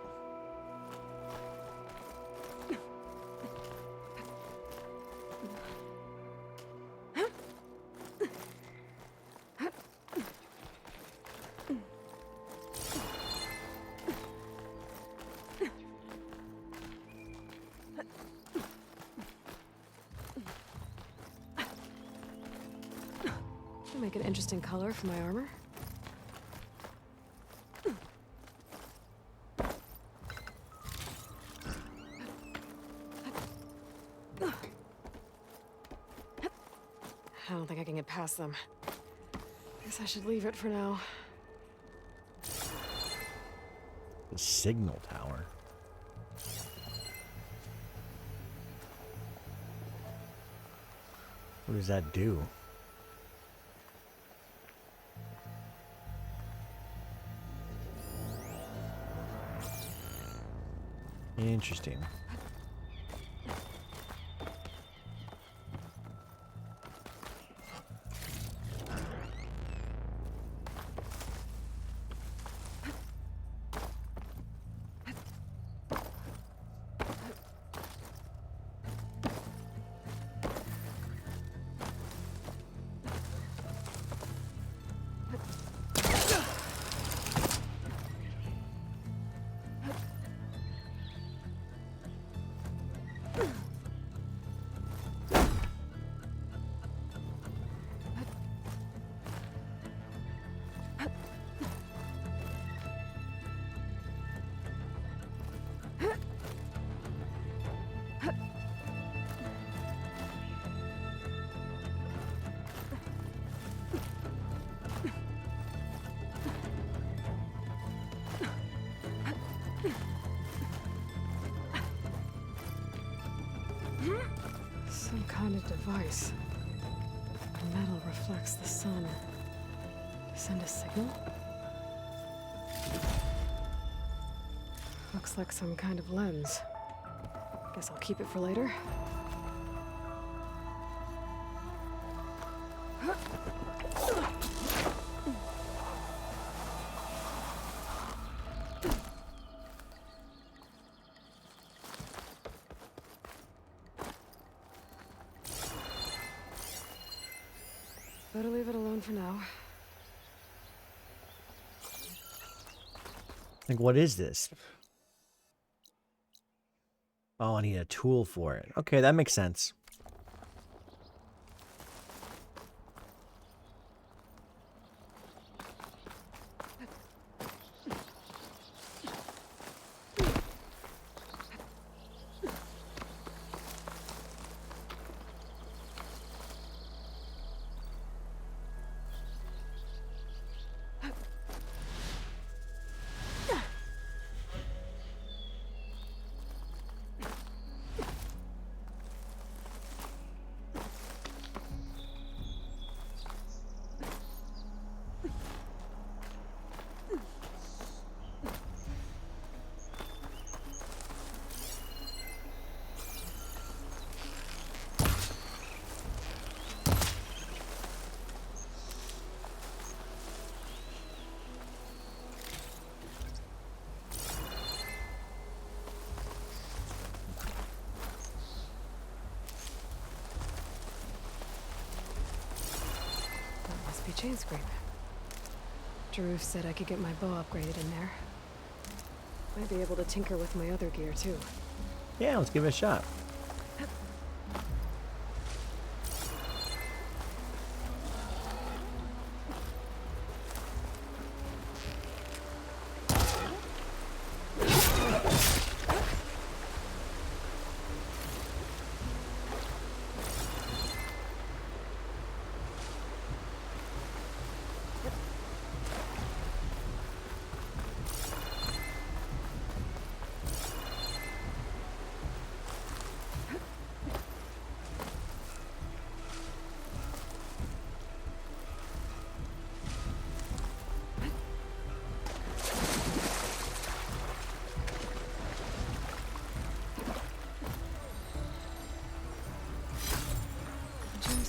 Speaker 3: Make an interesting color for my armor. I don't think I can get past them. Guess I should leave it for now.
Speaker 1: The signal tower. What does that do? Interesting.
Speaker 3: Some kind of device. The metal reflects the sun. Send a signal? Looks like some kind of lens. Guess I'll keep it for later. Better leave it alone for now.
Speaker 1: Like, what is this? Oh, I need a tool for it. Okay, that makes sense.
Speaker 3: Chain scrape. Drew said I could get my bow upgraded in there. Might be able to tinker with my other gear too.
Speaker 1: Yeah, let's give it a shot.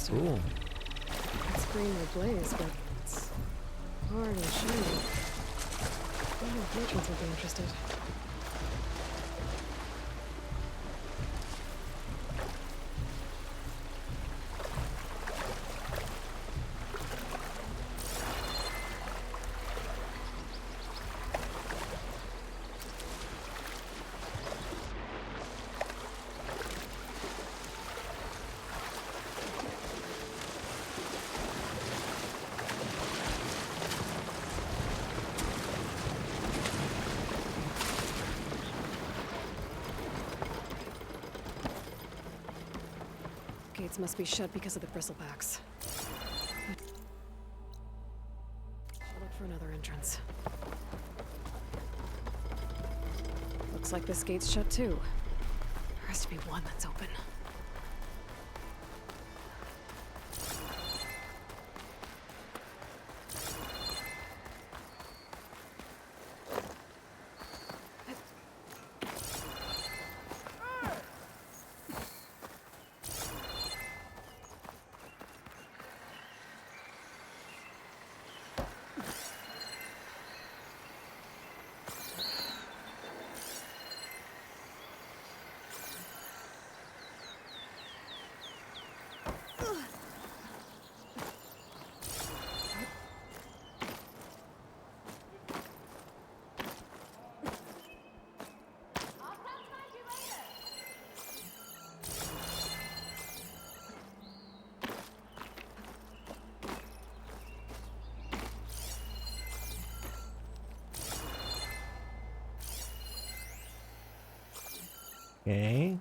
Speaker 3: Cool. It's green or blaze, but it's Already shiny. I wonder if patrons would be interested. Gates must be shut because of the bristlebacks. I'll look for another entrance. Looks like this gate's shut too. There has to be one that's open.
Speaker 1: Okay.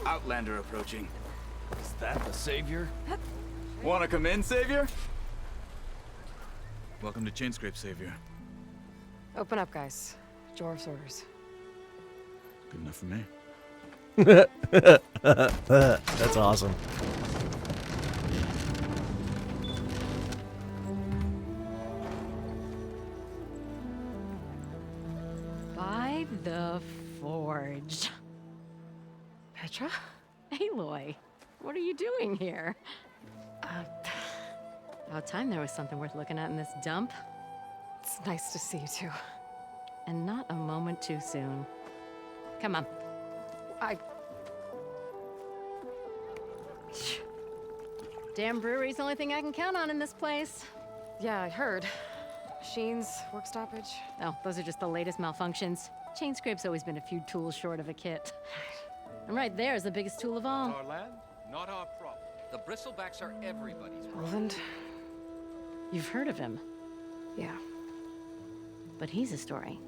Speaker 10: Outlander approaching. Is that the Savior? Wanna come in, Savior? Welcome to Chainscrape, Savior.
Speaker 3: Open up, guys. Jorv's orders.
Speaker 10: Good enough for me.
Speaker 1: That's awesome.
Speaker 6: By the Forge.
Speaker 3: Petra?
Speaker 6: Aloy, what are you doing here? About time there was something worth looking at in this dump.
Speaker 3: It's nice to see you too.
Speaker 6: And not a moment too soon. Come on. Damn brewery's the only thing I can count on in this place.
Speaker 3: Yeah, I heard. Machines, work stoppage.
Speaker 6: Oh, those are just the latest malfunctions. Chainscrape's always been a few tools short of a kit. And right there is the biggest tool of all.
Speaker 13: Our land, not our problem. The bristlebacks are everybody's problem.
Speaker 3: Roland?
Speaker 6: You've heard of him.
Speaker 3: Yeah.
Speaker 6: But he's a story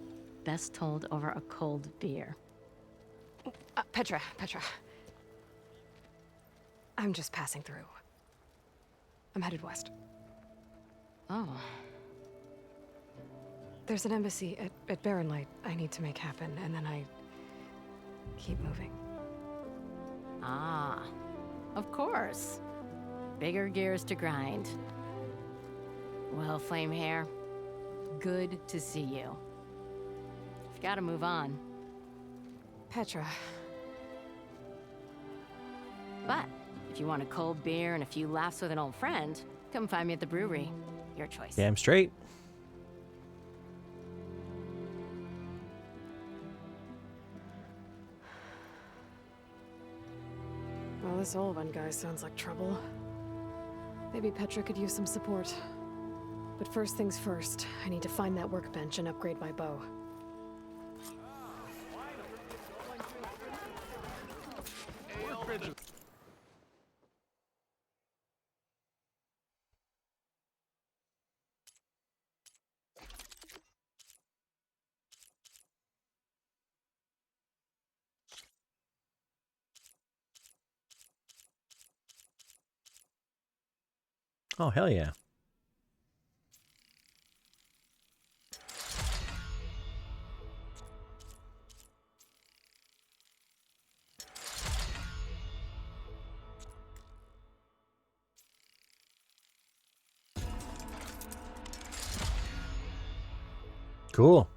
Speaker 6: best told over a cold beer.
Speaker 3: Petra. I'm just passing through. I'm headed west.
Speaker 6: Oh.
Speaker 3: There's an embassy at Barren Light I need to make happen, and then I keep moving.
Speaker 6: Ah, of course. Bigger gears to grind. Well, Flamehair, good to see you. You've got to move on.
Speaker 3: Petra.
Speaker 6: But if you want a cold beer and a few laughs with an old friend, come find me at the brewery. Your choice.
Speaker 1: Damn straight.
Speaker 3: Well, this Olvan guy sounds like trouble. Maybe Petra could use some support. But first things first, I need to find that workbench and upgrade my bow.
Speaker 12: bitches.
Speaker 1: Oh, hell yeah. Cool.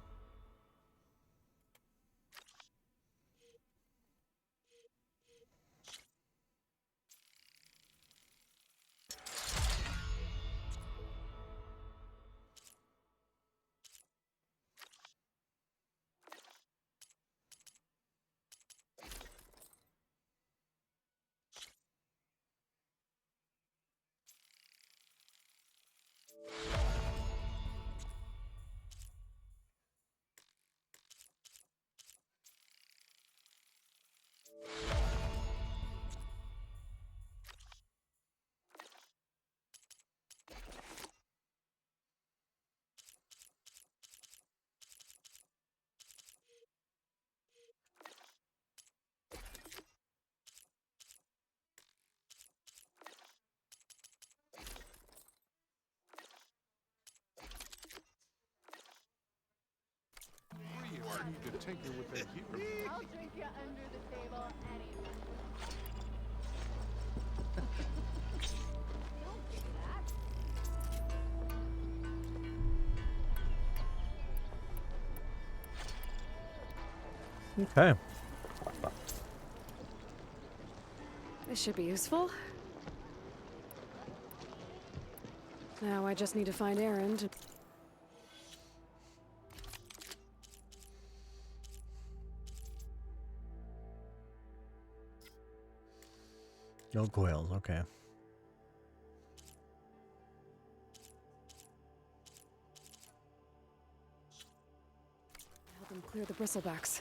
Speaker 12: You could tinker with that gyro.
Speaker 5: I'll drink you under the table anyway. Don't do that.
Speaker 1: Okay.
Speaker 3: This should be useful. Now I just need to find Aaron to...
Speaker 1: No coils, okay.
Speaker 3: Help him clear the bristlebacks.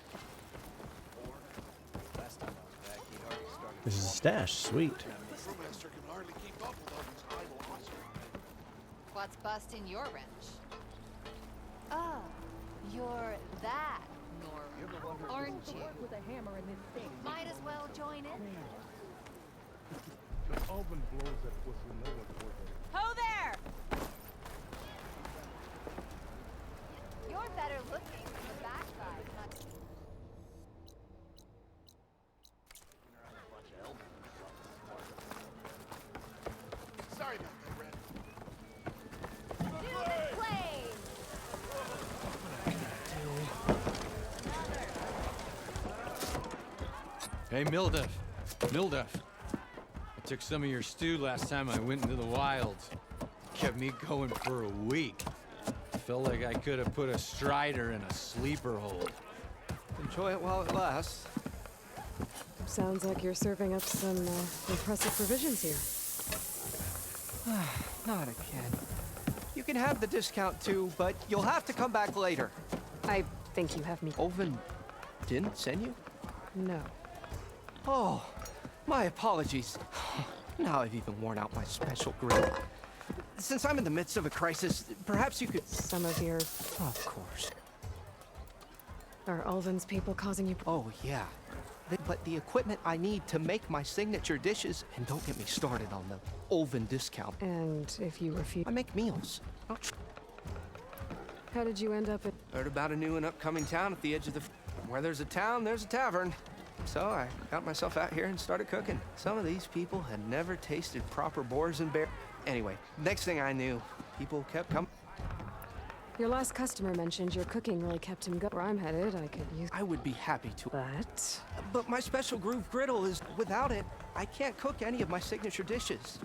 Speaker 1: This is a stash, sweet.
Speaker 5: What's busting your wrench? Oh, you're that Nora, aren't you? With a hammer in this thing. Might as well join in.
Speaker 12: The oven blows that whistle, no one for it.
Speaker 5: Ho there! You're better looking from the backside.
Speaker 12: Sorry about that, Red.
Speaker 22: Hey, Mildef. Mildef. I took some of your stew last time I went into the wilds. Kept me going for a week. Felt like I could have put a strider in a sleeper hold.
Speaker 23: Enjoy it while it lasts.
Speaker 3: Sounds like you're serving up some impressive provisions here.
Speaker 23: Not again. You can have the discount too, but you'll have to come back later.
Speaker 3: I think you have me.
Speaker 23: Oven didn't send you?
Speaker 3: No.
Speaker 23: Oh, my apologies. Now I've even worn out my special grill. Since I'm in the midst of a crisis, perhaps you could...
Speaker 3: Some of your...
Speaker 23: Of course.
Speaker 3: Are Ulvin's people causing you...
Speaker 23: Oh, yeah. But the equipment I need to make my signature dishes, and don't get me started on the Ulvin discount.
Speaker 3: And if you refuse...
Speaker 23: I make meals.
Speaker 3: How did you end up at...
Speaker 23: Heard about a new and upcoming town at the edge of the... Where there's a town, there's a tavern. So I got myself out here and started cooking. Some of these people had never tasted proper boars and bears. Anyway, next thing I knew, people kept coming.
Speaker 3: Your last customer mentioned your cooking really kept him going. Where I'm headed, I could use...
Speaker 23: I would be happy to.
Speaker 3: But
Speaker 23: my special groove griddle is... Without it, I can't cook any of my signature dishes.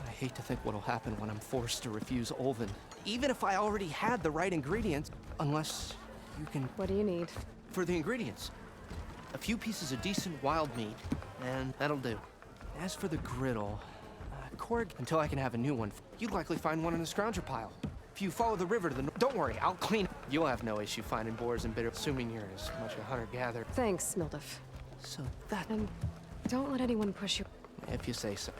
Speaker 23: I hate to think what'll happen when I'm forced to refuse Ulvin. Even if I already had the right ingredients, unless you can...
Speaker 3: What do you need?
Speaker 23: For the ingredients. A few pieces of decent wild meat, and that'll do. As for the griddle, Korg, until I can have a new one, you'd likely find one in the scrounger pile. If you follow the river to the north, don't worry, I'll clean it. You'll have no issue finding boars and bitter, assuming you're as much a hunter-gatherer.
Speaker 3: Thanks, Mildef.
Speaker 23: So that...
Speaker 3: Don't let anyone push you.
Speaker 23: If you say so.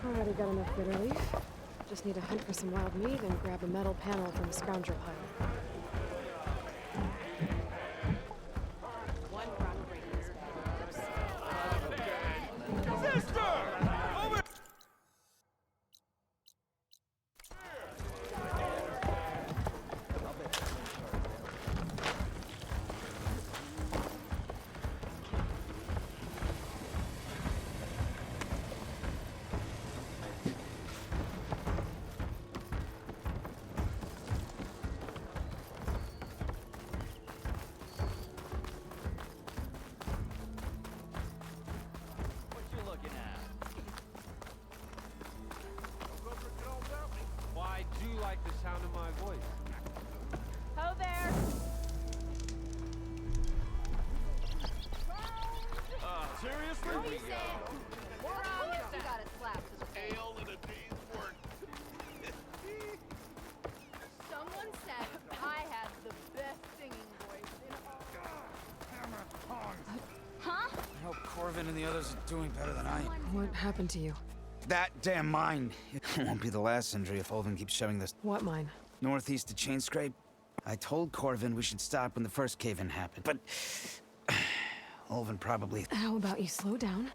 Speaker 3: Already got enough bitter leaf. Just need to hunt for some wild meat and grab a metal panel from the scoundrel pile.
Speaker 12: Why do you like the sound of my voice?
Speaker 5: Ho there!
Speaker 12: Seriously?
Speaker 5: What are you saying? Of course you got it slapped to the face.
Speaker 2: Ale and a day's work.
Speaker 5: Someone said I had the best singing voice in all... Huh?
Speaker 10: I hope Corvin and the others are doing better than I am.
Speaker 3: What happened to you?
Speaker 10: That damn mine. It won't be the last injury if Olvin keeps showing this.
Speaker 3: What mine?
Speaker 10: Northeast to Chain Scrape. I told Corvin we should stop when the first cave-in happened, but... Olvin probably...
Speaker 3: How about you slow down?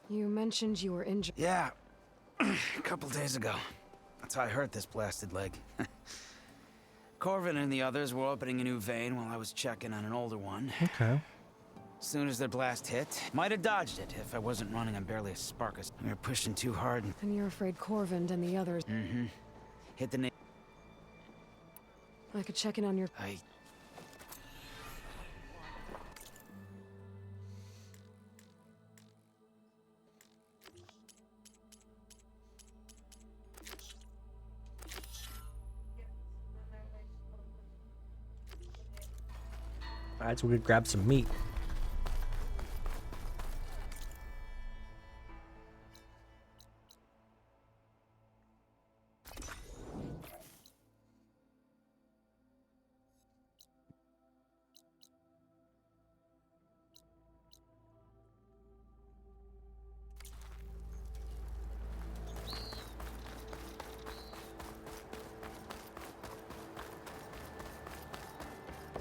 Speaker 3: You mentioned you were injured.
Speaker 10: Yeah. A couple days ago. That's how I hurt this blasted leg. Corvin and the others were opening a new vein while I was checking on an older one.
Speaker 1: Okay.
Speaker 10: As soon as their blast hit, might have dodged it if I wasn't running on barely a sparkus. We were pushing too hard and...
Speaker 3: And you're afraid Corvin and the others...
Speaker 10: Mm-hmm. Hit the...
Speaker 3: I could check in on your...
Speaker 1: Alright, so we could grab some meat.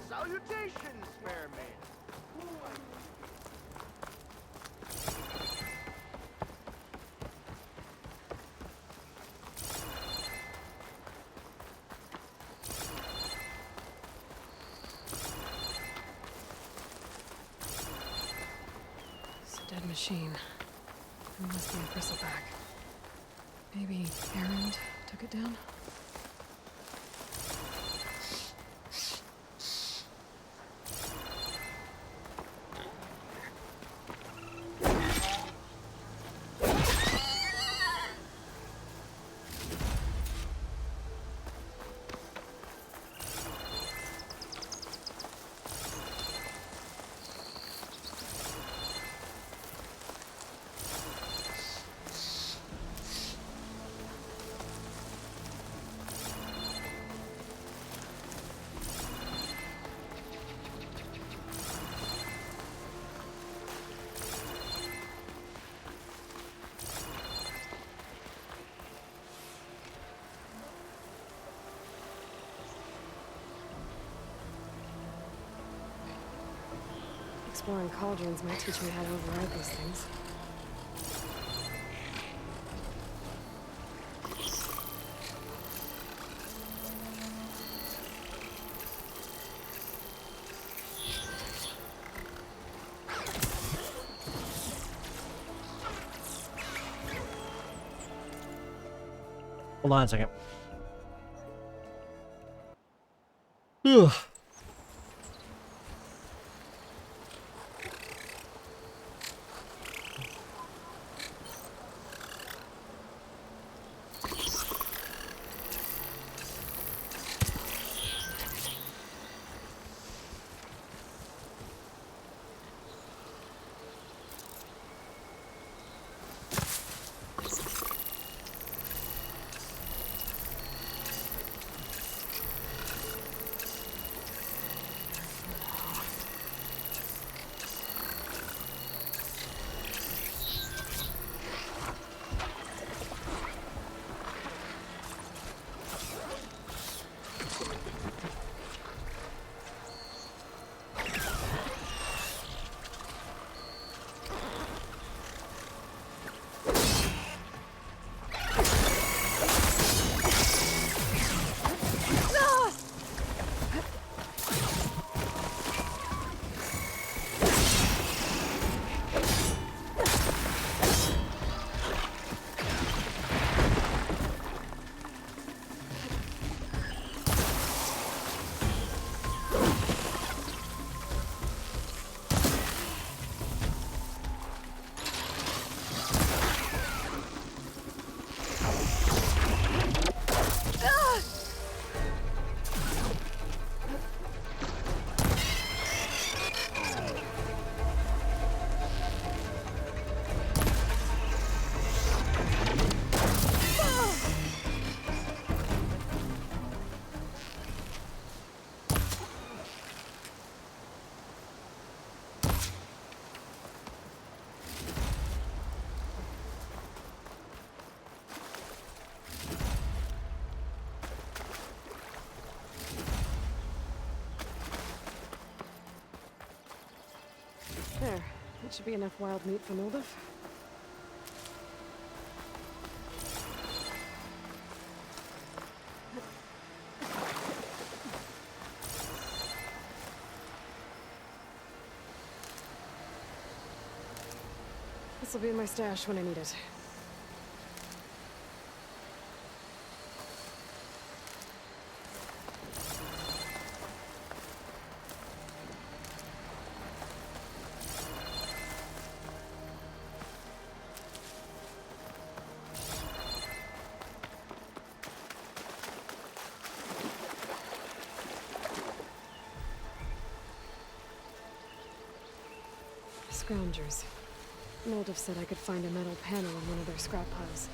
Speaker 12: Salutations, fair maiden.
Speaker 3: It's a dead machine. It must be a bristleback. Maybe Errand took it down? Exploring cauldrons might teach me how to override these things.
Speaker 1: Hold on a second. Ugh.
Speaker 3: There. That should be enough wild meat for Mildif. This'll be in my stash when I need it. Scroungers. Mildif said I could find a metal panel in one of their scrap piles.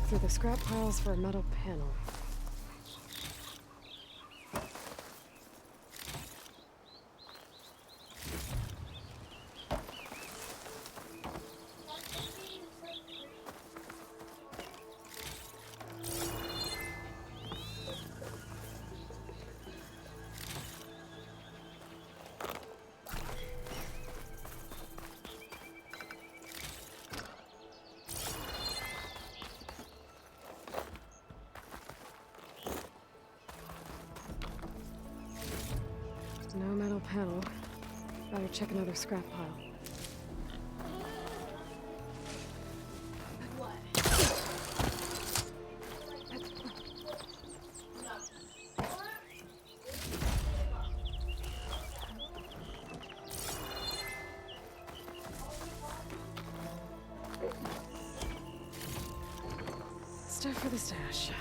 Speaker 3: Through the scrap piles for a metal panel. No metal panel. Better check another scrap pile. Stuff for the stash.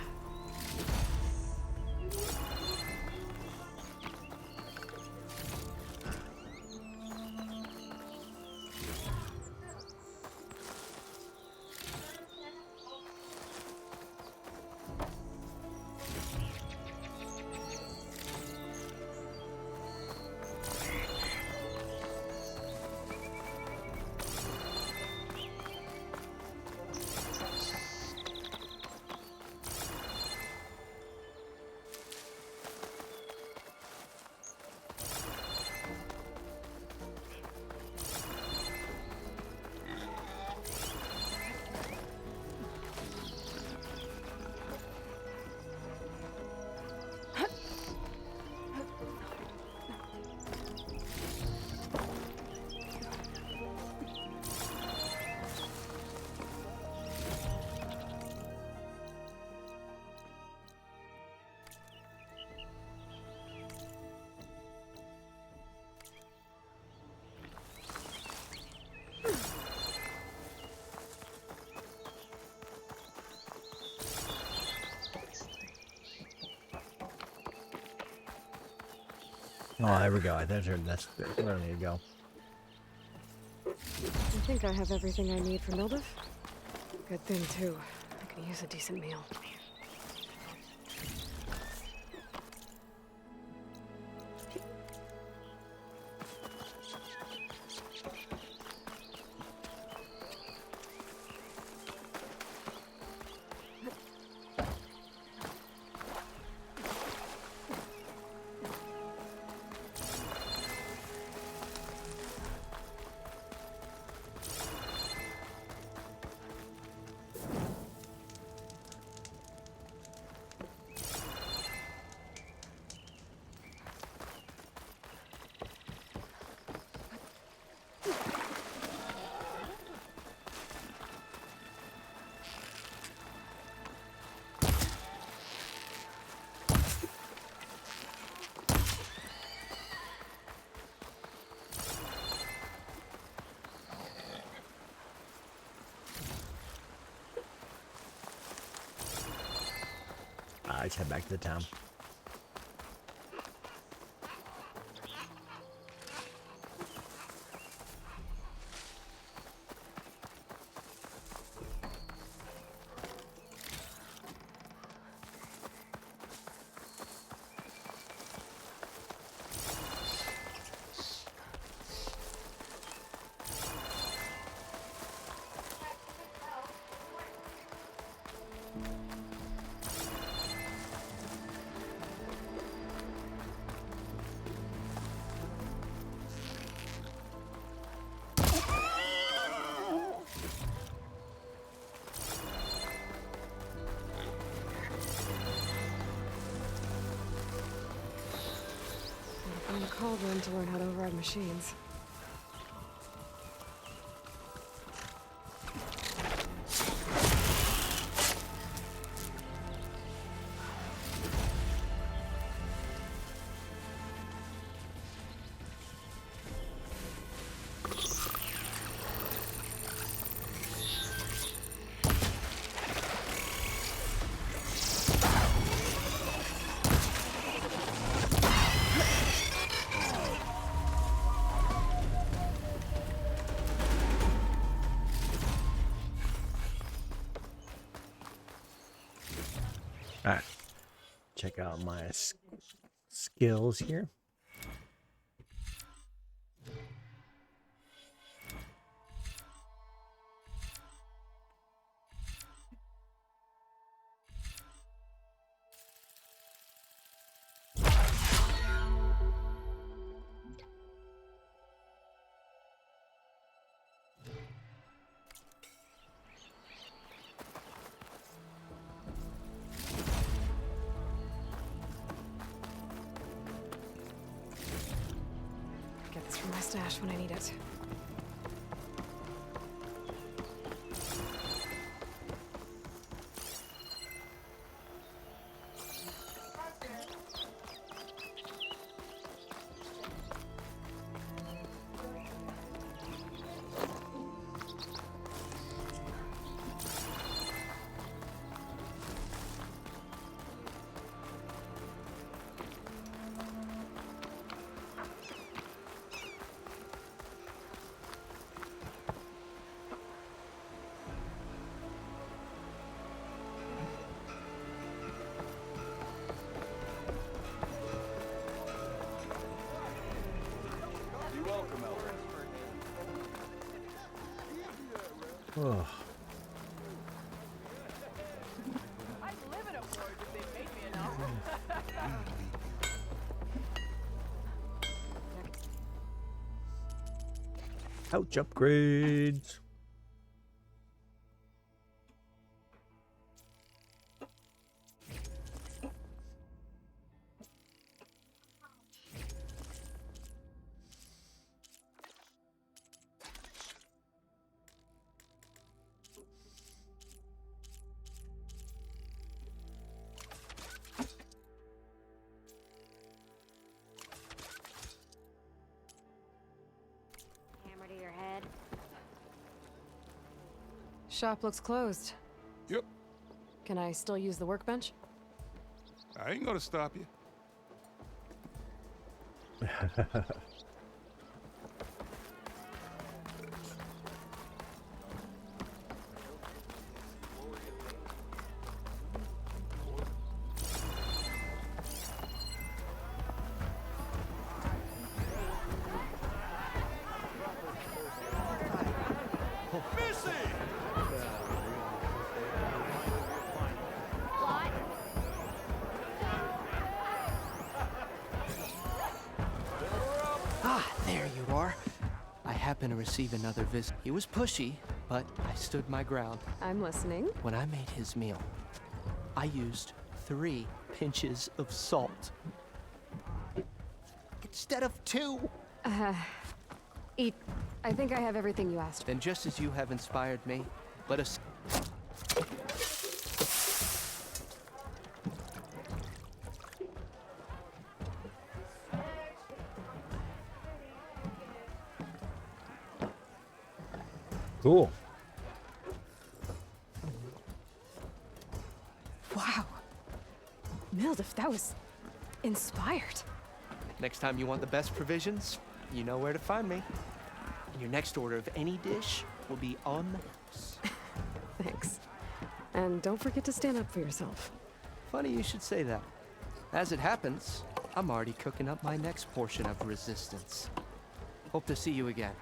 Speaker 1: Oh, there we go. That's where I need to go.
Speaker 3: I think I have everything I need for Mildef. Good thing, too. I could use a decent meal.
Speaker 1: Let's head back to the town.
Speaker 3: I'm called in to learn how to override machines.
Speaker 1: Alright. Check out my skills here.
Speaker 3: Get this from my stash when I need it.
Speaker 1: Oh. Ouch, upgrades.
Speaker 3: Hammer to your head. Shop looks closed.
Speaker 7: Yep.
Speaker 3: Can I still use the workbench?
Speaker 7: I ain't gonna stop you.
Speaker 23: Ah, there you are. I happen to receive another visit. He was pushy, but I stood my ground.
Speaker 3: I'm listening.
Speaker 23: When I made his meal, I used 3 pinches of salt instead of 2.
Speaker 3: Eat. I think I have everything you asked.
Speaker 23: Then just as you have inspired me, let us...
Speaker 1: Cool.
Speaker 3: Wow. Mildef, that was inspired.
Speaker 23: Next time you want the best provisions, you know where to find me. And your next order of any dish will be on the house.
Speaker 3: Thanks. And don't forget to stand up for yourself.
Speaker 23: Funny you should say that. As it happens, I'm already cooking up my next portion of resistance. Hope to see you again.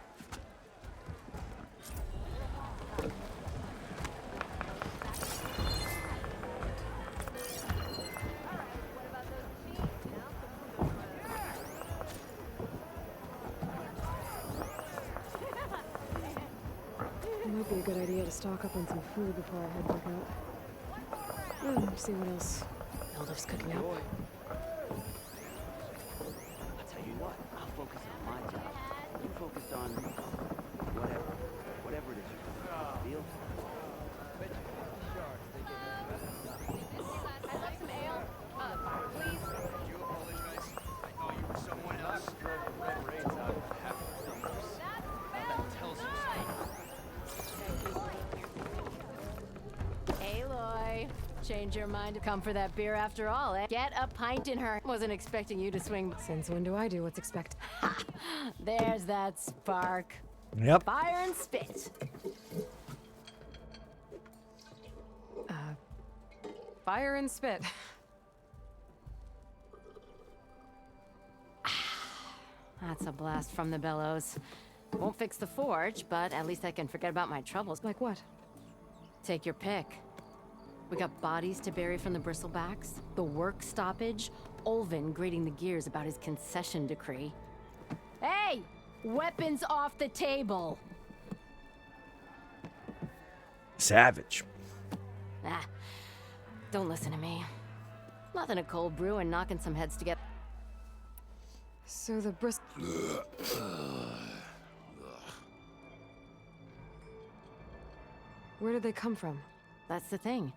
Speaker 3: It might be a good idea to stock up on some food before I head back out. See what else Mildef's cooking up.
Speaker 7: I'll tell you what, I'll focus on my job. You focus on whatever it is you're doing. Deal?
Speaker 5: I'd like some ale. Please.
Speaker 7: You apologize. I thought you were someone else. Red rains out of half the numbers. That tells you something.
Speaker 6: Aloy, change your mind to come for that beer after all, eh? Get a pint in her. Wasn't expecting you to swing.
Speaker 3: Since when do I do what's expected?
Speaker 6: There's that spark.
Speaker 1: Yep.
Speaker 6: Fire and spit.
Speaker 3: Fire and spit.
Speaker 6: That's a blast from the bellows. Won't fix the forge, but at least I can forget about my troubles.
Speaker 3: Like what?
Speaker 6: Take your pick. We got bodies to bury from the bristlebacks, the work stoppage, Olvin grating the gears about his concession decree. Hey! Weapons off the table!
Speaker 1: Savage.
Speaker 6: Ah, don't listen to me. Nothing a cold brew and knocking some heads together.
Speaker 3: So the Where did they come from?
Speaker 6: That's the thing.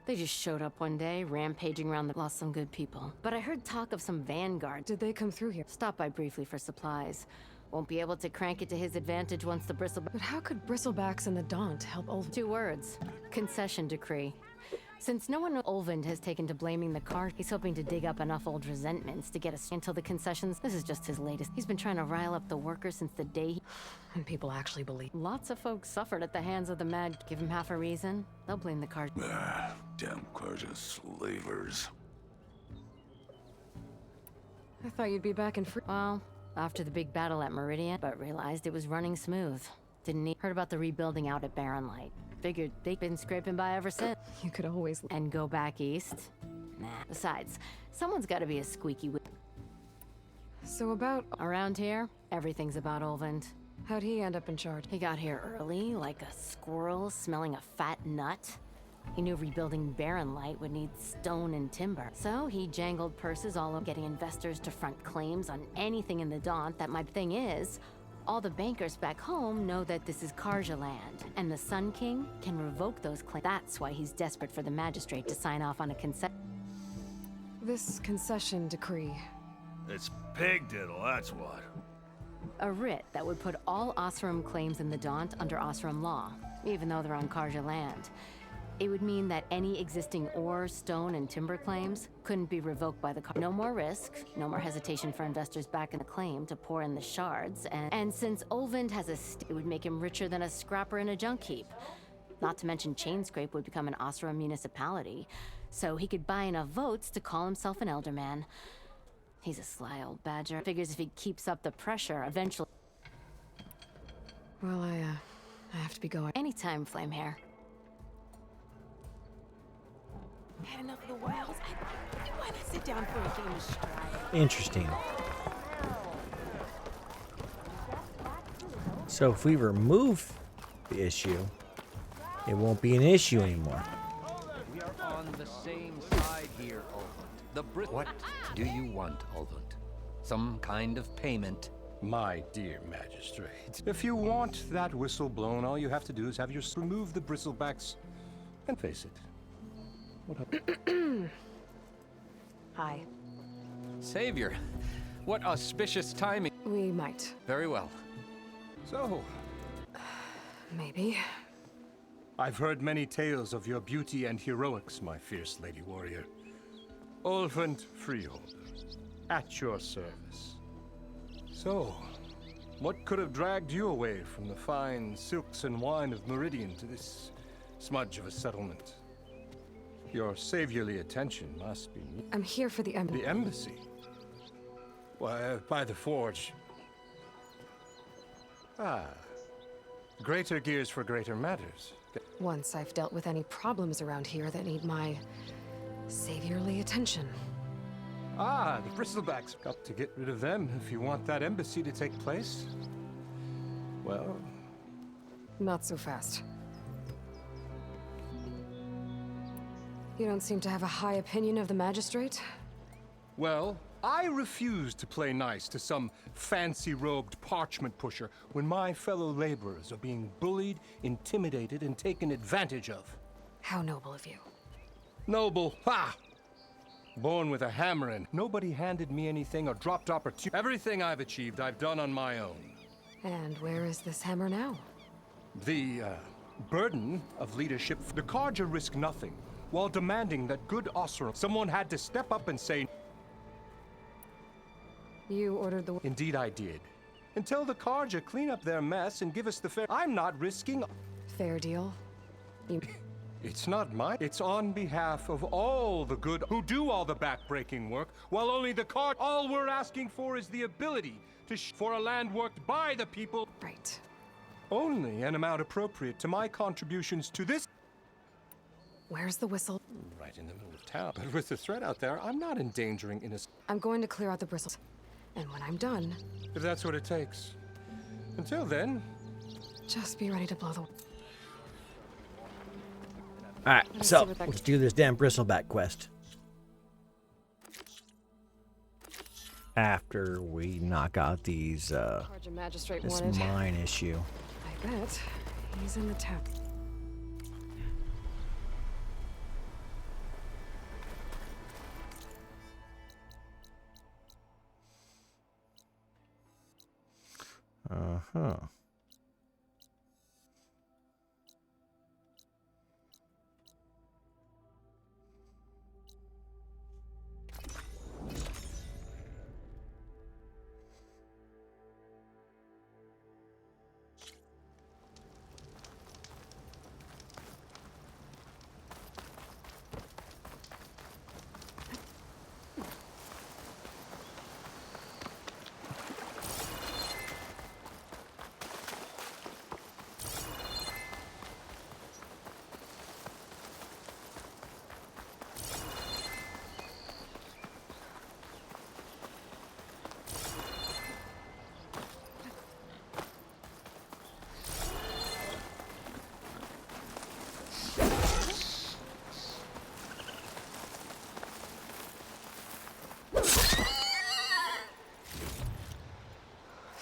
Speaker 6: They just showed up one day, rampaging around the... Lost some good people. But I heard talk of some vanguard.
Speaker 3: Did they come through here?
Speaker 6: Stopped by briefly for supplies. Won't be able to crank it to his advantage once the
Speaker 3: But how could Bristlebacks and the Daunt help Olvin?
Speaker 6: 2 words. Concession decree. Since no one Olvind has taken to blaming the car, he's hoping to dig up enough old resentments to get us until the concessions. This is just his latest. He's been trying to rile up the workers since the day
Speaker 3: And people actually believe.
Speaker 6: Lots of folks suffered at the hands of the mad. Give him half a reason, they'll blame the car.
Speaker 2: Damn cars are slavers.
Speaker 3: I thought you'd be back in free.
Speaker 6: Well, after the big battle at Meridian, but realized it was running smooth. Didn't need. Heard about the rebuilding out at Barren Light. Figured they'd been scraping by ever since.
Speaker 3: You could always...
Speaker 6: And go back east? Nah. Besides, someone's gotta be a squeaky wheel.
Speaker 3: So about...
Speaker 6: Around here, everything's about Olvind.
Speaker 3: How'd he end up in charge?
Speaker 6: He got here early, like a squirrel smelling a fat nut. He knew rebuilding Barren Light would need stone and timber. So he jangled purses all over getting investors to front claims on anything in the Daunt. That my thing is, all the bankers back home know that this is Karja land, and the Sun King can revoke those claims. That's why he's desperate for the magistrate to sign off on a concession.
Speaker 3: This concession decree.
Speaker 8: It's pig diddle, that's what.
Speaker 6: A writ that would put all Osram claims in the Daunt under Osram law, even though they're on Karja land. It would mean that any existing ore, stone, and timber claims couldn't be revoked by the No more risk, no more hesitation for investors backing the claim to pour in the shards, and since Olvind has it would make him richer than a scrapper in a junk heap. Not to mention Chainscrape would become an Osra municipality, so he could buy enough votes to call himself an elderman. He's a sly old badger. Figures if he keeps up the pressure, eventually...
Speaker 3: Well, I have to be going.
Speaker 6: Anytime, Flamehair.
Speaker 11: Had enough of the wilds. Why not sit down for a game of stride?
Speaker 1: Interesting. So if we remove the issue, it won't be an issue anymore.
Speaker 7: We are on the same side here, Olvund.
Speaker 9: What do you want, Olvund? Some kind of payment?
Speaker 13: My dear magistrate, if you want that whistle blown, all you have to do is have your remove the bristlebacks and face it.
Speaker 3: Hi.
Speaker 9: Savior, what auspicious timing.
Speaker 3: We might.
Speaker 9: Very well.
Speaker 13: So,
Speaker 3: Maybe.
Speaker 13: I've heard many tales of your beauty and heroics, my fierce lady warrior. Olvund Freeholder, at your service. So, what could have dragged you away from the fine silks and wine of Meridian to this smudge of a settlement? Your saviorly attention must be...
Speaker 3: I'm here for the embassy.
Speaker 13: The embassy? Why, by the forge. Ah. Greater gears for greater matters.
Speaker 3: Once I've dealt with any problems around here that need my saviorly attention.
Speaker 13: Ah, the bristlebacks. Got to get rid of them if you want that embassy to take place. Well...
Speaker 3: Not so fast. You don't seem to have a high opinion of the magistrate?
Speaker 13: Well, I refuse to play nice to some fancy-robed parchment pusher when my fellow laborers are being bullied, intimidated, and taken advantage of.
Speaker 3: How noble of you.
Speaker 13: Noble? Ha! Born with a hammer and nobody handed me anything or dropped opportunity. Everything I've achieved, I've done on my own.
Speaker 3: And where is this hammer now?
Speaker 13: The, burden of leadership. The Karja risk nothing, while demanding that good Osra, someone had to step up and say...
Speaker 3: You ordered the...
Speaker 13: Indeed I did. Until the Karja clean up their mess and give us the fair... I'm not risking...
Speaker 3: Fair deal? You...
Speaker 13: It's not mine. It's on behalf of all the good who do all the back-breaking work, while only the Karja... All we're asking for is the ability to for a land worked by the people...
Speaker 3: Right.
Speaker 13: Only an amount appropriate to my contributions to this...
Speaker 3: Where's the whistle?
Speaker 13: Right in the middle of town. But with the threat out there, I'm not endangering innocent...
Speaker 3: I'm going to clear out the bristles. And when I'm done...
Speaker 13: If that's what it takes. Until then...
Speaker 3: Just be ready to blow the...
Speaker 1: Alright, so let's do this damn bristleback quest. After we knock out these,
Speaker 3: Magistrate
Speaker 1: this
Speaker 3: wanted.
Speaker 1: mine issue.
Speaker 3: I bet he's in the tap.
Speaker 1: Uh-huh.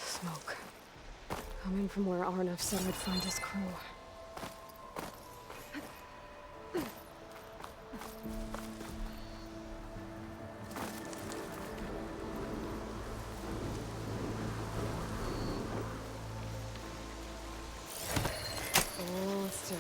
Speaker 3: Smoke. Coming from where Arnav said I'd find his crew. Hold still.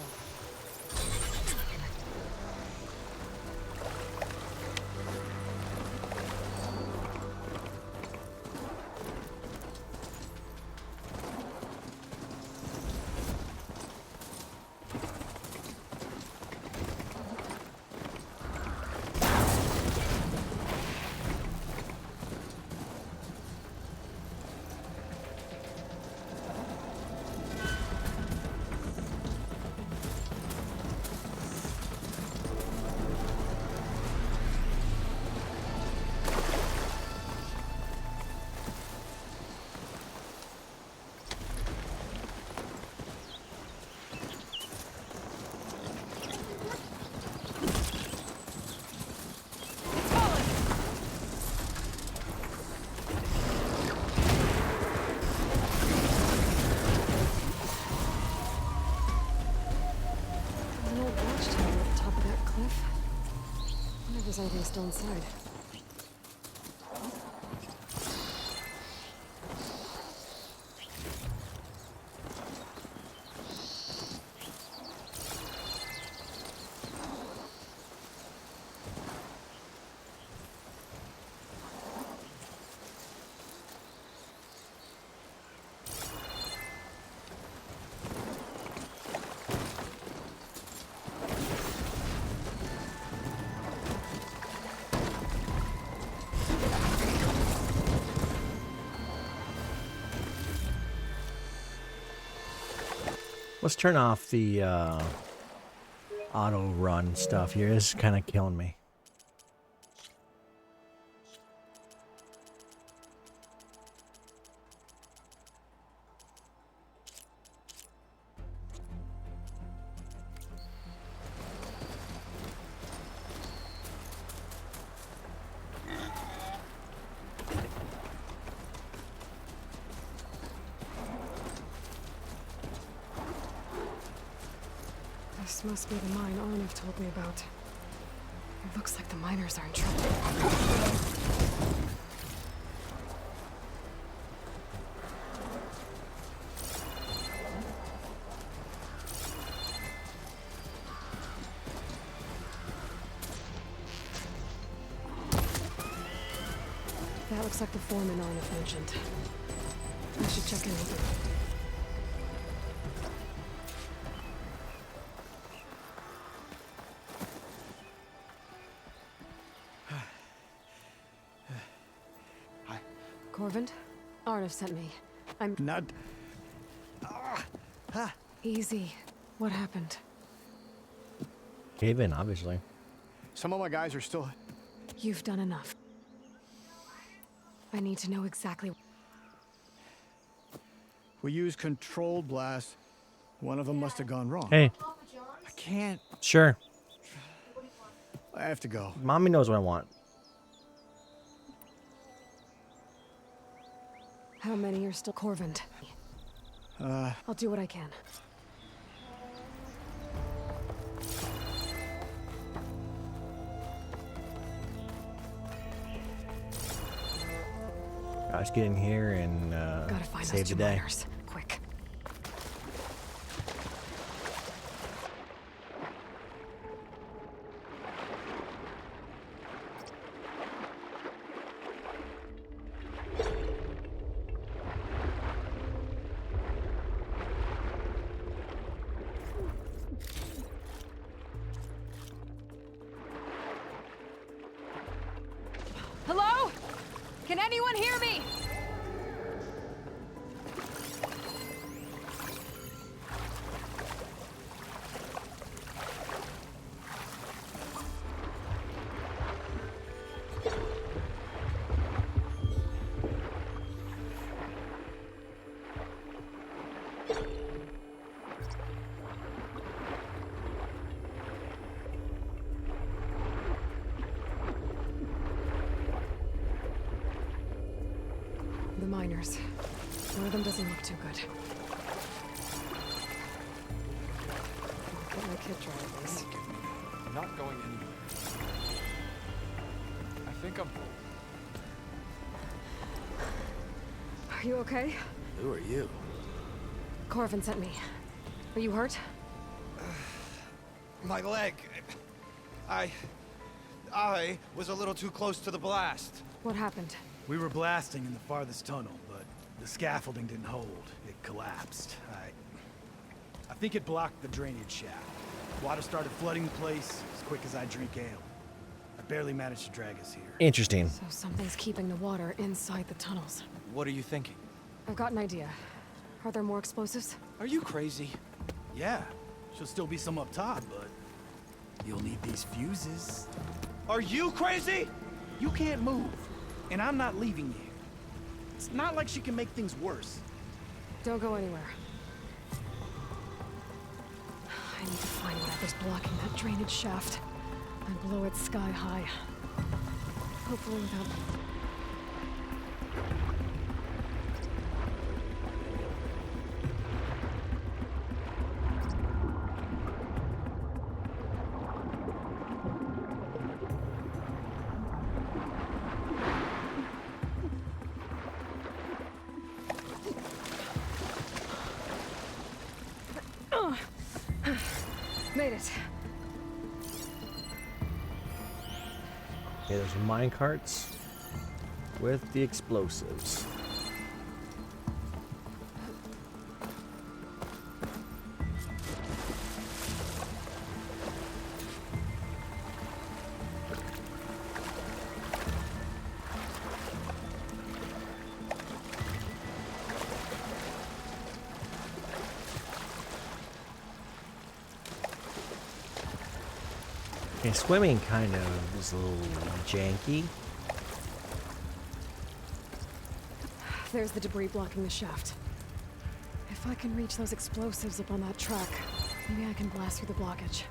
Speaker 3: anything still inside.
Speaker 1: Let's turn off the auto run stuff here. This is kind of killing me.
Speaker 3: This must be the mine Arnav told me about. It looks like the miners are in trouble. That looks like the foreman Arnav mentioned. I should check in with him. Corvin, Arnav sent me. I'm
Speaker 19: not.
Speaker 3: Easy. What happened?
Speaker 1: Cave in, obviously.
Speaker 19: Some of my guys are still.
Speaker 3: You've done enough. I need to know exactly.
Speaker 19: We used controlled blasts. One of them must have gone wrong.
Speaker 1: Hey.
Speaker 19: I can't.
Speaker 1: Sure.
Speaker 19: I have to go.
Speaker 1: Mommy knows what I want.
Speaker 3: How many are still Corvin? I'll do what I can.
Speaker 1: Let's get in here and
Speaker 3: Gotta find
Speaker 1: save
Speaker 3: those
Speaker 1: the
Speaker 3: two
Speaker 1: day.
Speaker 3: miners. Quick.
Speaker 5: Hello? Can anyone hear me?
Speaker 3: The miners. One of them doesn't look too good. I'll get my kit dry at least.
Speaker 4: I'm not going anywhere. I think I'm full.
Speaker 3: Are you okay?
Speaker 21: Who are you?
Speaker 3: Corvin sent me. Are you hurt?
Speaker 14: My leg. I was a little too close to the blast.
Speaker 3: What happened?
Speaker 14: We were blasting in the farthest tunnel, but the scaffolding didn't hold. It collapsed. I think it blocked the drainage shaft. Water started flooding the place as quick as I drink ale. I barely managed to drag us here.
Speaker 1: Interesting.
Speaker 3: So something's keeping the water inside the tunnels.
Speaker 14: What are you thinking?
Speaker 3: I've got an idea. Are there more explosives?
Speaker 14: Are you crazy? Yeah, should still be some up top, but you'll need these fuses. Are you crazy? You can't move, and I'm not leaving you. It's not like she can make things worse.
Speaker 3: Don't go anywhere. I need to find whatever's blocking that drainage shaft and blow it sky high. Hopefully without... it.
Speaker 1: Okay, there's mine carts with the explosives. Okay, swimming kind of is a little janky.
Speaker 3: There's the debris blocking the shaft. If I can reach those explosives up on that track, maybe I can blast through the blockage.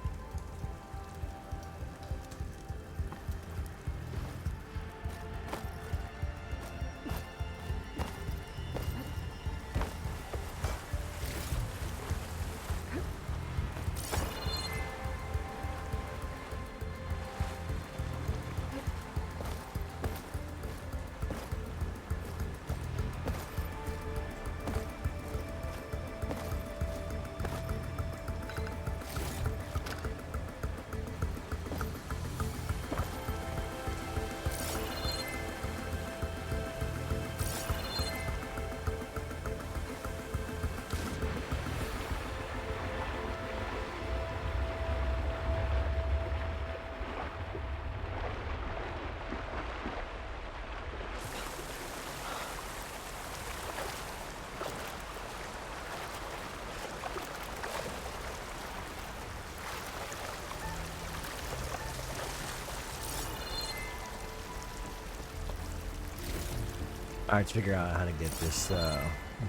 Speaker 1: Alright, let's figure out how to get this,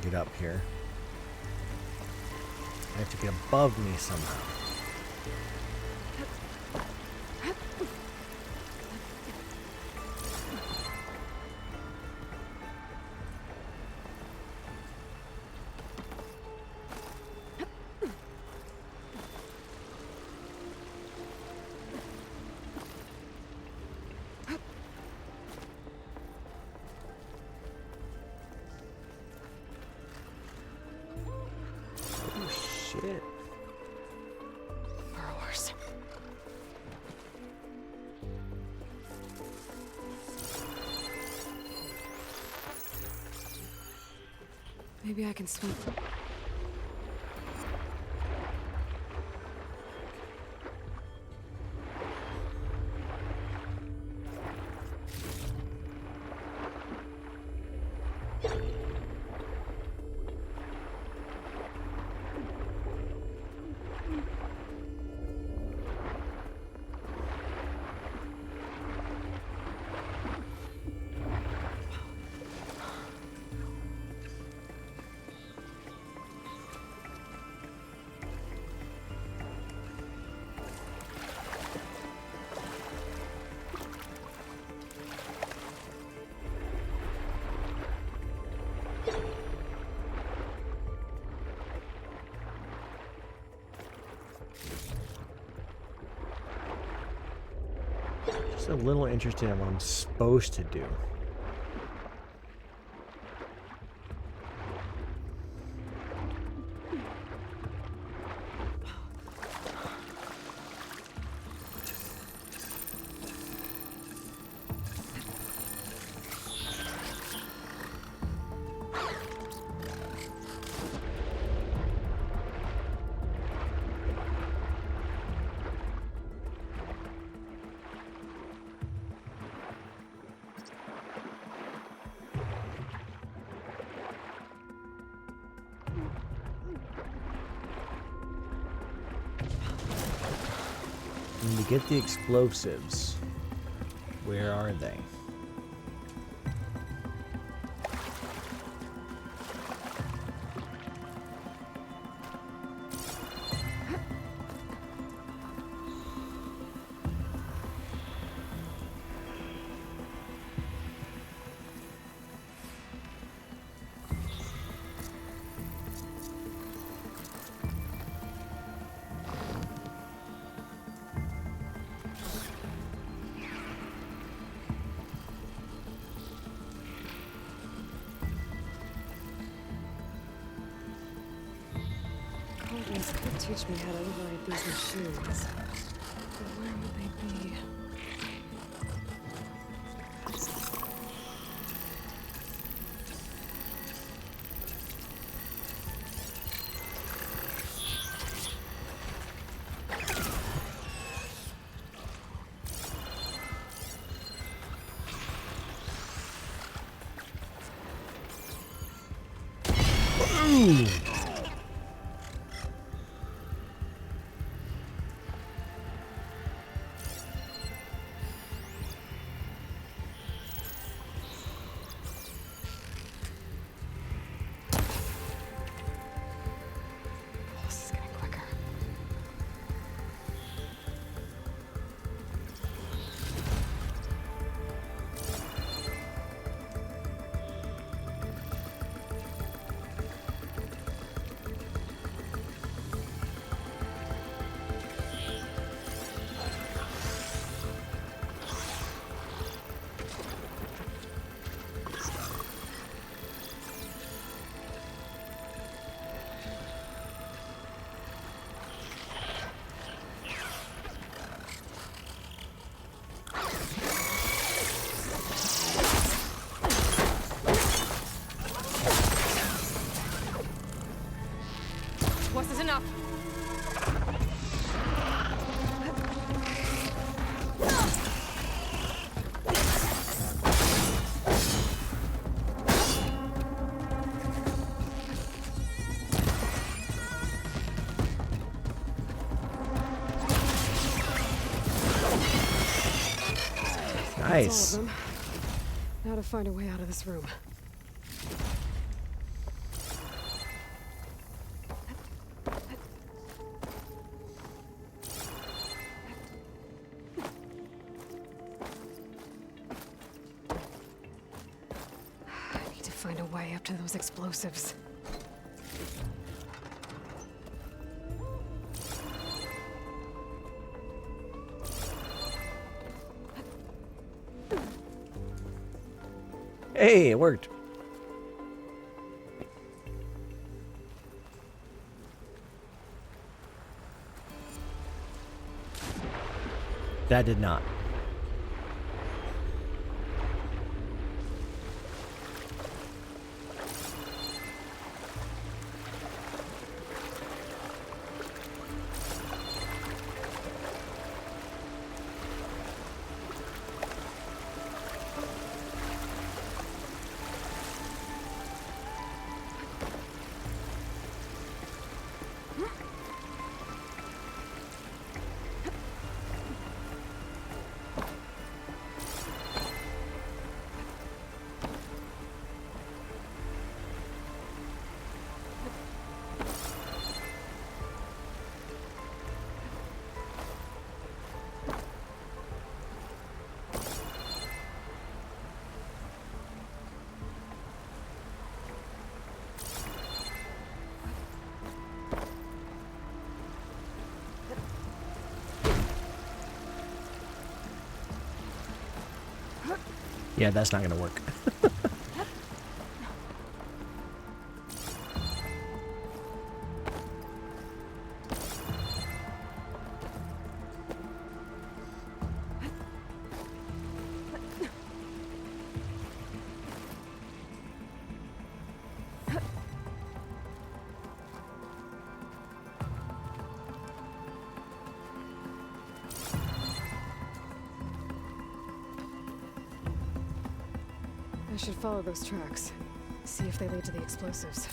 Speaker 1: get up here. I have to get above me somehow. Shit.
Speaker 3: Burrowers. Maybe I can swim.
Speaker 1: Just a little interested in what I'm supposed to do. And to get the explosives, where are they?
Speaker 3: This could teach me how to override these machines. But where would they be?
Speaker 1: Ooh.
Speaker 3: This is getting quicker. Once is enough.
Speaker 1: Nice.
Speaker 3: That's all of them. Now to find a way out of this room. I need to find a way up to those explosives.
Speaker 1: Hey, it worked. That did not. Yeah, that's not gonna work.
Speaker 3: I should follow those tracks. See if they lead to the explosives.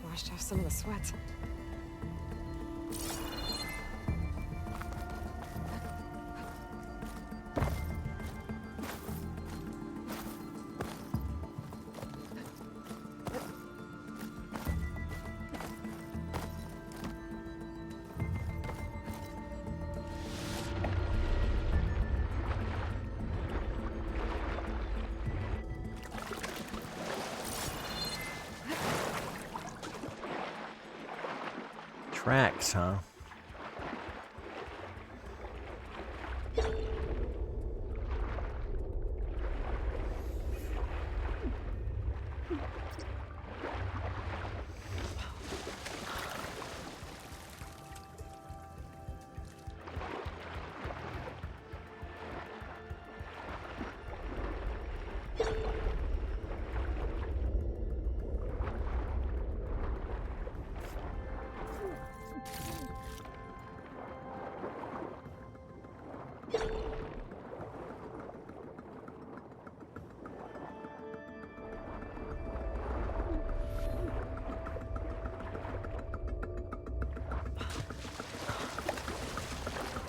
Speaker 3: Washed off some of the sweat.
Speaker 1: Tracks, huh?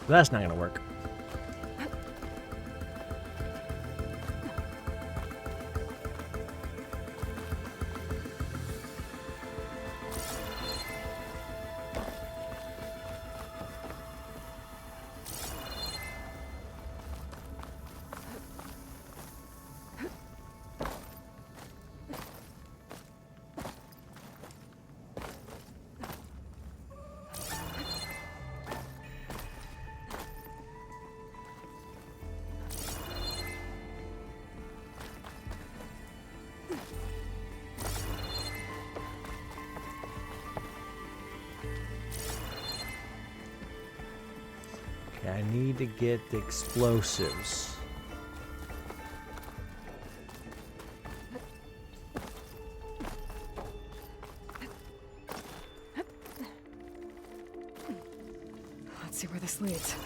Speaker 1: That's not gonna work. I need to get the explosives.
Speaker 3: Let's see where this leads.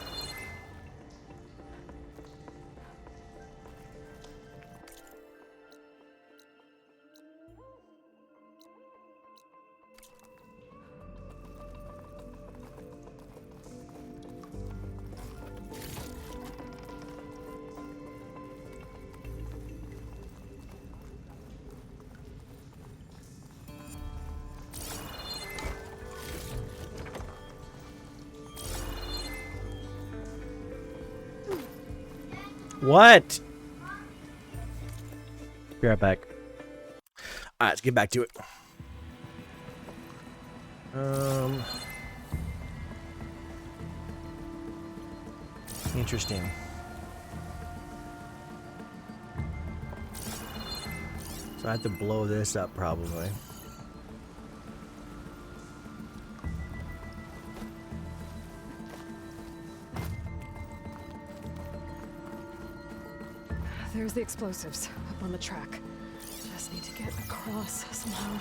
Speaker 1: What? Be right back. Alright, let's get back to it. Interesting. So I have to blow this up probably.
Speaker 3: There's the explosives up on the track. Just need to get across somehow.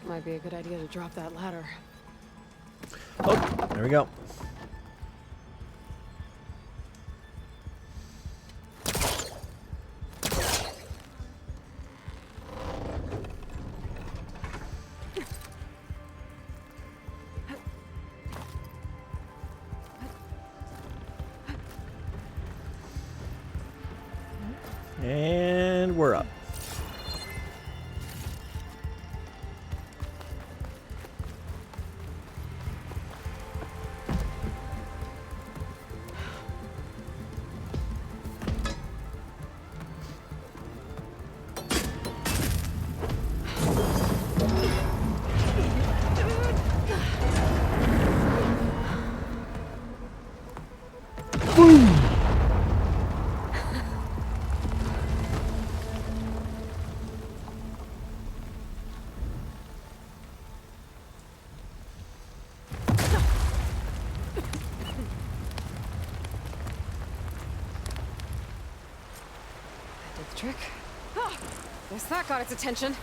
Speaker 3: Might be a good idea to drop that ladder.
Speaker 1: Oh, there we go. And we're up. Boom!
Speaker 3: Trick. Oh, guess that got its attention.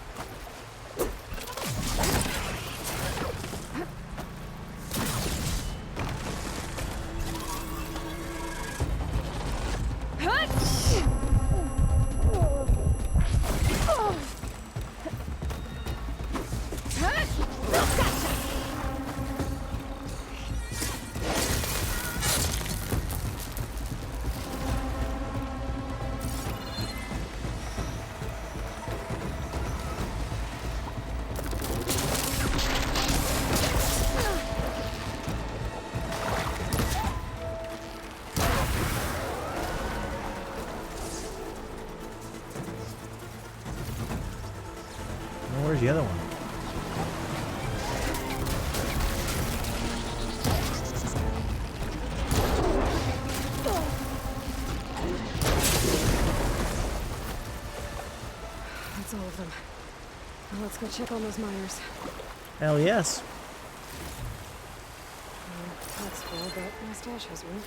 Speaker 3: Where's the other one? Well, let's go check on those miners.
Speaker 1: Hell yes.
Speaker 3: That's full, but my stash has room.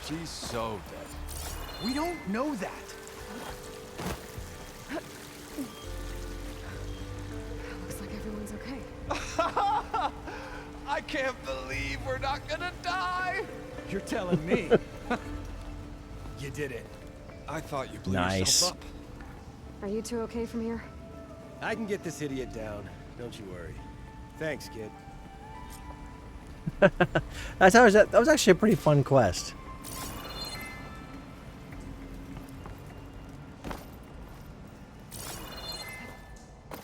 Speaker 7: She's so dead.
Speaker 14: We don't know that.
Speaker 3: Looks like everyone's okay.
Speaker 7: I can't believe we're not gonna die.
Speaker 14: You're telling me. You did it.
Speaker 7: I thought you blew
Speaker 1: Nice.
Speaker 7: yourself up.
Speaker 3: Are you two okay from here?
Speaker 15: I can get this idiot down. Don't you worry. Thanks, kid.
Speaker 1: That was actually a pretty fun quest.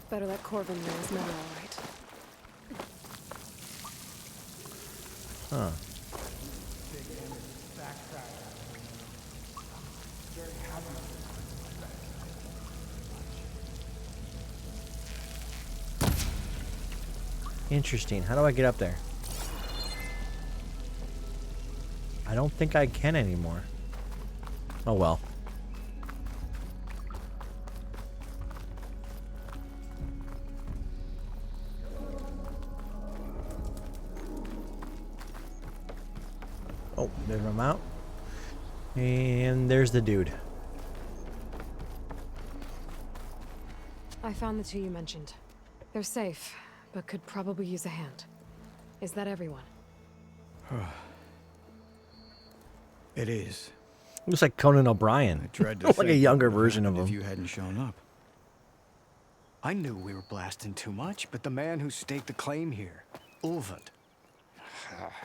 Speaker 3: Better let Corvin know his men are all right.
Speaker 1: Huh. Interesting. How do I get up there? I don't think I can anymore. Oh well. Oh, there's my mount. And there's the dude.
Speaker 3: I found the two you mentioned. They're safe, but could probably use a hand. Is that everyone?
Speaker 14: It is.
Speaker 1: Looks like Conan O'Brien.
Speaker 14: I tried to
Speaker 1: like a
Speaker 14: think
Speaker 1: younger
Speaker 14: what would have
Speaker 1: version of
Speaker 14: happened
Speaker 1: him.
Speaker 14: if you hadn't shown up.
Speaker 19: I knew we were blasting too much, but the man who staked the claim here, Ulvund,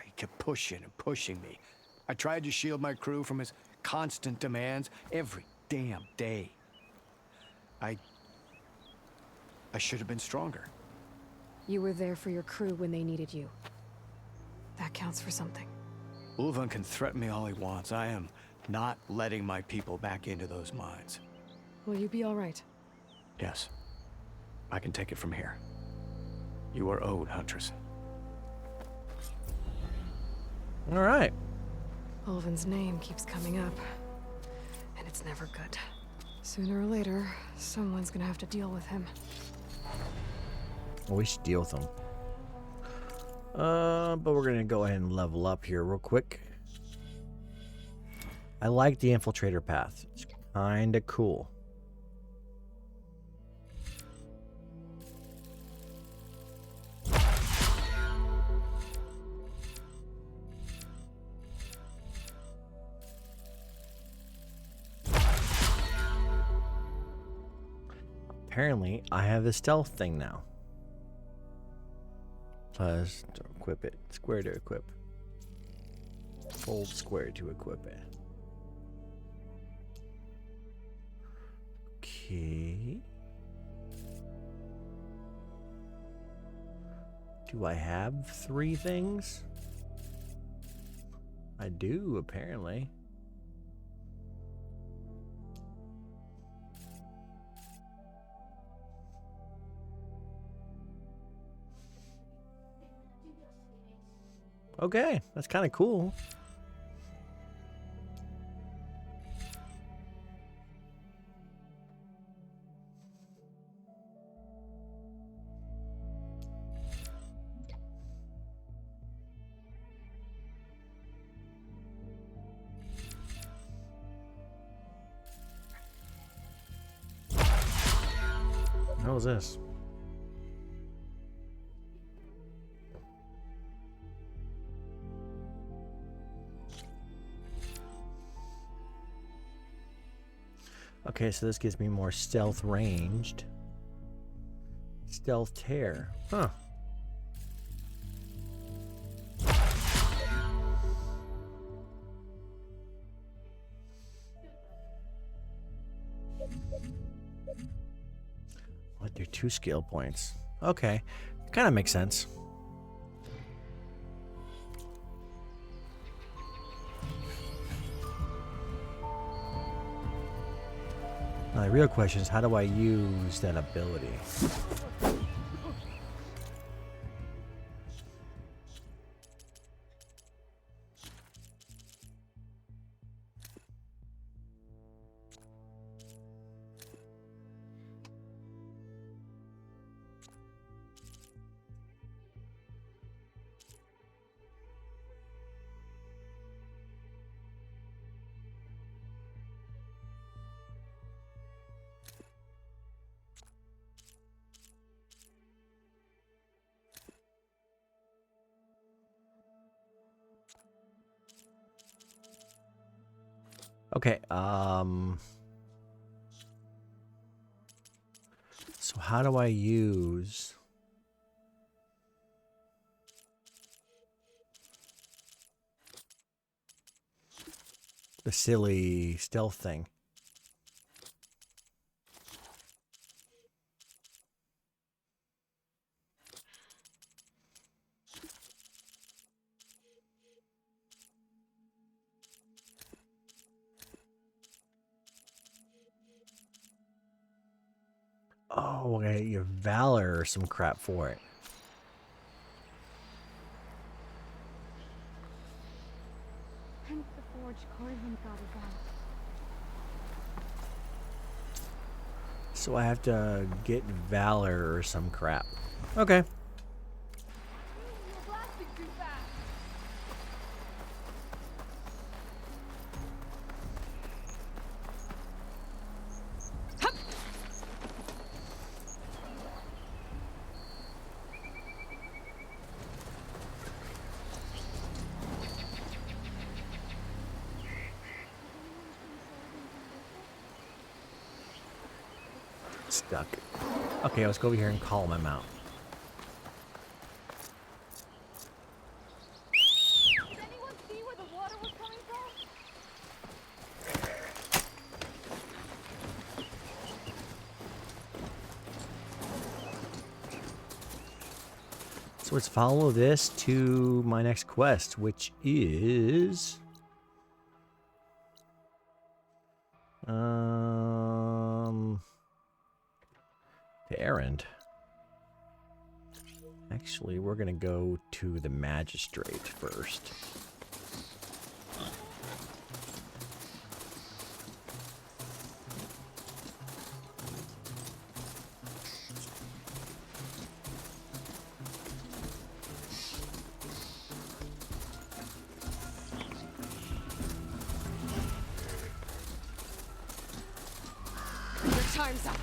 Speaker 19: he kept pushing and pushing me. I tried to shield my crew from his constant demands every damn day. I should have been stronger.
Speaker 3: You were there for your crew when they needed you. That counts for something.
Speaker 19: Ulvund can threaten me all he wants. I am not letting my people back into those mines.
Speaker 3: Will you be all right?
Speaker 19: Yes. I can take it from here. You are owed, Huntress.
Speaker 1: All right.
Speaker 3: Ulvund's name keeps coming up, and it's never good. Sooner or later, someone's gonna have to deal with him.
Speaker 1: Well, we should deal with him. But we're gonna go ahead and level up here real quick. I like the infiltrator path. It's kinda cool. Apparently, I have the stealth thing now. Plus, to equip it. Square to equip. Hold square to equip it. Okay. Do I have 3 things? I do, apparently. Okay, that's kind of cool. What was this? Okay, so this gives me more stealth ranged. Stealth tear. Huh. What, they're 2 skill points. Okay. Kind of makes sense. Now, the real question is, how do I use that ability? Okay, so how do I use the silly stealth thing? Oh, okay, your valor or some crap for it.
Speaker 16: Hence the forge Corvin thought about.
Speaker 1: So I have to get valor or some crap. Okay. Stuck. Okay, let's go over here and call him out.
Speaker 16: Did anyone see where the water was coming from?
Speaker 1: So let's follow this to my next quest, which is the errand. Actually, we're gonna go to the magistrate first.
Speaker 3: Your time's up.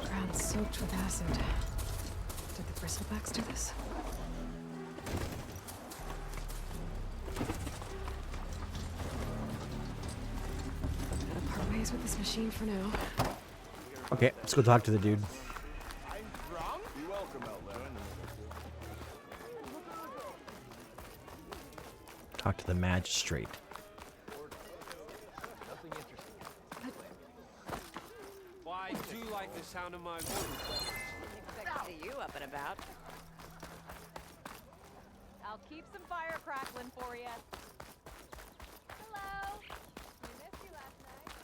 Speaker 3: Ground's soaked with acid. Did the bristlebacks do this? Gotta part ways with this machine for now.
Speaker 1: Okay, let's go talk to the dude. Talk to the magistrate.
Speaker 17: Why, I do like the sound of my voice.
Speaker 6: Expect to see you up and about.
Speaker 5: I'll keep some fire crackling for you. Hello. We missed you last night.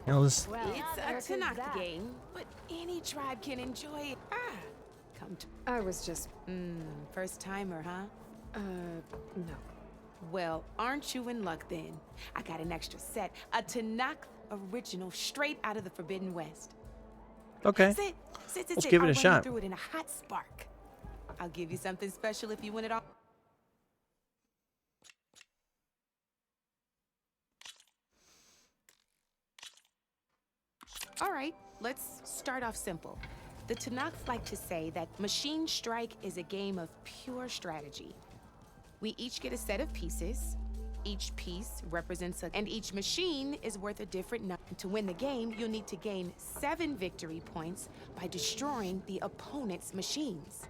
Speaker 1: You know, this,
Speaker 18: Well, it's a Tanakh game, but any tribe can enjoy it. Come to.
Speaker 3: I was just...
Speaker 18: First timer, huh?
Speaker 3: No.
Speaker 18: Well, aren't you in luck then? I got an extra set, a Tanakh original, straight out of the Forbidden West.
Speaker 1: okay.
Speaker 18: Sit.
Speaker 1: Let's give it
Speaker 18: I'll
Speaker 1: a
Speaker 18: run
Speaker 1: shot.
Speaker 18: You through it in a hot spark. I'll give you something special if you win it all. All right, let's start off simple. The Tanakhs like to say that Machine Strike is a game of pure strategy. We each get a set of pieces. Each piece represents and each machine is worth a different number. To win the game, you'll need to gain 7 victory points by destroying the opponent's machines.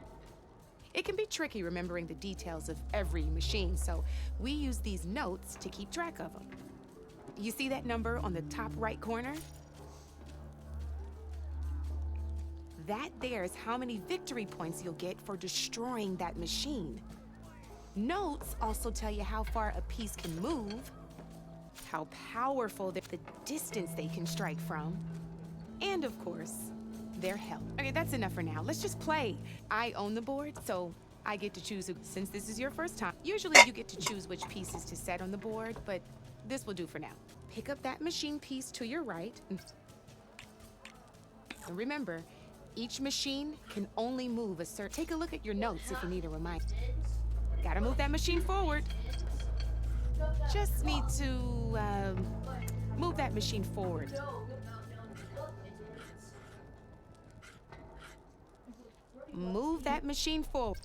Speaker 18: It can be tricky remembering the details of every machine, so we use these notes to keep track of them. You see that number on the top right corner? That there's how many victory points you'll get for destroying that machine. Notes also tell you how far a piece can move, how powerful the distance they can strike from, and of course, their health. Okay, that's enough for now. Let's just play. I own the board, so I get to choose. Since this is your first time, usually you get to choose which pieces to set on the board, but this will do for now. Pick up that machine piece to your right. And remember, each machine can only move a certain... Take a look at your notes if you need a reminder. Gotta move that machine forward. Just need to, move that machine forward. Move that machine forward.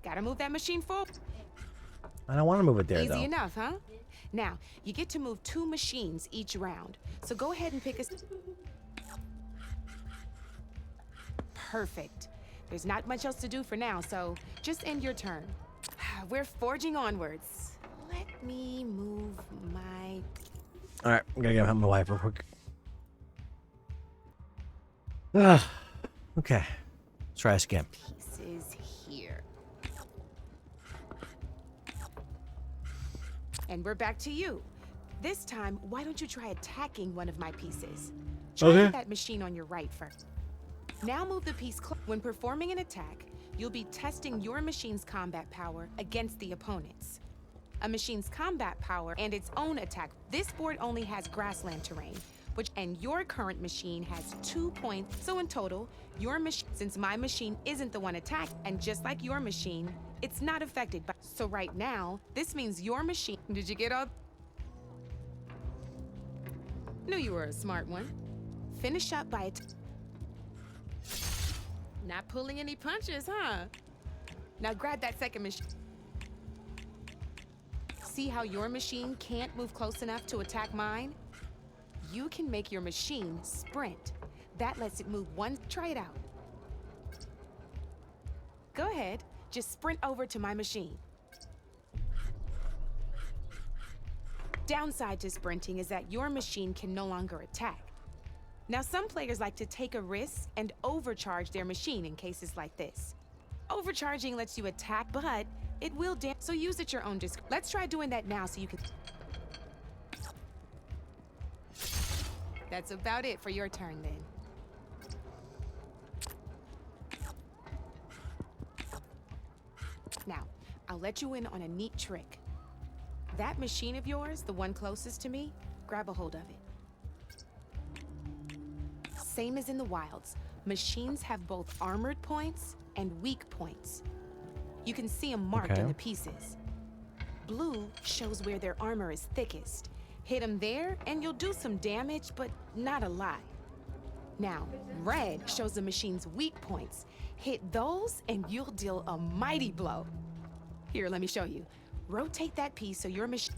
Speaker 18: Gotta move that machine forward.
Speaker 1: I don't want to move it there,
Speaker 18: Easy
Speaker 1: though.
Speaker 18: enough, huh? Now, you get to move 2 machines each round. So go ahead and pick a... Perfect. There's not much else to do for now, so just end your turn. We're forging onwards. Let me move my...
Speaker 1: All right, I'm gonna get my wife real quick. Ugh. Okay, let's try this again.
Speaker 18: Pieces here. And we're back to you. This time, why don't you try attacking one of my pieces? Try that machine on your right first. Now move the piece close. When performing an attack, you'll be testing your machine's combat power against the opponent's. A machine's combat power and its own attack. This board only has grassland terrain, and your current machine has 2 points. So in total, your machine, since my machine isn't the one attacked, and just like your machine, it's not affected by... So right now, this means your machine... Did you get all... Knew you were a smart one. Finish up by... Not pulling any punches, huh? Now grab that second machine. See how your machine can't move close enough to attack mine? You can make your machine sprint. That lets it move one. Try it out. Go ahead. Just sprint over to my machine. Downside to sprinting is that your machine can no longer attack. Now, some players like to take a risk and overcharge their machine in cases like this. Overcharging lets you attack, but it will damage, so use at your own discretion. Let's try doing that now so you can... That's about it for your turn, then. Now, I'll let you in on a neat trick. That machine of yours, the one closest to me, grab a hold of it. Same as in the wilds, machines have both armored points and weak points. You can see them marked in the pieces. Blue shows where their armor is thickest. Hit them there and you'll do some damage, but not a lot. Now, red shows the machine's weak points. Hit those and you'll deal a mighty blow. Here, let me show you. Rotate that piece so your machine...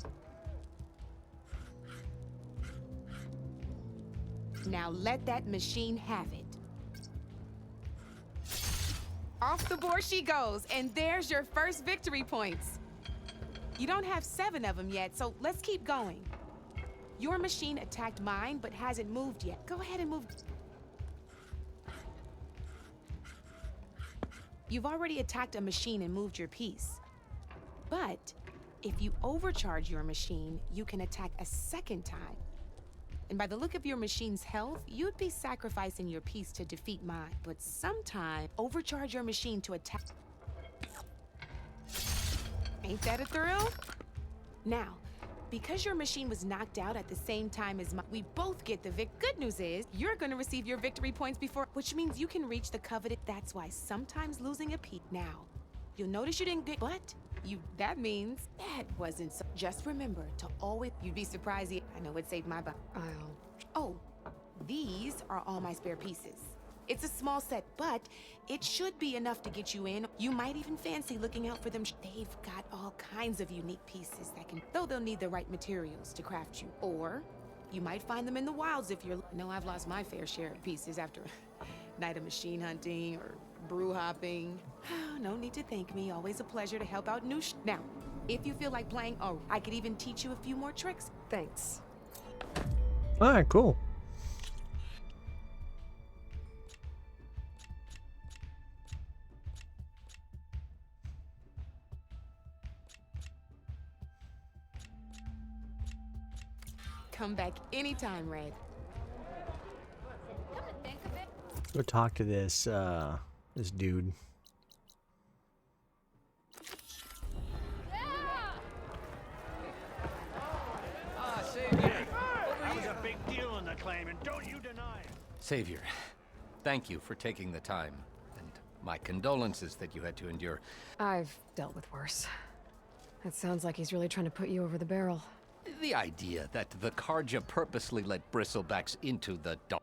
Speaker 18: Now let that machine have it. Off the board she goes, and there's your first victory points. You don't have 7 of them yet, so let's keep going. Your machine attacked mine, but hasn't moved yet. Go ahead and move. You've already attacked a machine and moved your piece. But if you overcharge your machine, you can attack a second time. And by the look of your machine's health, you'd be sacrificing your piece to defeat mine. But sometimes, overcharge your machine to attack. Ain't that a thrill? Now, because your machine was knocked out at the same time as mine, we both get the Good news is, you're gonna receive your victory points before, which means you can reach the coveted. That's why sometimes losing a piece. Now, you'll notice you didn't get, but That means that wasn't so. Just remember to always. You'd be surprised. I know it saved my butt. Oh, these are all my spare pieces. It's a small set, but it should be enough to get you in. You might even fancy looking out for them. They've got all kinds of unique pieces that can, though they'll need the right materials to craft you. Or you might find them in the wilds if you're. No, I've lost my fair share of pieces after a night of machine hunting or brew hopping. No need to thank me. Always a pleasure to help out new. Now, if you feel like playing, I could even teach you a few more tricks.
Speaker 3: Thanks.
Speaker 1: All right, cool.
Speaker 18: Come back anytime, Red.
Speaker 5: Come to think of it.
Speaker 1: Go talk to this this dude.
Speaker 9: Ah, Savior.
Speaker 8: That was a big deal in the claim, and don't you deny it.
Speaker 9: Savior, thank you for taking the time. And my condolences that you had to endure.
Speaker 3: I've dealt with worse. It sounds like he's really trying to put you over the barrel.
Speaker 9: The idea that the Karja purposely let bristlebacks into the dog.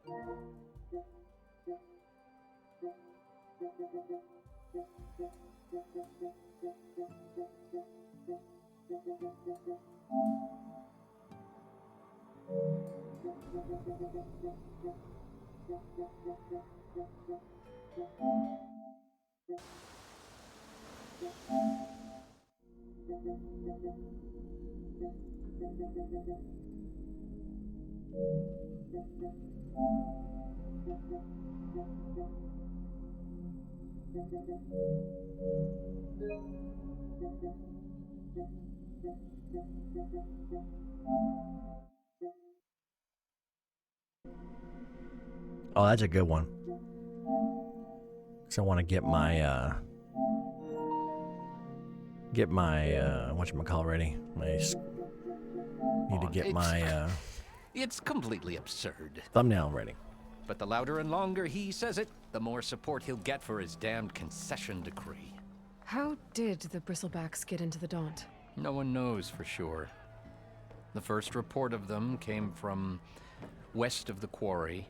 Speaker 1: Oh, that's a good one. So I want to get my whatchamacallit ready. Need to get my
Speaker 9: It's completely absurd.
Speaker 1: thumbnail ready.
Speaker 9: But the louder and longer he says it, the more support he'll get for his damned concession decree.
Speaker 3: How did the bristlebacks get into the Daunt?
Speaker 9: No one knows for sure. The first report of them came from west of the quarry.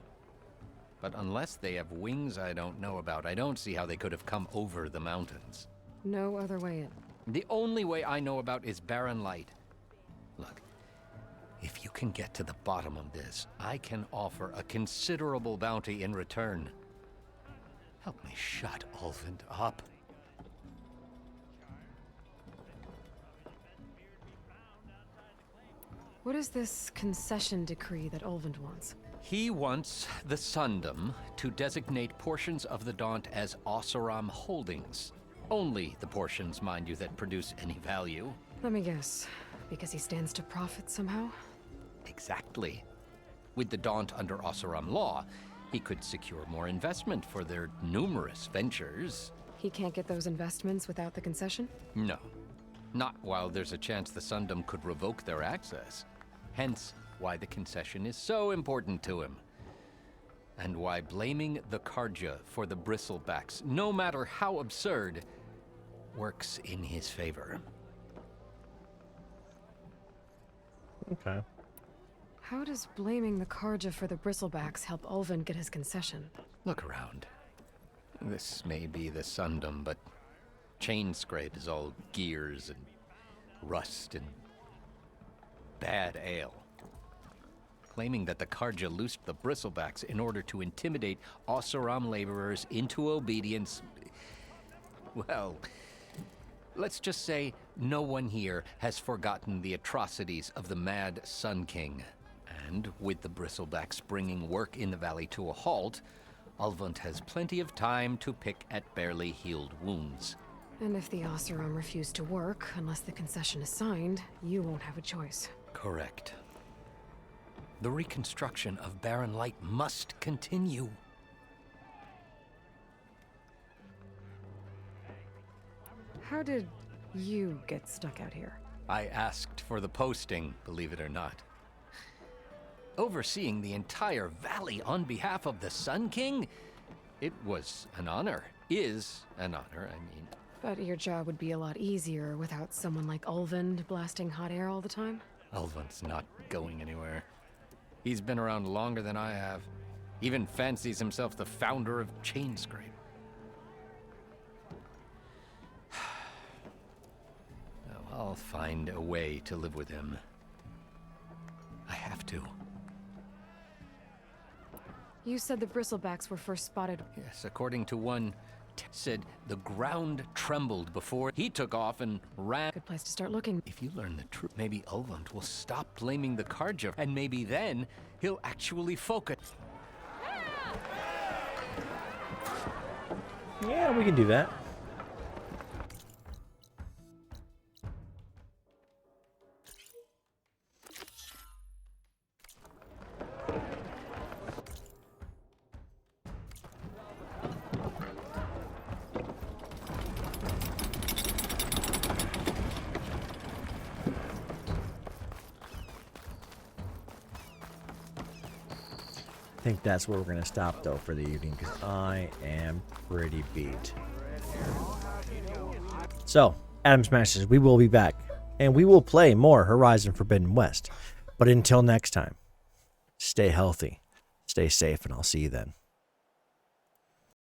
Speaker 9: But unless they have wings I don't know about, I don't see how they could have come over the mountains.
Speaker 3: No other way in.
Speaker 9: The only way I know about is barren light. Look, if you can get to the bottom of this, I can offer a considerable bounty in return. Help me shut Ulvund up.
Speaker 3: What is this concession decree that Ulvund wants?
Speaker 9: He wants the Sundom to designate portions of the Daunt as Oseram holdings. Only the portions, mind you, that produce any value.
Speaker 3: Let me guess. Because he stands to profit somehow?
Speaker 9: Exactly. With the Daunt under Oseram law, he could secure more investment for their numerous ventures.
Speaker 3: He can't get those investments without the concession?
Speaker 9: No. Not while there's a chance the Sundom could revoke their access. Hence, why the concession is so important to him. And why blaming the Karja for the bristlebacks, no matter how absurd, works in his favor.
Speaker 1: Okay.
Speaker 3: How does blaming the Karja for the bristlebacks help Ulvund get his concession?
Speaker 9: Look around. This may be the Sundom, but Chainscrape is all gears and rust and bad ale. Claiming that the Karja loosed the bristlebacks in order to intimidate Oseram laborers into obedience. Well, let's just say no one here has forgotten the atrocities of the Mad Sun King. And with the bristlebacks bringing work in the valley to a halt, Ulvund has plenty of time to pick at barely healed wounds.
Speaker 3: And if the Oseram refuse to work, unless the concession is signed, you won't have a choice.
Speaker 9: Correct. The reconstruction of Barren Light must continue.
Speaker 3: How did you get stuck out here?
Speaker 9: I asked for the posting, believe it or not. Overseeing the entire valley on behalf of the Sun King? It was an honor. Is an honor, I mean.
Speaker 3: But your job would be a lot easier without someone like Ulvund blasting hot air all the time.
Speaker 9: Ulvund's not going anywhere. He's been around longer than I have. Even fancies himself the founder of Chainscrape. I'll find a way to live with him. I have to.
Speaker 3: You said the bristlebacks were first spotted.
Speaker 9: Yes, according to one, said the ground trembled before he took off and ran.
Speaker 3: Good place to start looking.
Speaker 9: If you learn the truth, maybe Ulvund will stop blaming the Karja, and maybe then he'll actually focus.
Speaker 1: Yeah, we can do that. I think that's where we're going to stop, though, for the evening, because I am pretty beat. So, Adam Smashers, we will be back, and we will play more Horizon Forbidden West. But until next time, stay healthy, stay safe, and I'll see you then.